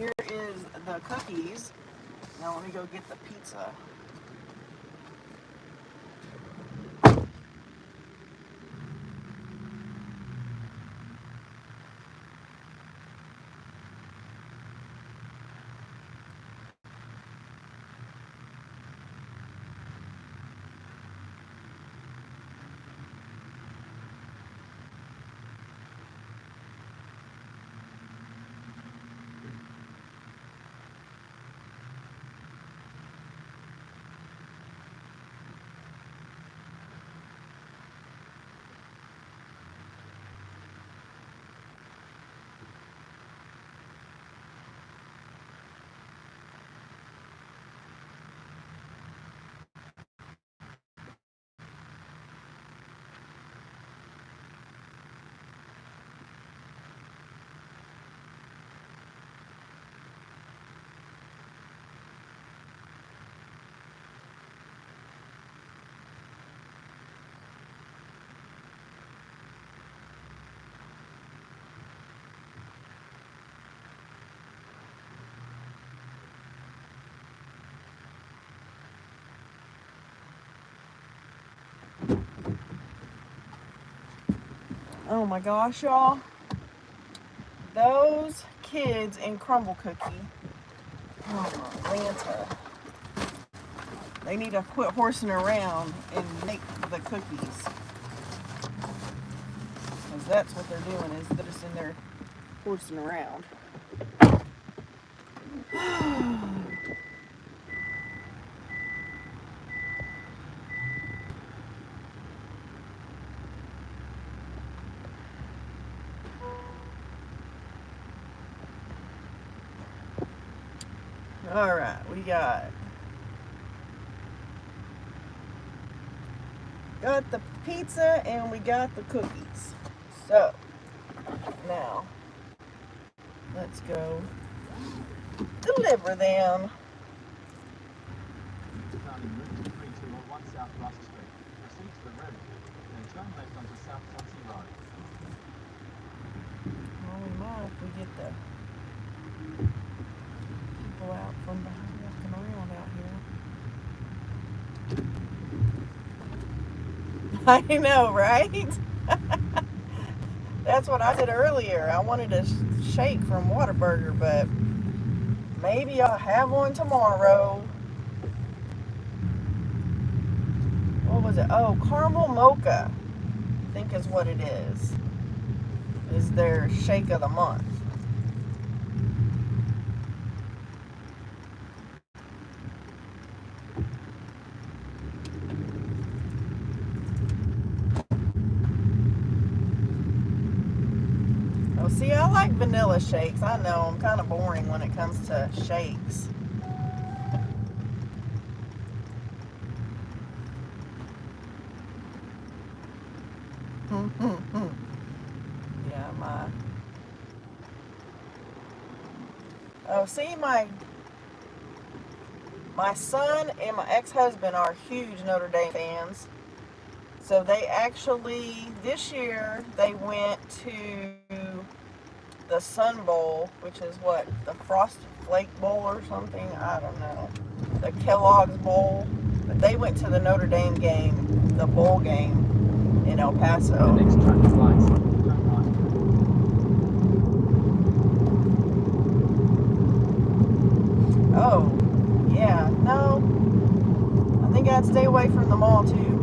here is the cookies. Now let me go get the pizza. Oh my gosh, y'all. Those kids in Crumble Cookie, Atlanta, they need to quit horsing around and make the cookies. Because that's what they're doing, is they're just in there horsing around. Alright, we got the pizza and we got the cookies. So, now, let's go deliver them. Found in route 3201 South Rusk Street. Proceed to the road, then turn left onto South Chelsea Road. Well, we might if we get the people out from behind walking around out here. I know, right? That's what I did earlier. I wanted a shake from Whataburger, but maybe I'll have one tomorrow. What was it? Oh, caramel mocha, I think is what it is their shake of the month. Oh, see, I like vanilla shakes. I know I'm kind of boring when it comes to shakes. Yeah, oh, see, my son and my ex-husband are huge Notre Dame fans. So they actually, this year, they went to the Sun Bowl, which is what, the Frosted Flake Bowl or something? I don't know. The Kellogg's Bowl. But they went to the Notre Dame game, the bowl game in El Paso. The next track is lights. Turn right. Oh, yeah, no. I think I'd stay away from the mall too.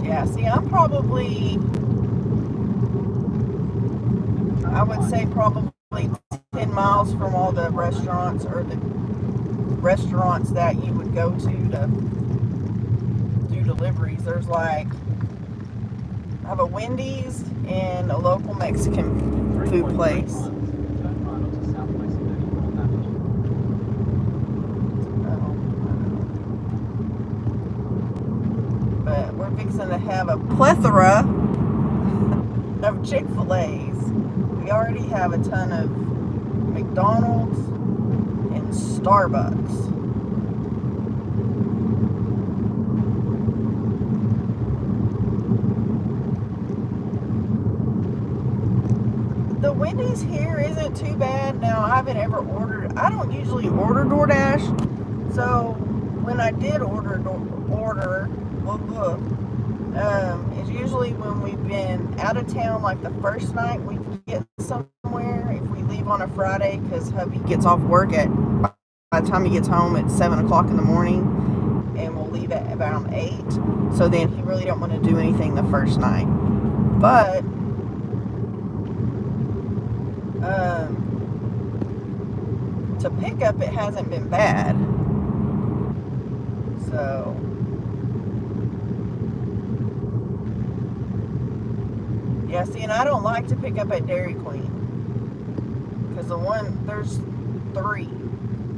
Yeah, see, I'm probably, I would say probably 10 miles from all the restaurants, or the restaurants that you would go to do deliveries. There's like, I have a Wendy's and a local Mexican food place. Turn right onto Southwest 34th Avenue. But we're fixing to have a plethora of Chick-fil-A's. We already have a ton of McDonald's and Starbucks. the Wendy's here isn't too bad. Now, I haven't ever ordered, I don't usually order DoorDash. So, when I did it's usually when we've been out of town, like the first night we get somewhere, if we leave on a Friday, because hubby gets off work by the time he gets home at 7 o'clock in the morning, and we'll leave at about 8. So then he really don't want to do anything the first night. But to pick up, it hasn't been bad. So yeah, see, and I don't like to pick up at Dairy Queen, because there's 3.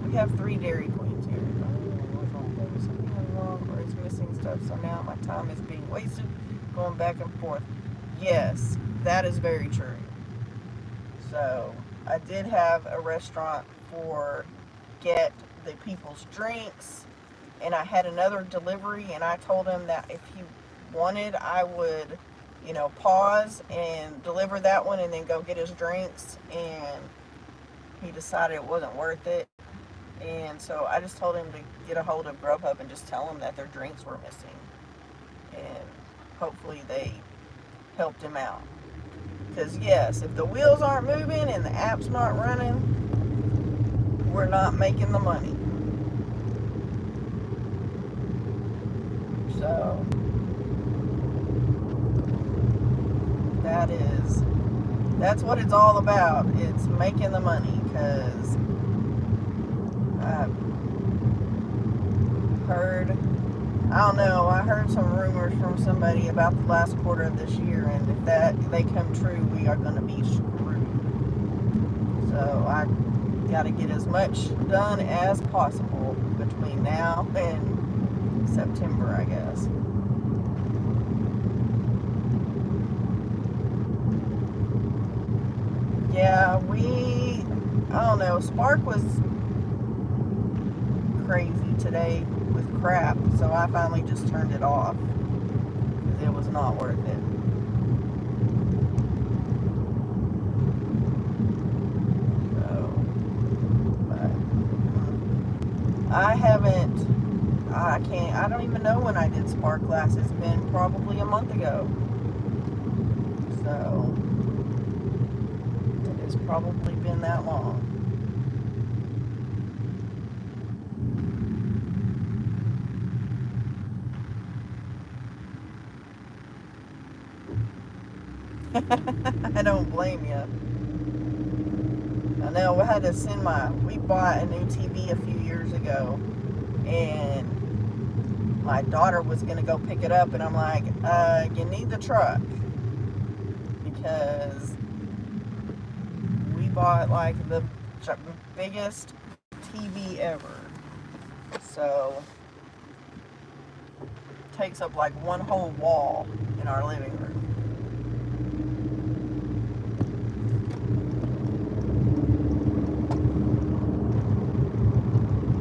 We have 3 Dairy Queens here. Something wrong, or it's missing stuff. So now my time is being wasted going back and forth. Yes, that is very true. So I did have a restaurant for get the people's drinks, and I had another delivery, and I told him that if he wanted, I would, pause and deliver that one and then go get his drinks, and he decided it wasn't worth it. And so I just told him to get a hold of Grubhub and just tell them that their drinks were missing, and hopefully they helped him out. Because yes, if the wheels aren't moving and the app's not running, we're not making the money. So that's what it's all about. It's making the money, because I heard some rumors from somebody about the last quarter of this year, and if they come true, we are going to be screwed. So I got to get as much done as possible between now and September, I guess. Yeah, I don't know, Spark was crazy today with crap, so I finally just turned it off, because it was not worth it. So, but I don't even know when I did Spark last. It's been probably a month ago. So it's probably been that long. I don't blame you. I know we bought a new TV a few years ago, and my daughter was going to go pick it up, and I'm like, you need the truck, because we bought like the biggest TV ever. So it takes up like one whole wall in our living room.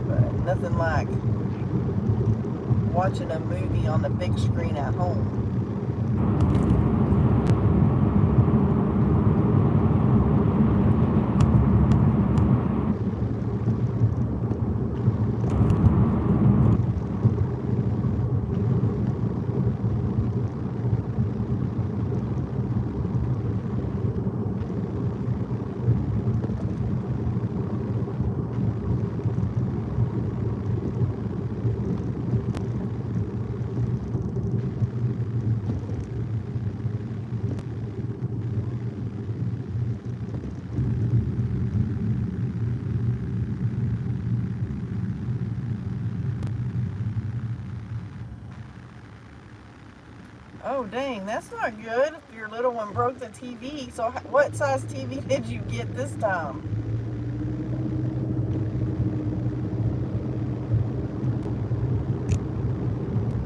But nothing like watching a movie on the big screen at home. Oh, dang, that's not good if your little one broke the TV. So what size TV did you get this time?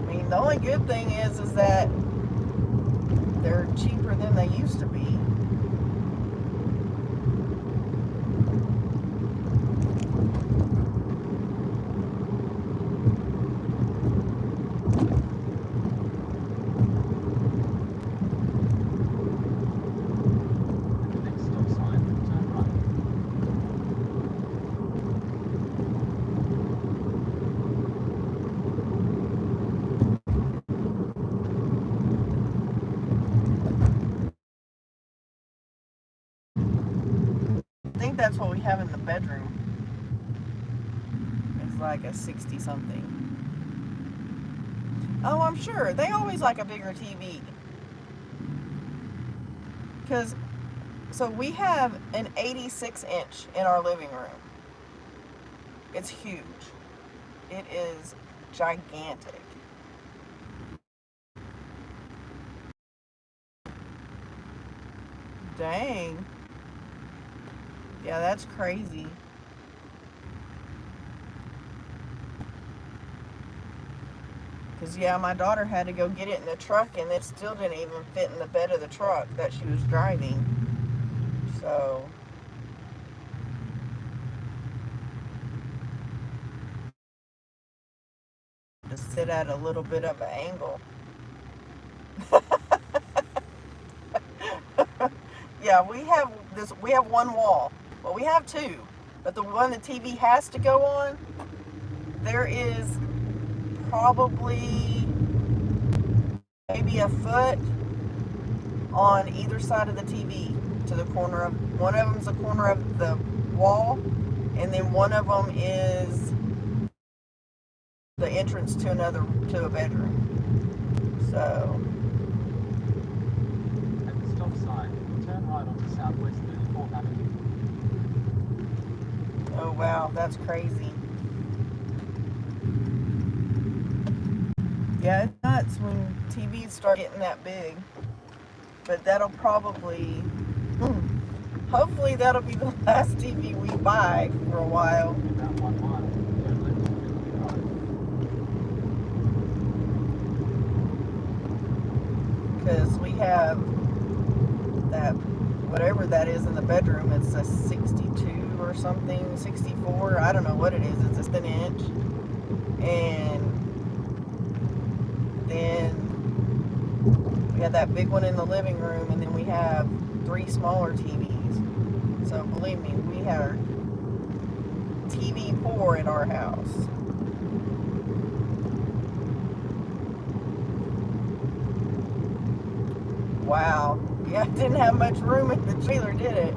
I mean, the only good thing is that they're cheaper than they used to be. The next stop's that's what we have in the bedroom. It's like a 60 something. Oh, I'm sure. They always like a bigger TV. Because, so we have an 86 inch in our living room. It's huge. It is gigantic. Dang. Yeah, that's crazy. Because, yeah, my daughter had to go get it in the truck, and it still didn't even fit in the bed of the truck that she was driving. So, to sit at a little bit of an angle. Yeah, we have one wall. Well, we have two. But the one the TV has to go on, there is probably maybe a foot on either side of the TV to the corner of, one of them's the corner of the wall, and then one of them is the entrance to a bedroom. So, At the stop sign, turn right onto Southwest 34th Avenue. oh wow, that's crazy. Yeah, it's nuts when TVs start getting that big. But that'll probably, hopefully that'll be the last TV we buy for a while. About 1 mile, turn left to Ridley Drive. Because we have that, whatever that is in the bedroom, it's a 62 or something, 64, I don't know what it is, it's an inch. And then we have that big one in the living room, and then we have 3 smaller TVs. So believe me, we are TV poor at our house. Wow. Yeah, it didn't have much room in the trailer, did it?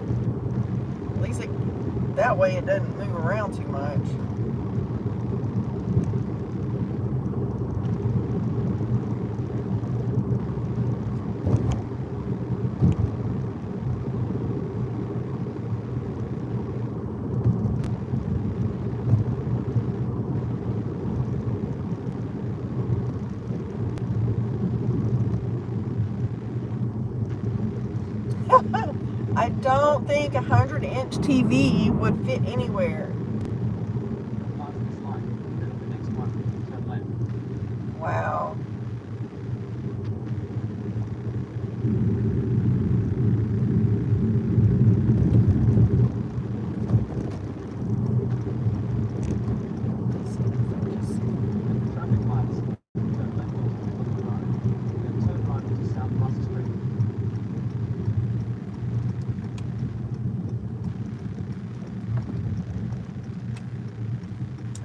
At least that way it doesn't move around too much. I don't think a 100-inch TV would fit anywhere. Pass this line, then at the next one, turn left. Wow. Traffic lights, turn left onto Ridley Drive, then turn right onto South Ross Street.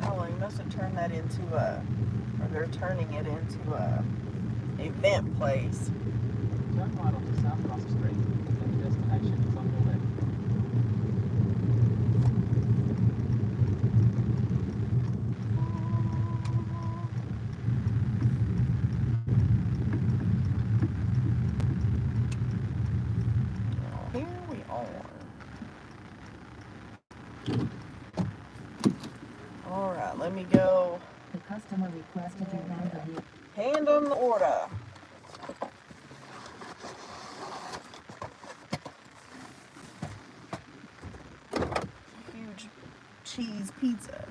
Oh, you must have turned that into or they're turning it into a event place. Turn right onto South Ross Street, then the destination is on your left. Here we are. All right, let me go The customer requested you randomly. hand them the order. Huge cheese pizza.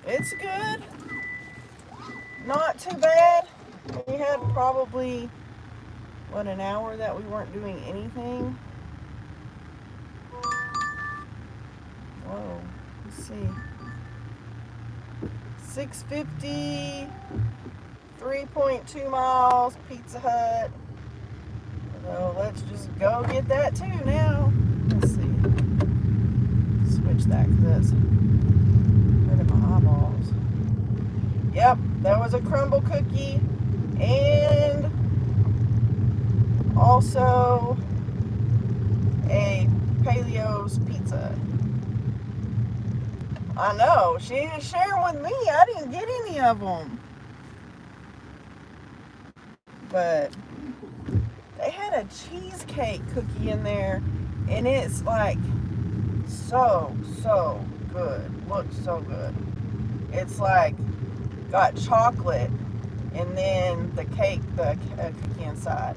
It's good. Not too bad. We had probably, what, an hour that we weren't doing anything. Whoa, let's see. 650, 3.2 miles, Pizza Hut. So let's just go get that too now. Let's see. Switch that because that's hurting my eyeballs. Yep, that was a crumble cookie and also a Paleo's pizza. I know, she didn't share them with me. I didn't get any of them. But they had a cheesecake cookie in there, and it's like so good. Looks so good. It's like got chocolate and then the cake, the cookie inside.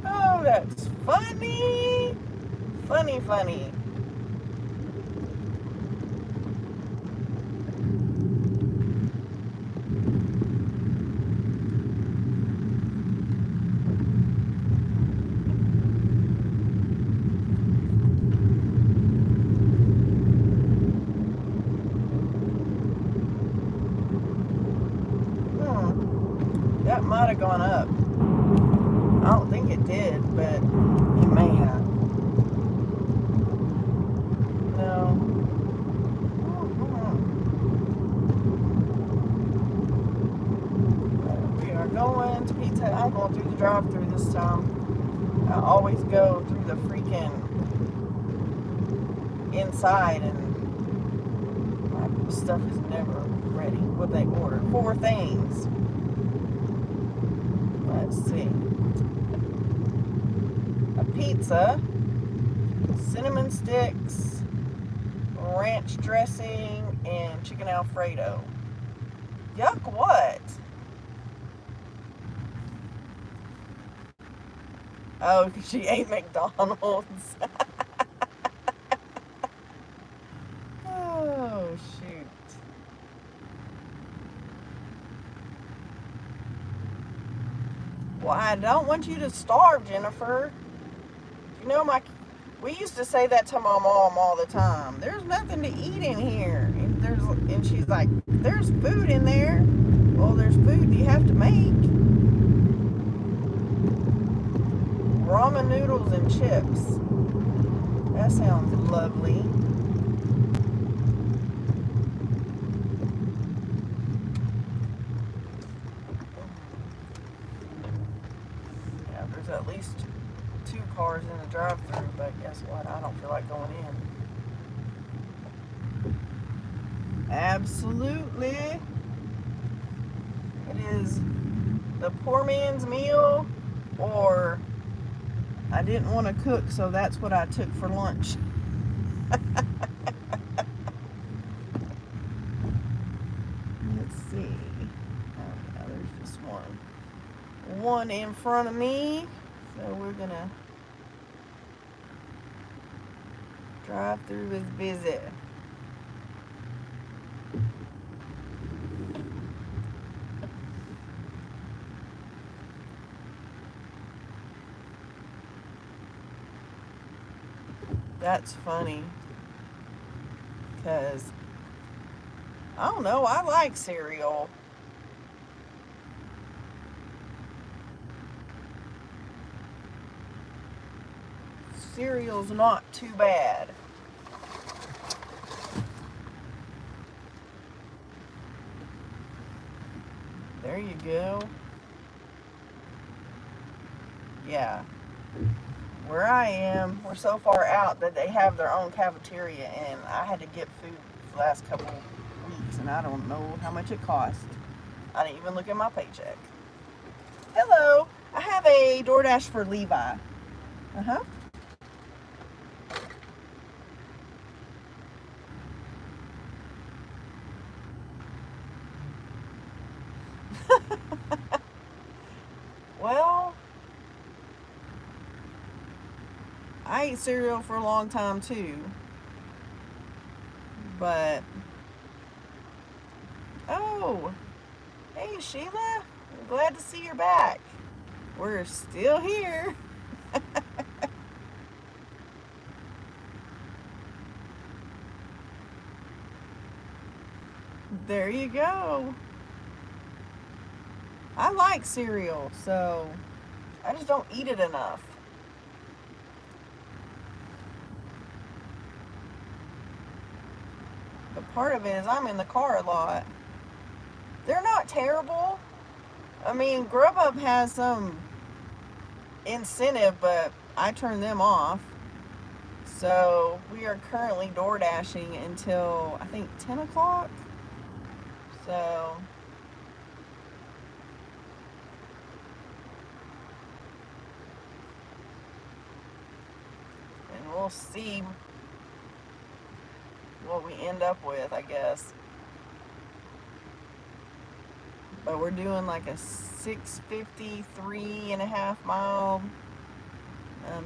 Oh, that's funny. Funny. That might have gone up. I don't think it did, but it may have. No. We are going to Pizza Hut. I'm going through the drive-thru this time. I always go through the freaking inside, and my stuff is never ready. What they ordered. 4 things. Let's see. A pizza, cinnamon sticks, ranch dressing, and chicken Alfredo. Yuck, what? Oh, she ate McDonald's. Oh, shoot. Well, I don't want you to starve, Jennifer. You know, we used to say that to my mom all the time. There's nothing to eat in here. And she's like, there's food in there. Well, there's food you have to make. Ramen noodles and chips. That sounds lovely. Yeah, there's at least 2 cars in the drive-thru, but guess what? I don't feel like going in. Absolutely. It is the poor man's meal, or I didn't want to cook, so that's what I took for lunch. Let's see. Oh, yeah, there's just one in front of me. So we're gonna drive through this visit. That's funny, because I don't know, I like cereal. Cereal's not too bad. There you go. Yeah. Where I am, we're so far out that they have their own cafeteria, and I had to get food the last couple weeks, and I don't know how much it cost. I didn't even look at my paycheck. Hello, I have a DoorDash for Levi. Uh-huh. Well, I ate cereal for a long time too. But, oh, hey Sheila, I'm glad to see you're back. We're still here. There you go. I like cereal, so I just don't eat it enough. But part of it is I'm in the car a lot. They're not terrible. I mean, Grubhub has some incentive, but I turn them off. So we are currently door dashing until I think 10 o'clock. So and we'll see what we end up with, I guess. But we're doing like a 650, 3.5 mile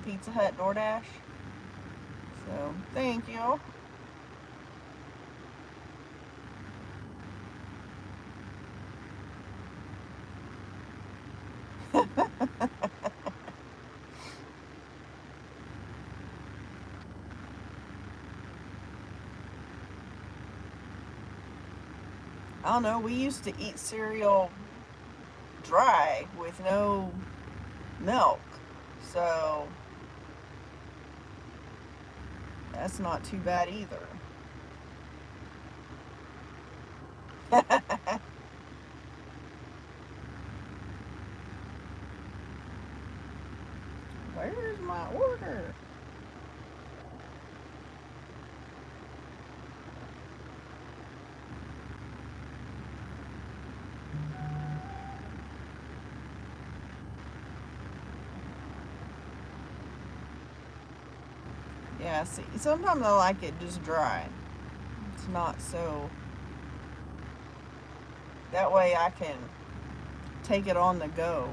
Pizza Hut DoorDash. So thank you. I don't know, we used to eat cereal dry with no milk, so that's not too bad either. Where's my order? Yeah, see, sometimes I like it just dry. It's not so... That way I can take it on the go.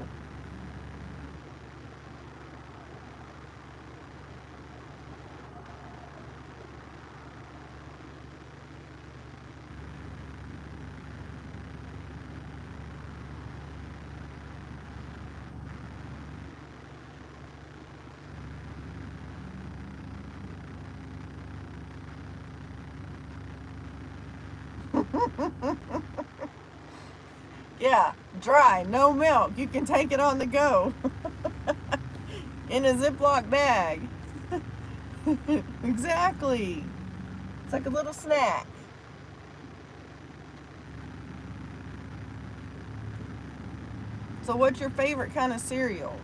Yeah, dry, no milk. You can take it on the go. In a Ziploc bag. Exactly. It's like a little snack. So what's your favorite kind of cereal?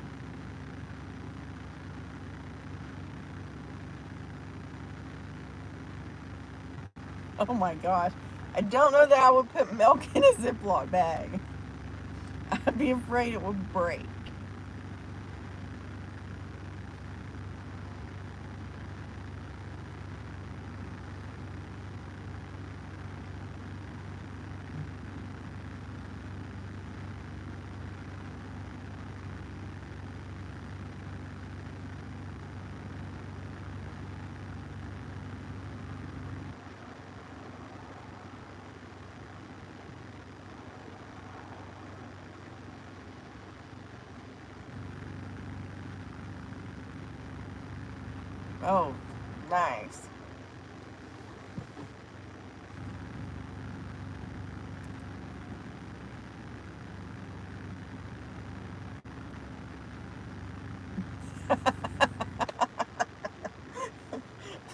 Oh my gosh. I don't know that I would put milk in a Ziploc bag. I'd be afraid it would break. Oh, nice.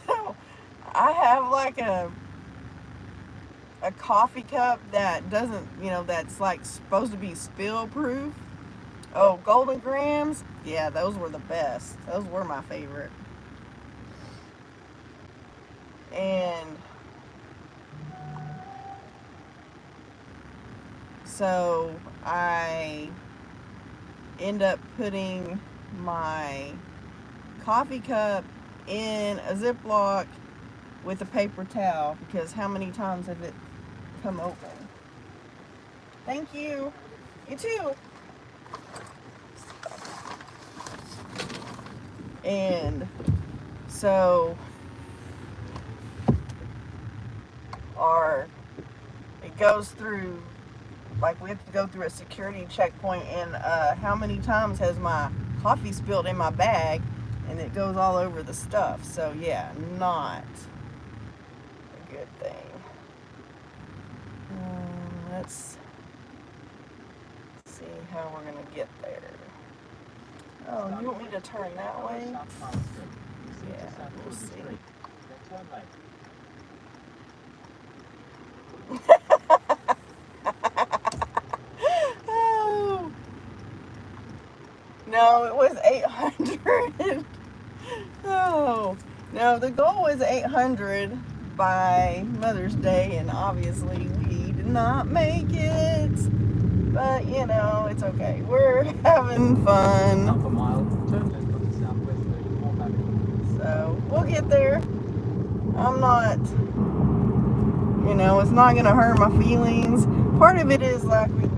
So, I have like a coffee cup that doesn't, that's like supposed to be spill proof. Oh, Golden Grams? Yeah, those were the best. Those were my favorite. And so I end up putting my coffee cup in a Ziploc with a paper towel, because how many times have it come open? Thank you. You too. And So it goes through, like, we have to go through a security checkpoint, and how many times has my coffee spilled in my bag, and it goes all over the stuff. So yeah, not a good thing. Let's see how we're gonna get there. Oh, you want me to turn that way? Yeah, we'll see. Oh. No, it was 800. Oh, no, the goal was 800 by Mother's Day, and obviously we did not make it. But, you know, it's okay. We're having fun. Half a mile, turn left onto Southwest 34th Avenue. So, we'll get there. I'm not, you know, it's not going to hurt my feelings. Part of it is like we,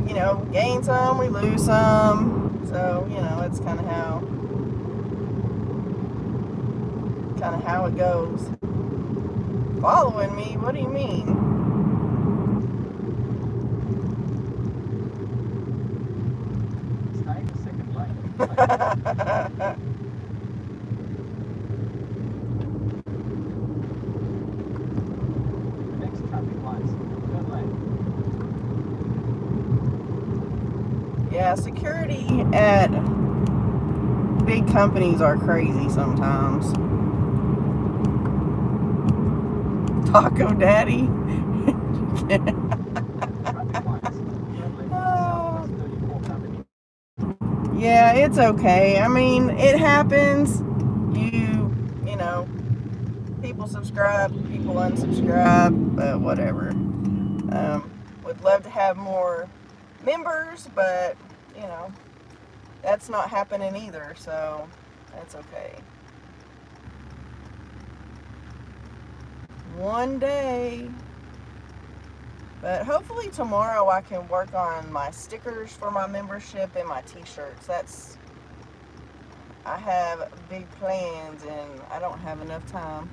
you know, gain some, we lose some. So, you know, it's kind of how it goes. Following me? What do you mean? Stay in the second lane. The next traffic lights, turn left. Yeah, security at big companies are crazy sometimes. Taco Daddy. Traffic lights, turn left onto Southwest 34th Avenue. Yeah, it's okay. I mean, it happens. You know, people subscribe, people unsubscribe, but whatever. Would love to have more members, but, you know, that's not happening either, so that's okay. One day. But hopefully tomorrow I can work on my stickers for my membership and my t-shirts. I have big plans and I don't have enough time.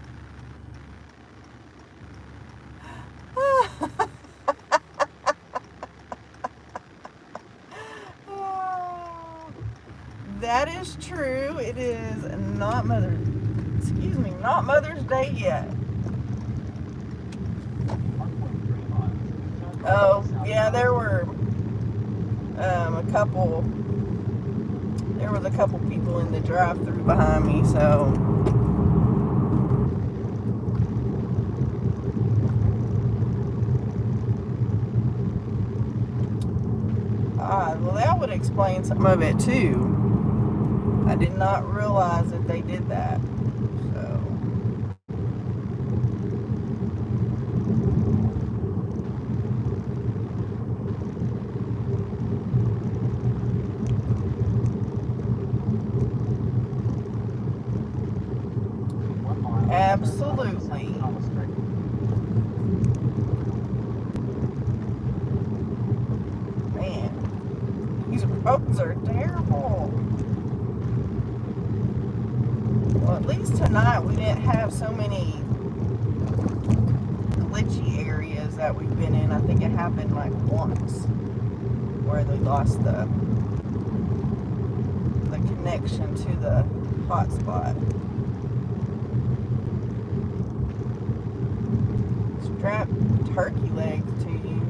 That is true. It is not Mother's Day yet. 1.3 miles. Turn left Oh, onto South yeah, there Main. was a couple people in the drive-thru behind me, so well, that would explain some of it too. I did not realize that they did that. So absolutely. Man, these roads are terrible. Well, at least tonight we didn't have so many glitchy areas that we've been in. I think it happened like once where they lost the connection to the hotspot. Strap turkey legs to you.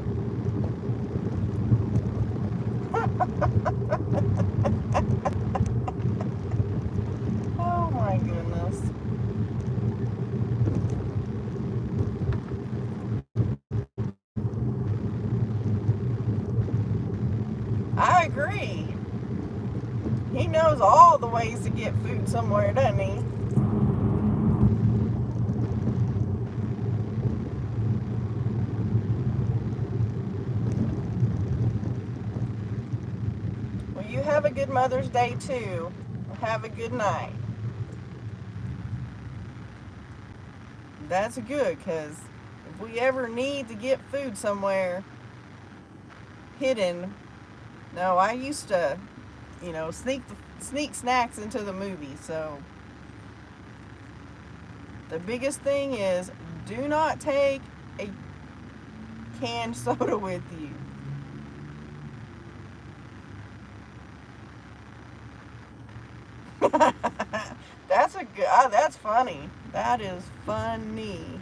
Oh my goodness. I agree. He knows all the ways to get food somewhere, doesn't he? Well, you have a good Mother's Day too. Have a good night. That's good, because if we ever need to get food somewhere hidden, no, I used to, you know, sneak snacks into the movie, so The biggest thing is do not take a canned soda with you. That's a good. That's funny. That is funny.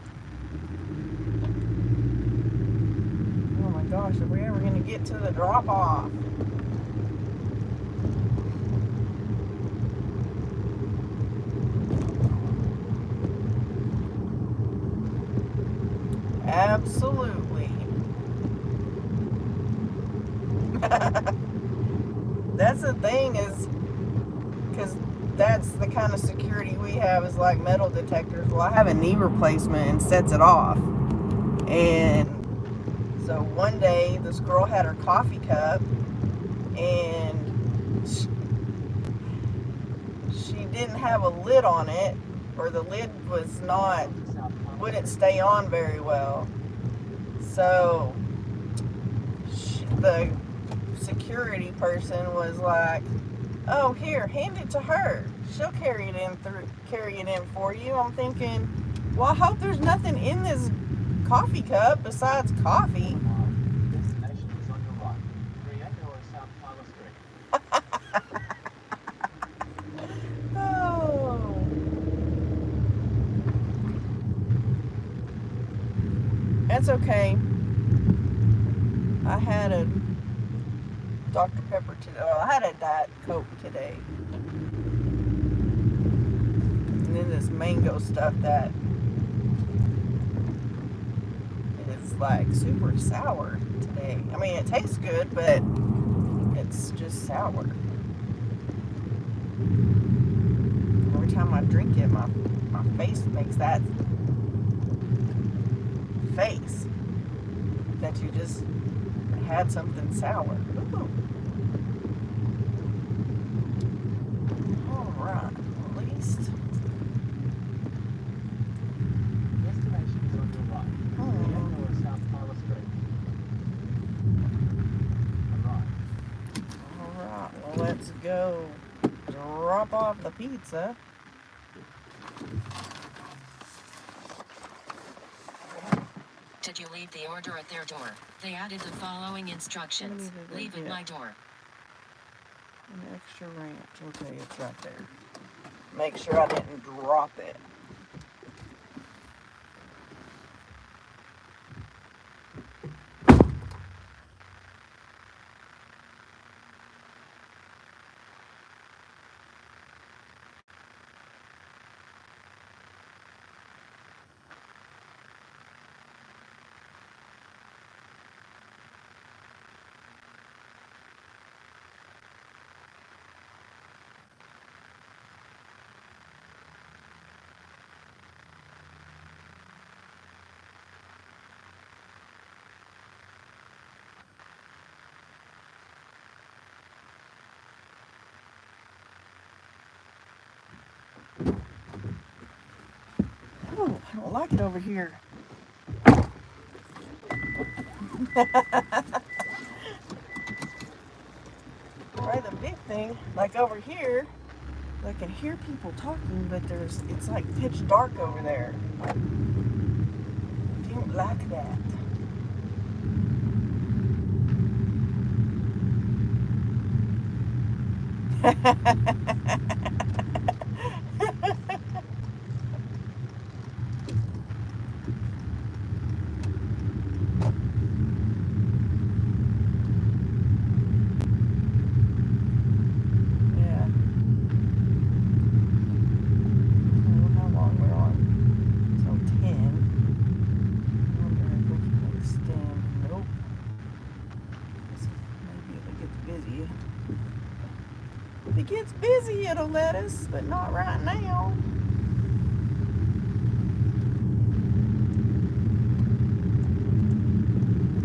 Oh my gosh, are we ever gonna get to the drop off? Absolutely. That's the thing is, because that's the kind of security we have is like metal detectors. Well, I have a knee replacement and sets it off. And so one day this girl had her coffee cup and she didn't have a lid on it, or the lid was not, wouldn't stay on very well. So the security person was like, "Oh, here, hand it to her. She'll carry it in for you." I'm thinking, well, I hope there's nothing in this coffee cup besides coffee. Destination is on your right. 380 or South Tyler Street. Oh. That's okay. I had a Dr. Pepper today. Well, I had a Diet Coke today. And then this mango stuff that is like super sour today. I mean, it tastes good, but it's just sour. Every time I drink it, my face makes that face that you just had something sour. Ooh. All right, at least. Destination is on your right. 380 or South Tyler Street. All right, well, let's go drop off the pizza. Did you leave the order at their door? They added the following instructions. Leave at my door. An extra ranch. Okay, it's right there. Make sure I didn't drop it. Oh, I don't like it over here. Right, the big thing, like over here, I can hear people talking, but it's like pitch dark over there. I don't like that. Yeah. Oh, how long we're on? Till 10. I wonder if we can extend. Nope. Maybe if it gets busy. If it gets busy, it'll let us, but not right now.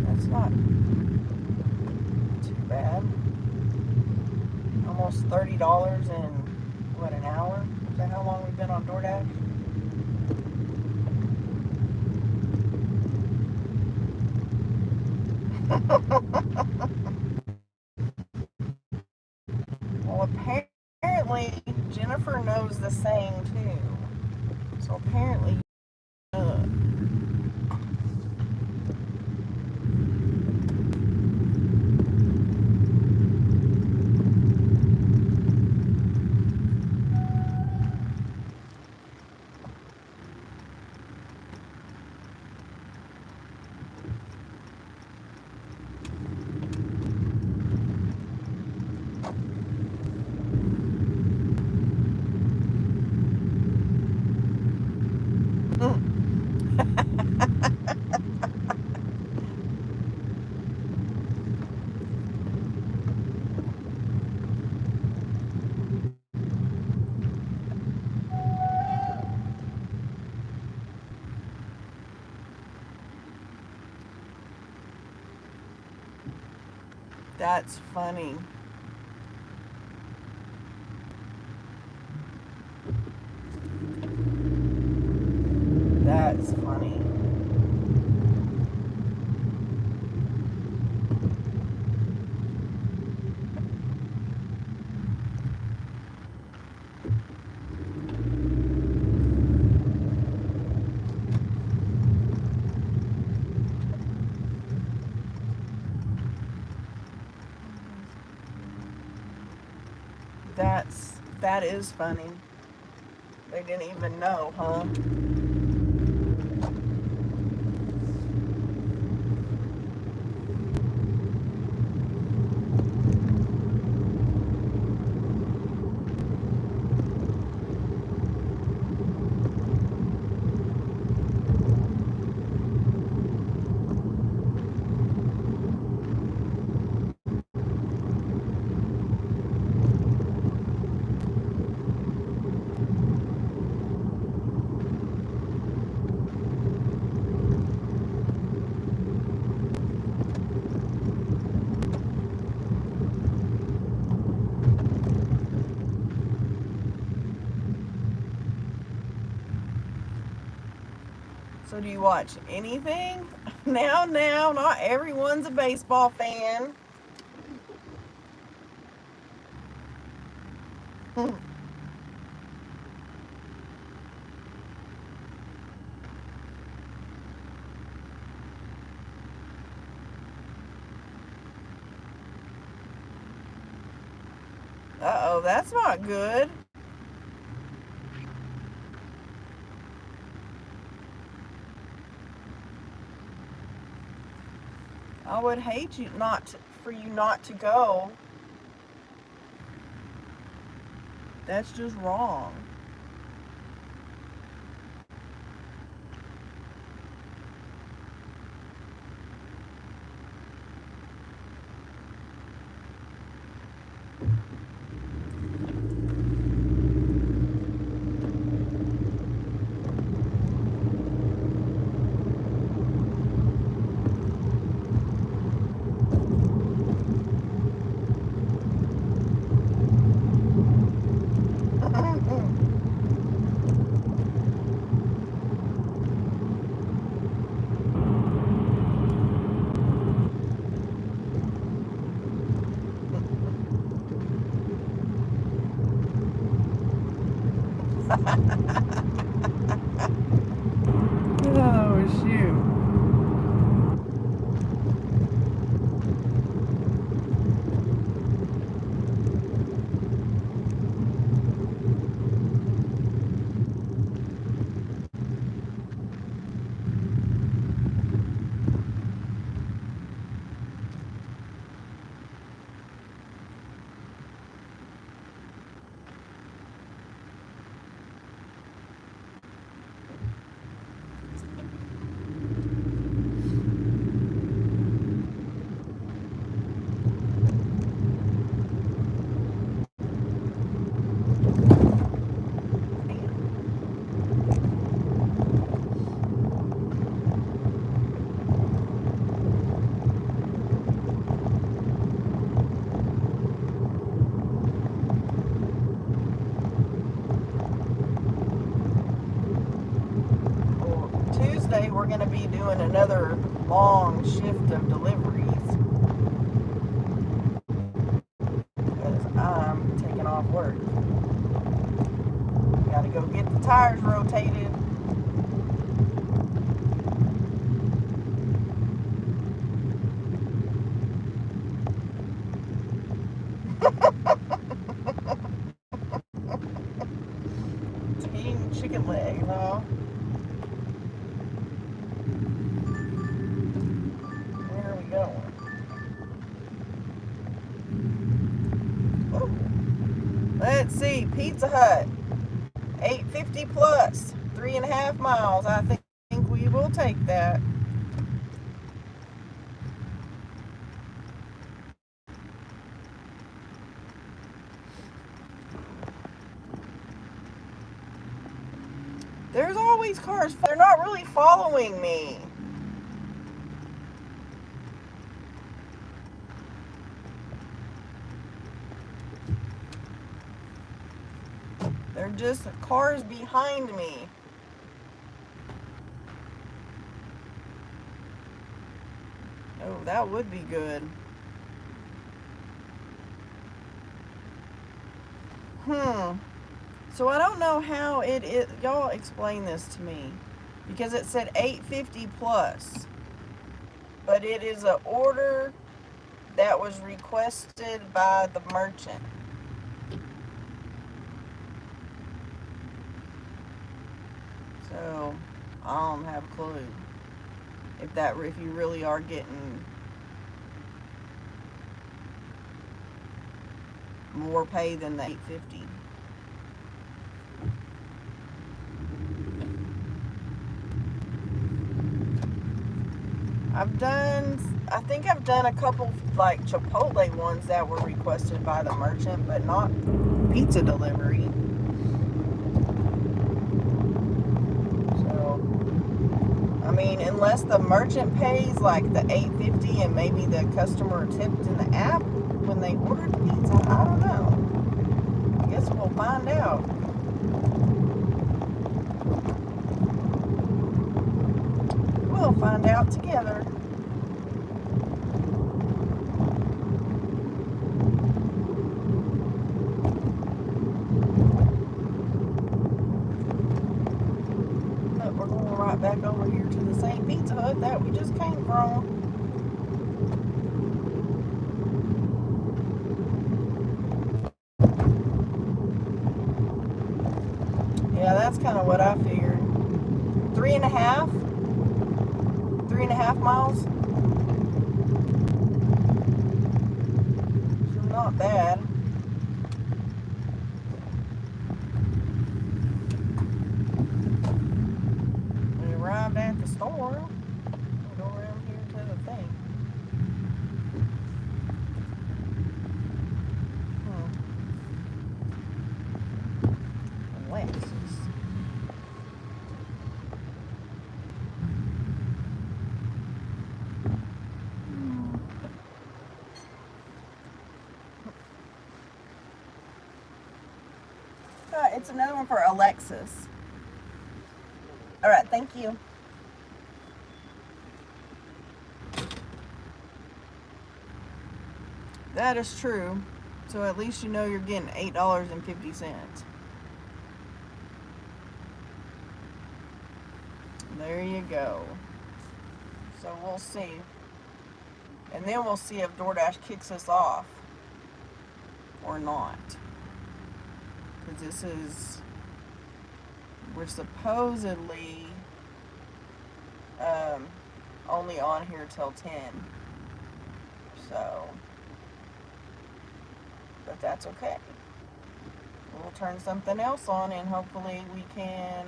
That's not too bad. Almost $30 in, what, an hour? Is that how long we've been on DoorDash? Well, apparently Jennifer knows the saying too. So apparently, that's funny. That's funny. That is funny. They didn't even know, huh? So do you watch anything? Now, not everyone's a baseball fan. Uh-oh, that's not good. I would hate you for you not to go. That's just wrong. Oh, shoot. Tuesday we're going to be doing another long shift of deliveries because I'm taking off work. Got to go get the tires rotated. Eating chicken leg, huh? Where are we going? Ooh. Let's see, Pizza Hut, 850 plus, 3.5 miles. I think we will take that. There's always cars. They're not really following me. They're just cars behind me. Oh, that would be good. So I don't know how it is. Y'all explain this to me. Because it said 850 plus. But it is an order that was requested by the merchant. So I don't have a clue if you really are getting more pay than the 850. I think I've done a couple like Chipotle ones that were requested by the merchant, but not pizza delivery. So, I mean, unless the merchant pays like the $8.50 and maybe the customer tipped in the app when they ordered the pizza, I don't know. I guess we'll find out. We'll find out together. But we're going right back over here to the same Pizza Hut that we just came from. Yeah, that's kind of what I figured. 3.5 miles. So not bad. We arrived at the store. We'll go around here to the thing. Alexis. It's another one for Alexis. All right, thank you. That is true. So at least you know you're getting $8.50. There you go. So we'll see. And then we'll see if DoorDash kicks us off or not. Because we're supposedly only on here till 10. So, but that's okay. We'll turn something else on and hopefully we can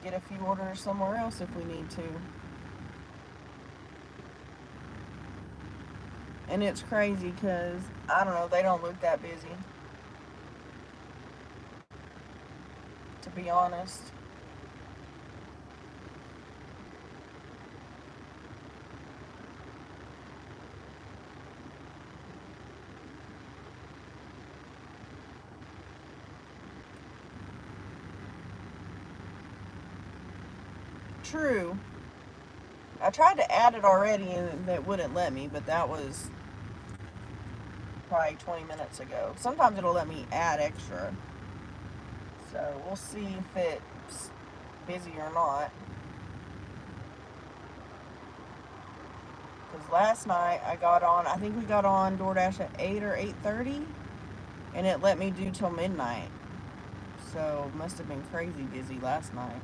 get a few orders somewhere else if we need to. And it's crazy because, I don't know, they don't look that busy. To be honest. True. I tried to add it already and it wouldn't let me, but that was probably 20 minutes ago. Sometimes it'll let me add extra. So we'll see if it busy or not. Because last night I got on, I think we got on DoorDash at 8 or 8:30, and it let me do till midnight. So must have been crazy busy last night.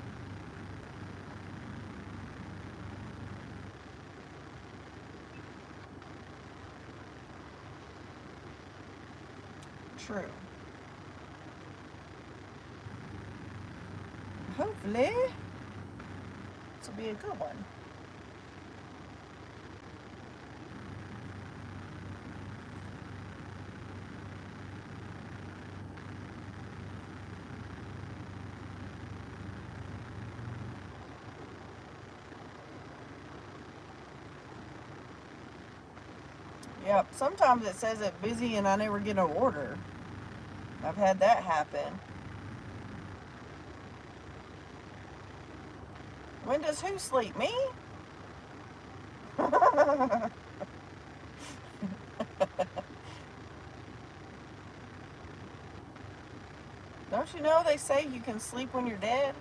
True. Hopefully this will be a good one. Yep, sometimes it says it's busy and I never get an order. I've had that happen. When does who sleep? Me? Don't you know they say you can sleep when you're dead?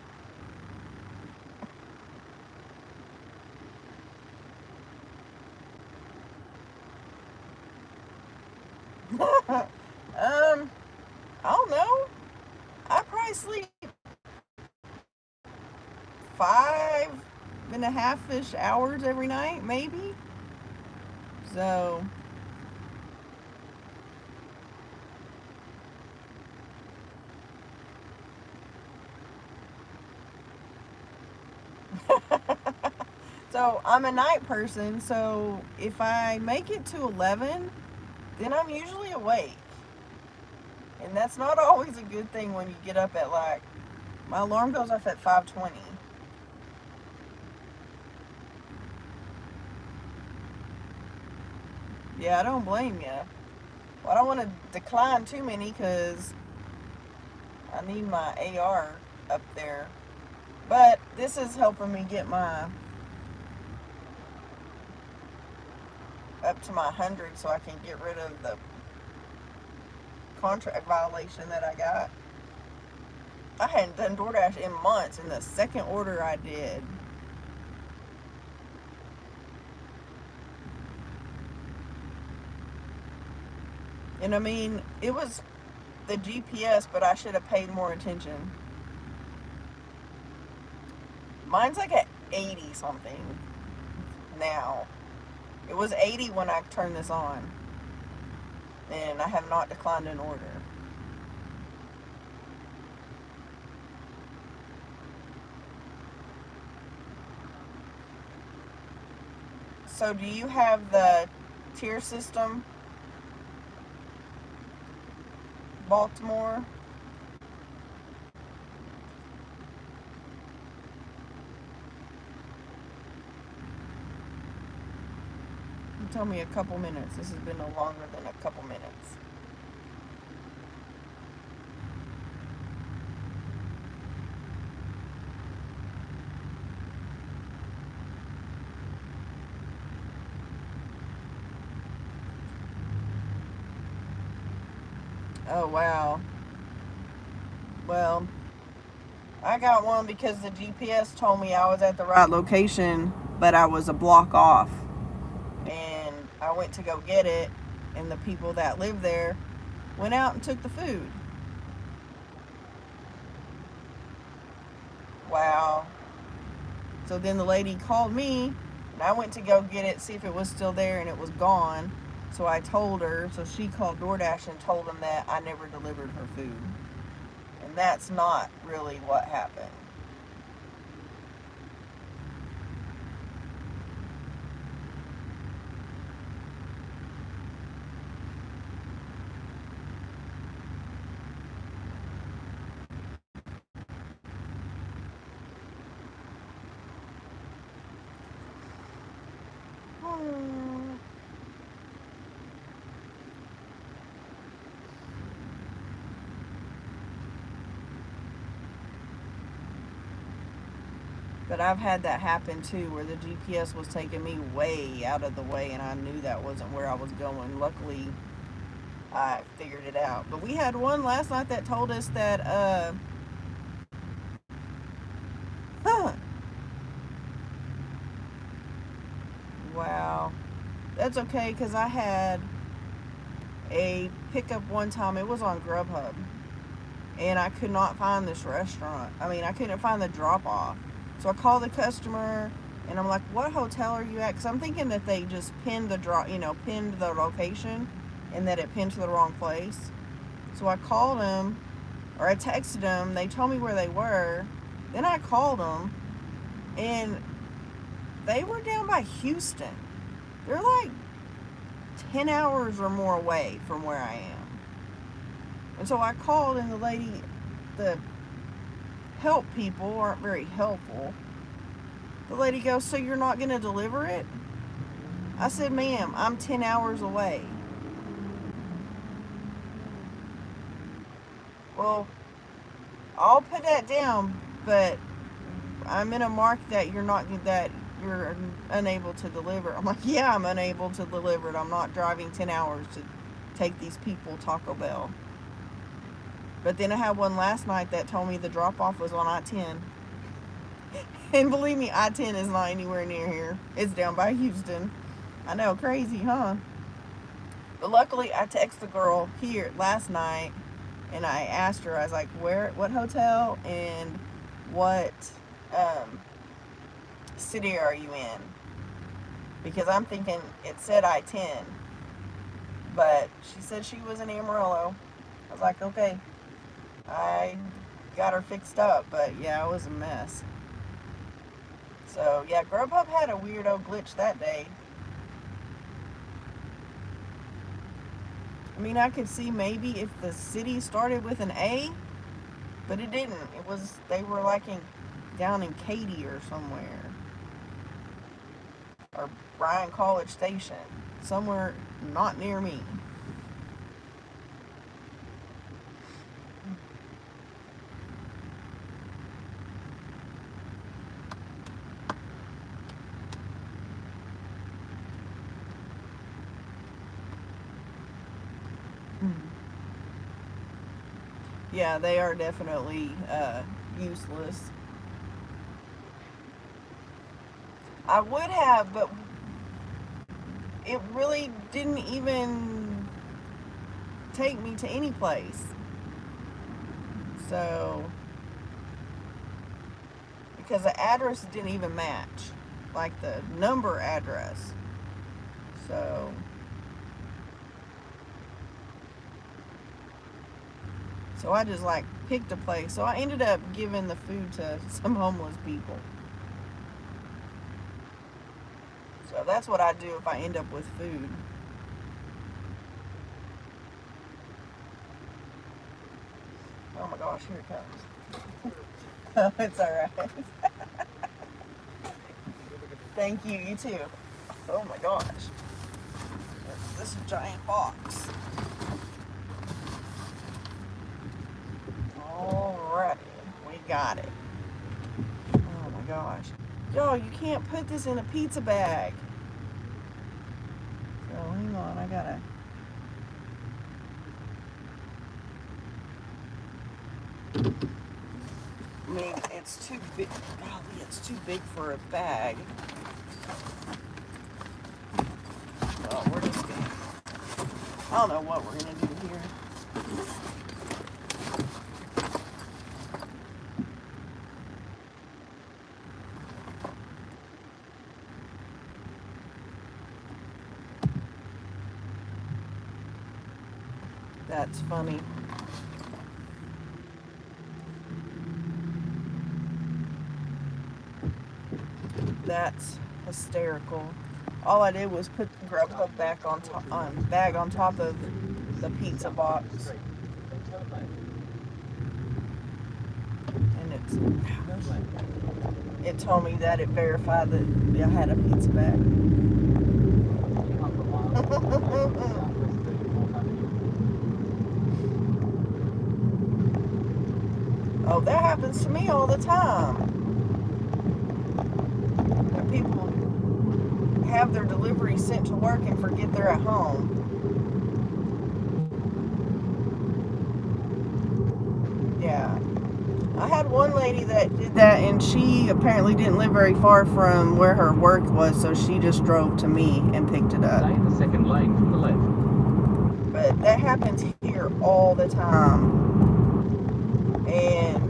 I don't know. I probably sleep 5.5-ish hours every night, maybe. So so I'm a night person, so if I make it to 11, then I'm usually awake. And that's not always a good thing when you get up at like, my alarm goes off at 5:20. Yeah, I don't blame you. Well, I don't want to decline too many because I need my AR up there. But this is helping me get my up to my 100 so I can get rid of the contract violation that I got. I hadn't done DoorDash in months, and the second order I did. And I mean, it was the GPS, but I should have paid more attention. Mine's like at 80 something now. It was 80 when I turned this on. And I have not declined an order. So do you have the tier system, Baltimore? Tell me a couple minutes. This has been no longer than a couple minutes. Oh, wow. Well, I got one because the GPS told me I was at the right location, but I was a block off. And I went to go get it, and the people that live there went out and took the food. Wow. So then the lady called me, and I went to go get it, see if it was still there, and it was gone. So I told her, so she called DoorDash and told them that I never delivered her food. And that's not really what happened. But I've had that happen too, where the GPS was taking me way out of the way and I knew that wasn't where I was going. Luckily, I figured it out. But we had one last night that told us that that's okay, because I had a pickup one time. It was on Grubhub, and I could not find this restaurant. I mean, I couldn't find the drop-off. So I called the customer, and I'm like, what hotel are you at? Because I'm thinking that they just pinned the pinned the location, and that it pinned to the wrong place. So I called them, or I texted them. They told me where they were. Then I called them, and they were down by Houston. They're like 10 hours or more away from where I am. And so I called, and the help people aren't very helpful. The lady goes, so you're not going to deliver it? I said, ma'am, I'm 10 hours away. Well, I'll put that down, but I'm going to mark that you're unable to deliver. I'm like, yeah, I'm unable to deliver it. I'm not driving 10 hours to take these people Taco Bell. But then I had one last night that told me the drop-off was on I-10. And believe me, I-10 is not anywhere near here. It's down by Houston. I know, crazy, huh? But luckily, I texted the girl here last night, and I asked her, I was like, what hotel and what city are you in? Because I'm thinking it said I-10. But she said she was in Amarillo. I was like, okay. I got her fixed up, but yeah, it was a mess. So yeah, Grubhub had a weirdo glitch that day. I mean, I could see maybe if the city started with an A, but it didn't. They were like down in Katy or somewhere. Or Bryan College Station. Somewhere not near me. Yeah, they are definitely useless. I would have, but it really didn't even take me to any place. So, because the address didn't even match, like the number address. So I just like picked a place. So I ended up giving the food to some homeless people. So that's what I do if I end up with food. Oh my gosh, here it comes. It's alright. Thank you, you too. Oh my gosh. This giant box. Alrighty, we got it. Oh my gosh. Yo, you can't put this in a pizza bag. So hang on, I gotta. I mean, it's too big. Golly, it's too big for a bag. Well, we're just gonna. I don't know what we're gonna do here. That's funny. That's hysterical. All I did was put the Grubhub bag on top of the pizza box. And it told me that it verified that I had a pizza bag. Oh, that happens to me all the time. When people have their delivery sent to work and forget they're at home. Yeah. I had one lady that did that, and she apparently didn't live very far from where her work was, so she just drove to me and picked it up. Stay in the second lane from the left. But that happens here all the time. And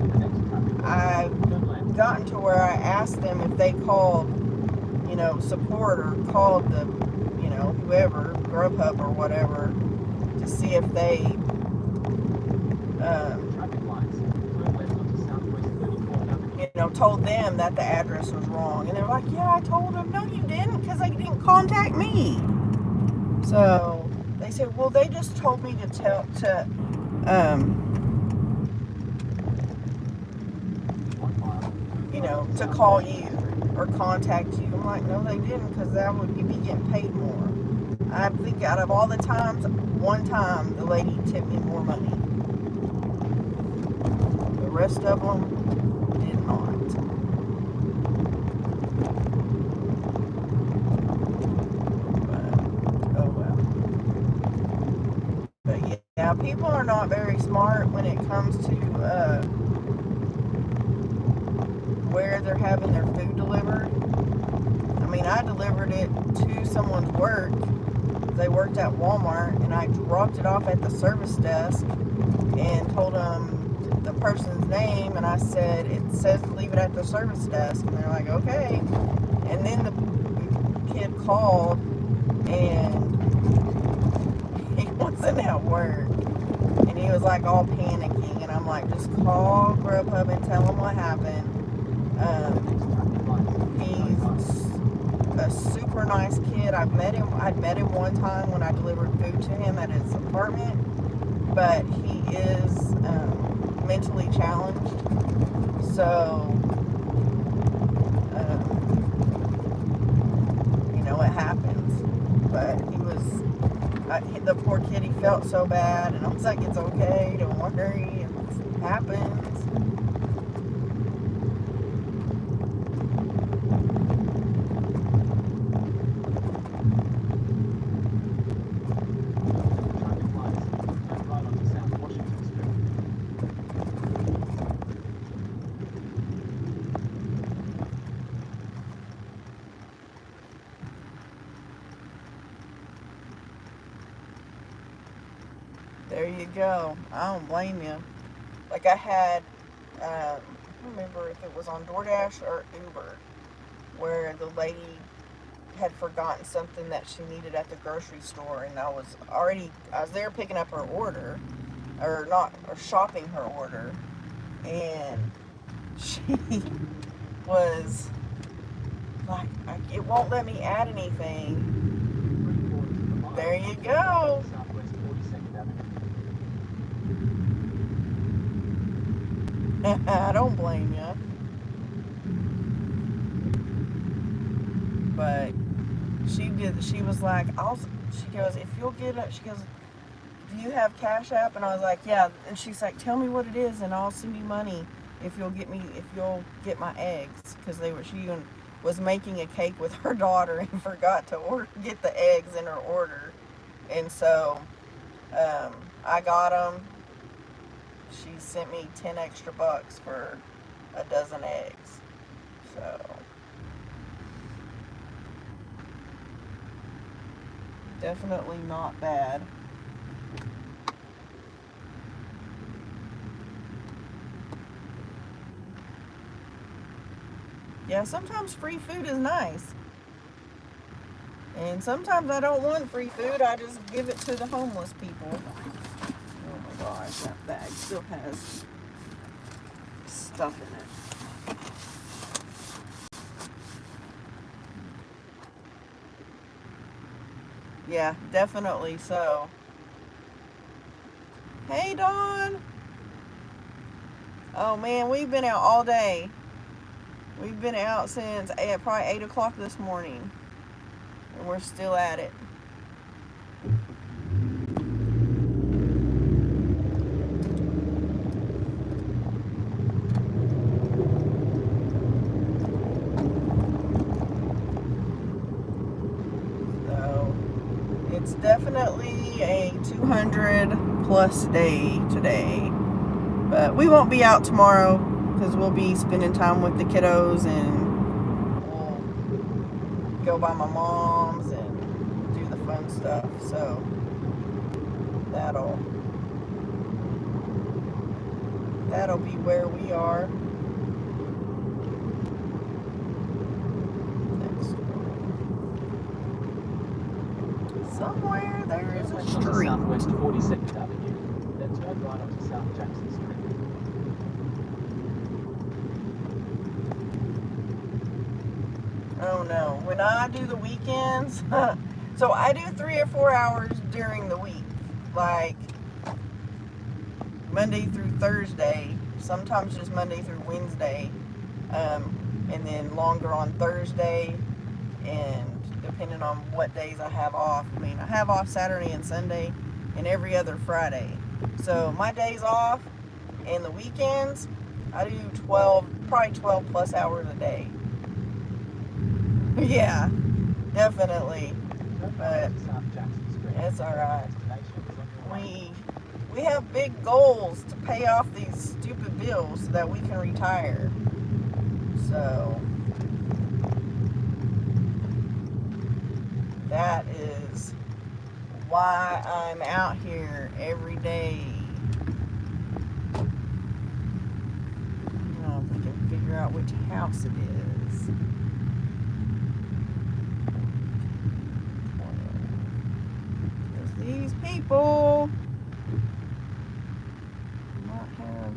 The next traffic I've turn left. gotten to where I asked them if they called, support or called the, whoever, Grubhub or whatever, to see if they, Traffic lights. Turn left onto Southwest 34th Avenue. told them that the address was wrong. And they're like, yeah, I told them. No, you didn't, because they didn't contact me. So they said, well, they just told me to to call you or contact you. I'm like, no, they didn't, because that would be getting paid more. I think out of all the times, one time the lady tipped me more money. The rest of them did not. But, oh well. But yeah, people are not very smart when it comes to where they're having their food delivered. I mean, I delivered it to someone's work. They worked at Walmart, and I dropped it off at the service desk and told them the person's name, and I said, it says to leave it at the service desk. And they're like, okay. And then the kid called, and he wasn't at work. And he was like all panicking, and I'm like, just call Grubhub and tell him what happened. He's a super nice kid. I'd met him one time when I delivered food to him at his apartment, but he is mentally challenged, so it happens. But the poor kid, he felt so bad, and I was like, it's okay, don't worry, it happens. There you go. I don't blame you. Like I had, I don't remember if it was on DoorDash or Uber, where the lady had forgotten something that she needed at the grocery store, and I was there picking up her order, or shopping her order, and she was like, it won't let me add anything. There you go. I don't blame you. But she was like, she goes, if you'll get it, she goes, do you have Cash App? And I was like, yeah. And she's like, tell me what it is and I'll send you money if you'll get my eggs. Because she was making a cake with her daughter and forgot to get the eggs in her order. And so, I got them. She sent me 10 extra bucks for a dozen eggs. So definitely not bad. Yeah, sometimes free food is nice. And sometimes I don't want free food, I just give it to the homeless people. Oh my gosh, that bag still has stuff in it. Yeah, definitely so. Hey, Dawn. Oh man, we've been out all day. We've been out since probably 8 o'clock this morning. And we're still at it. So, it's definitely a 200 plus day today. But we won't be out tomorrow because we'll be spending time with the kiddos, and we'll go by my mom's and do the fun stuff. So that'll be where we are next week. Somewhere there is a Left onto street. Southwest 42nd Avenue, then turn right onto South Jackson Street. Oh no, when I do the weekends, so I do 3 or 4 hours during the week, like Monday through Thursday, sometimes just Monday through Wednesday, and then longer on Thursday, and depending on what days I have off. I mean, I have off Saturday and Sunday and every other Friday. So my days off and the weekends, I do probably 12 plus hours a day. Yeah, definitely. Turn But right onto South Jackson Street. that's all right. Destination is on your right. We have big goals to pay off these stupid bills so that we can retire. So that is why I'm out here every day. Now if we can figure out which house it is. Because these people not have.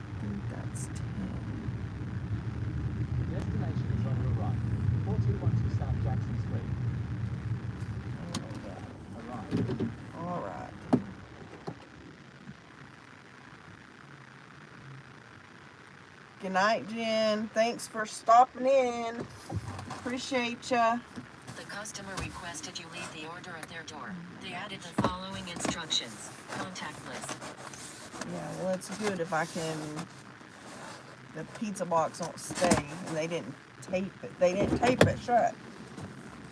I think that's 10. The destination is on your right. 4212 South Jackson Street. Arrive. All right. Good night, Jen. Thanks for stopping in. Appreciate ya. The customer requested you leave the order at their door. They added the following instructions. Contactless. Yeah, well, it's good if I can. The pizza box won't stay, and they didn't tape it. They didn't tape it shut.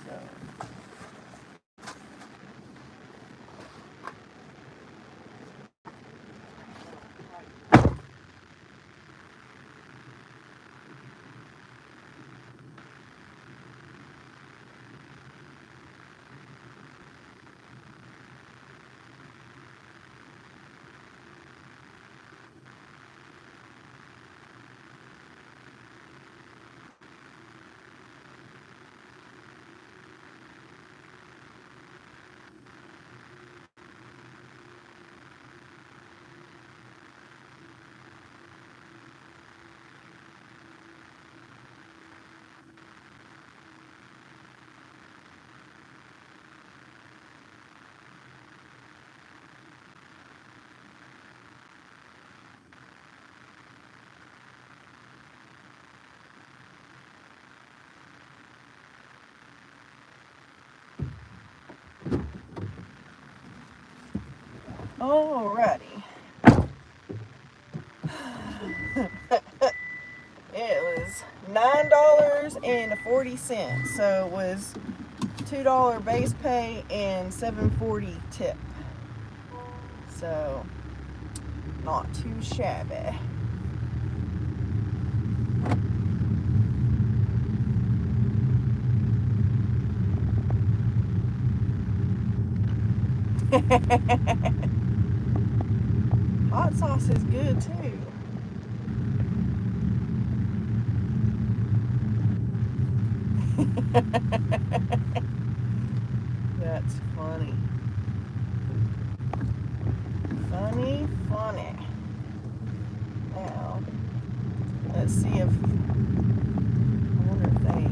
So. Alrighty. It was $9.40, so it was $2 base pay and $7.40 tip. So not too shabby. Hot sauce is good too. That's funny. Funny. Now, let's see if, I wonder if they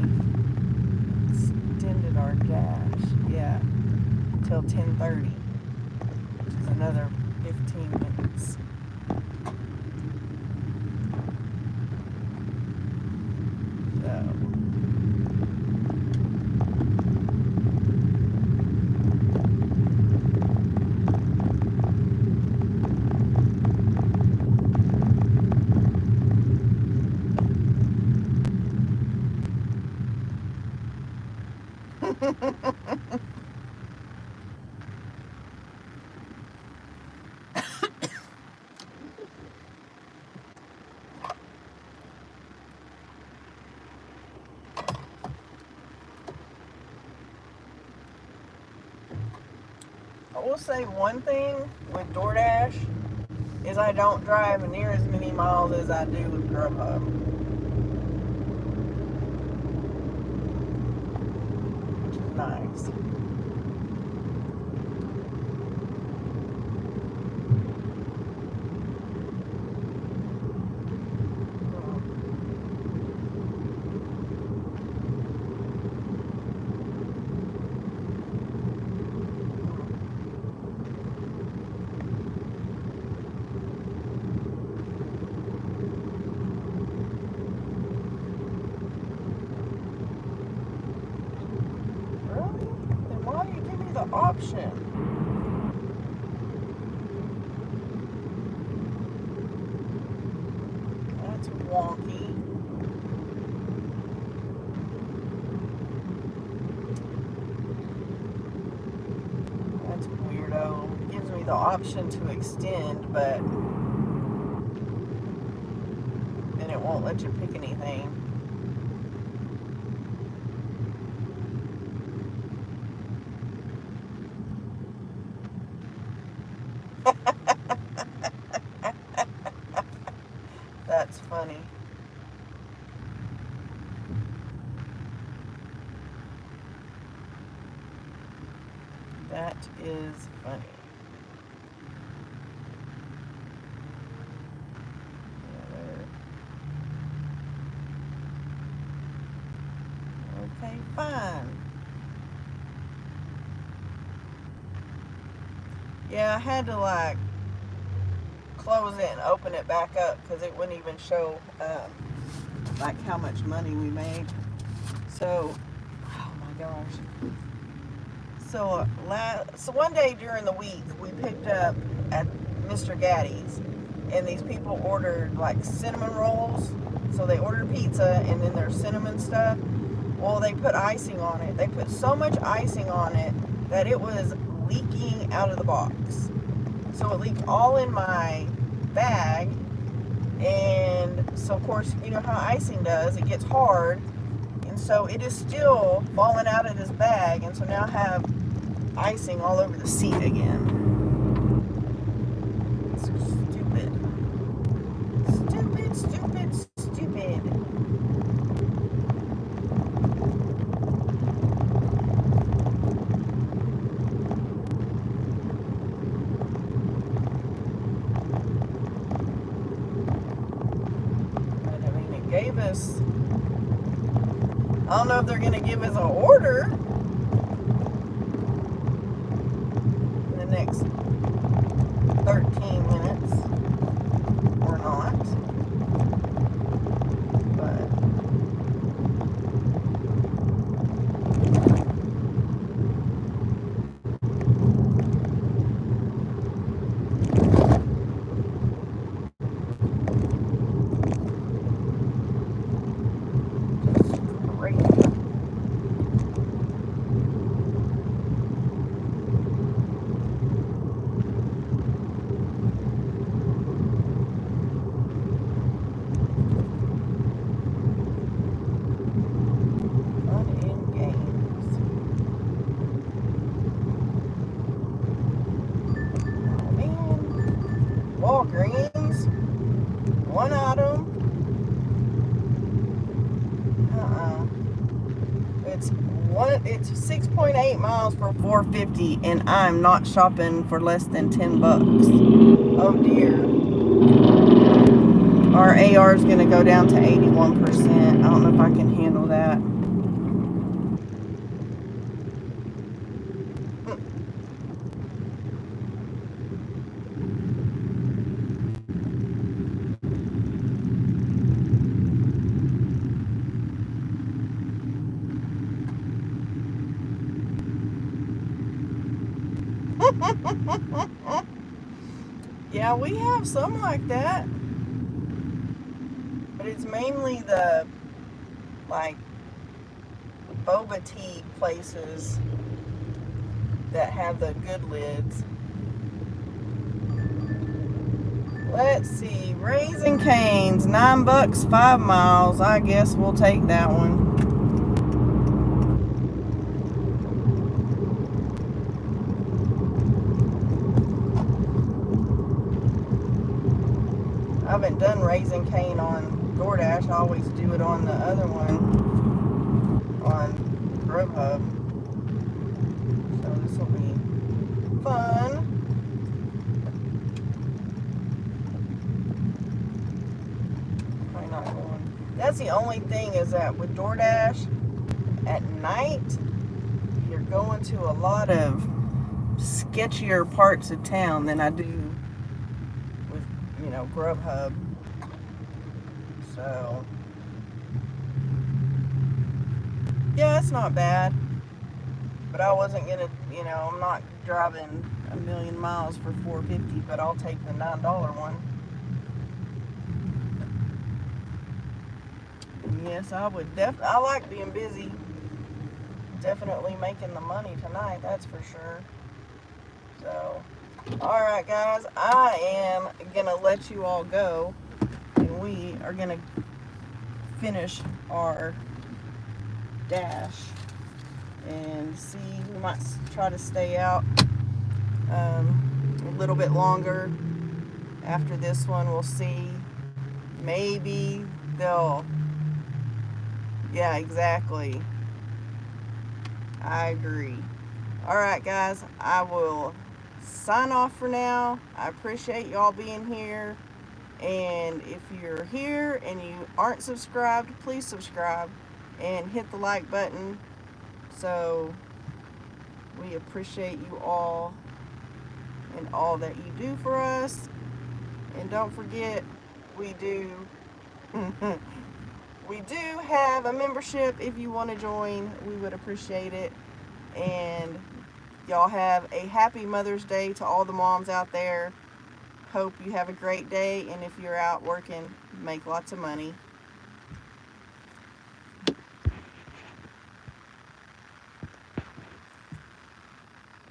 extended our dash. Yeah, till 10:30. Which is another 15 minutes. So I will say one thing with DoorDash is I don't drive near as many miles as I do with Grubhub. Which is nice. Really? Then why do you give me the option? That's wonky. That's weirdo. It gives me the option to extend, but then it won't let you pick anything. That's funny. That is funny. Okay, fine. Yeah, I had to like close it and open it back up because it wouldn't even show like how much money we made. So, oh my gosh. So, so one day during the week we picked up at Mr. Gaddy's, and these people ordered like cinnamon rolls. So they ordered pizza and then their cinnamon stuff. Well, they put icing on it. They put so much icing on it that it was leaking out of the box. So it leaked all in my bag, and so of course, you know how icing does, it gets hard, and so it is still falling out of this bag, and so now I have icing all over the seat again. It's stupid. Stupid, stupid, stupid. Gave us, I don't know if they're going to give us an order in the next 13 minutes or not, but Walgreens, one item. It's 6.8 miles for $4.50, and I'm not shopping for less than $10. Oh dear. Our AR is going to go down to 81%. I don't know if I can handle that. Yeah, we have some like that, but it's mainly the like boba tea places that have the good lids. Let's see, Raising Cane's, $9, 5 miles. I guess we'll take that one. haven't done Raising Cane on DoorDash. I always do it on the other one, on Grubhub. So this will be fun. Probably not going. That's the only thing, is that with DoorDash at night, you're going to a lot of sketchier parts of town than I do with, you know, Grubhub. So yeah, it's not bad. But I wasn't gonna, you know, I'm not driving a million miles for $4.50, but I'll take the $9 one. And yes, I would I like being busy. Definitely making the money tonight, that's for sure. So, alright guys, I am gonna let you all go, and we are gonna finish our dash and see. We might try to stay out a little bit longer after this one. We'll see. Maybe they'll, yeah, exactly. I agree. Alright guys, I will sign off for now. I appreciate y'all being here, and if you're here and you aren't subscribed, please subscribe and hit the like button. So we appreciate you all and all that you do for us. And don't forget, we do have a membership. If you want to join, we would appreciate it. And y'all have a happy Mother's Day to all the moms out there. Hope you have a great day, and if you're out working, make lots of money.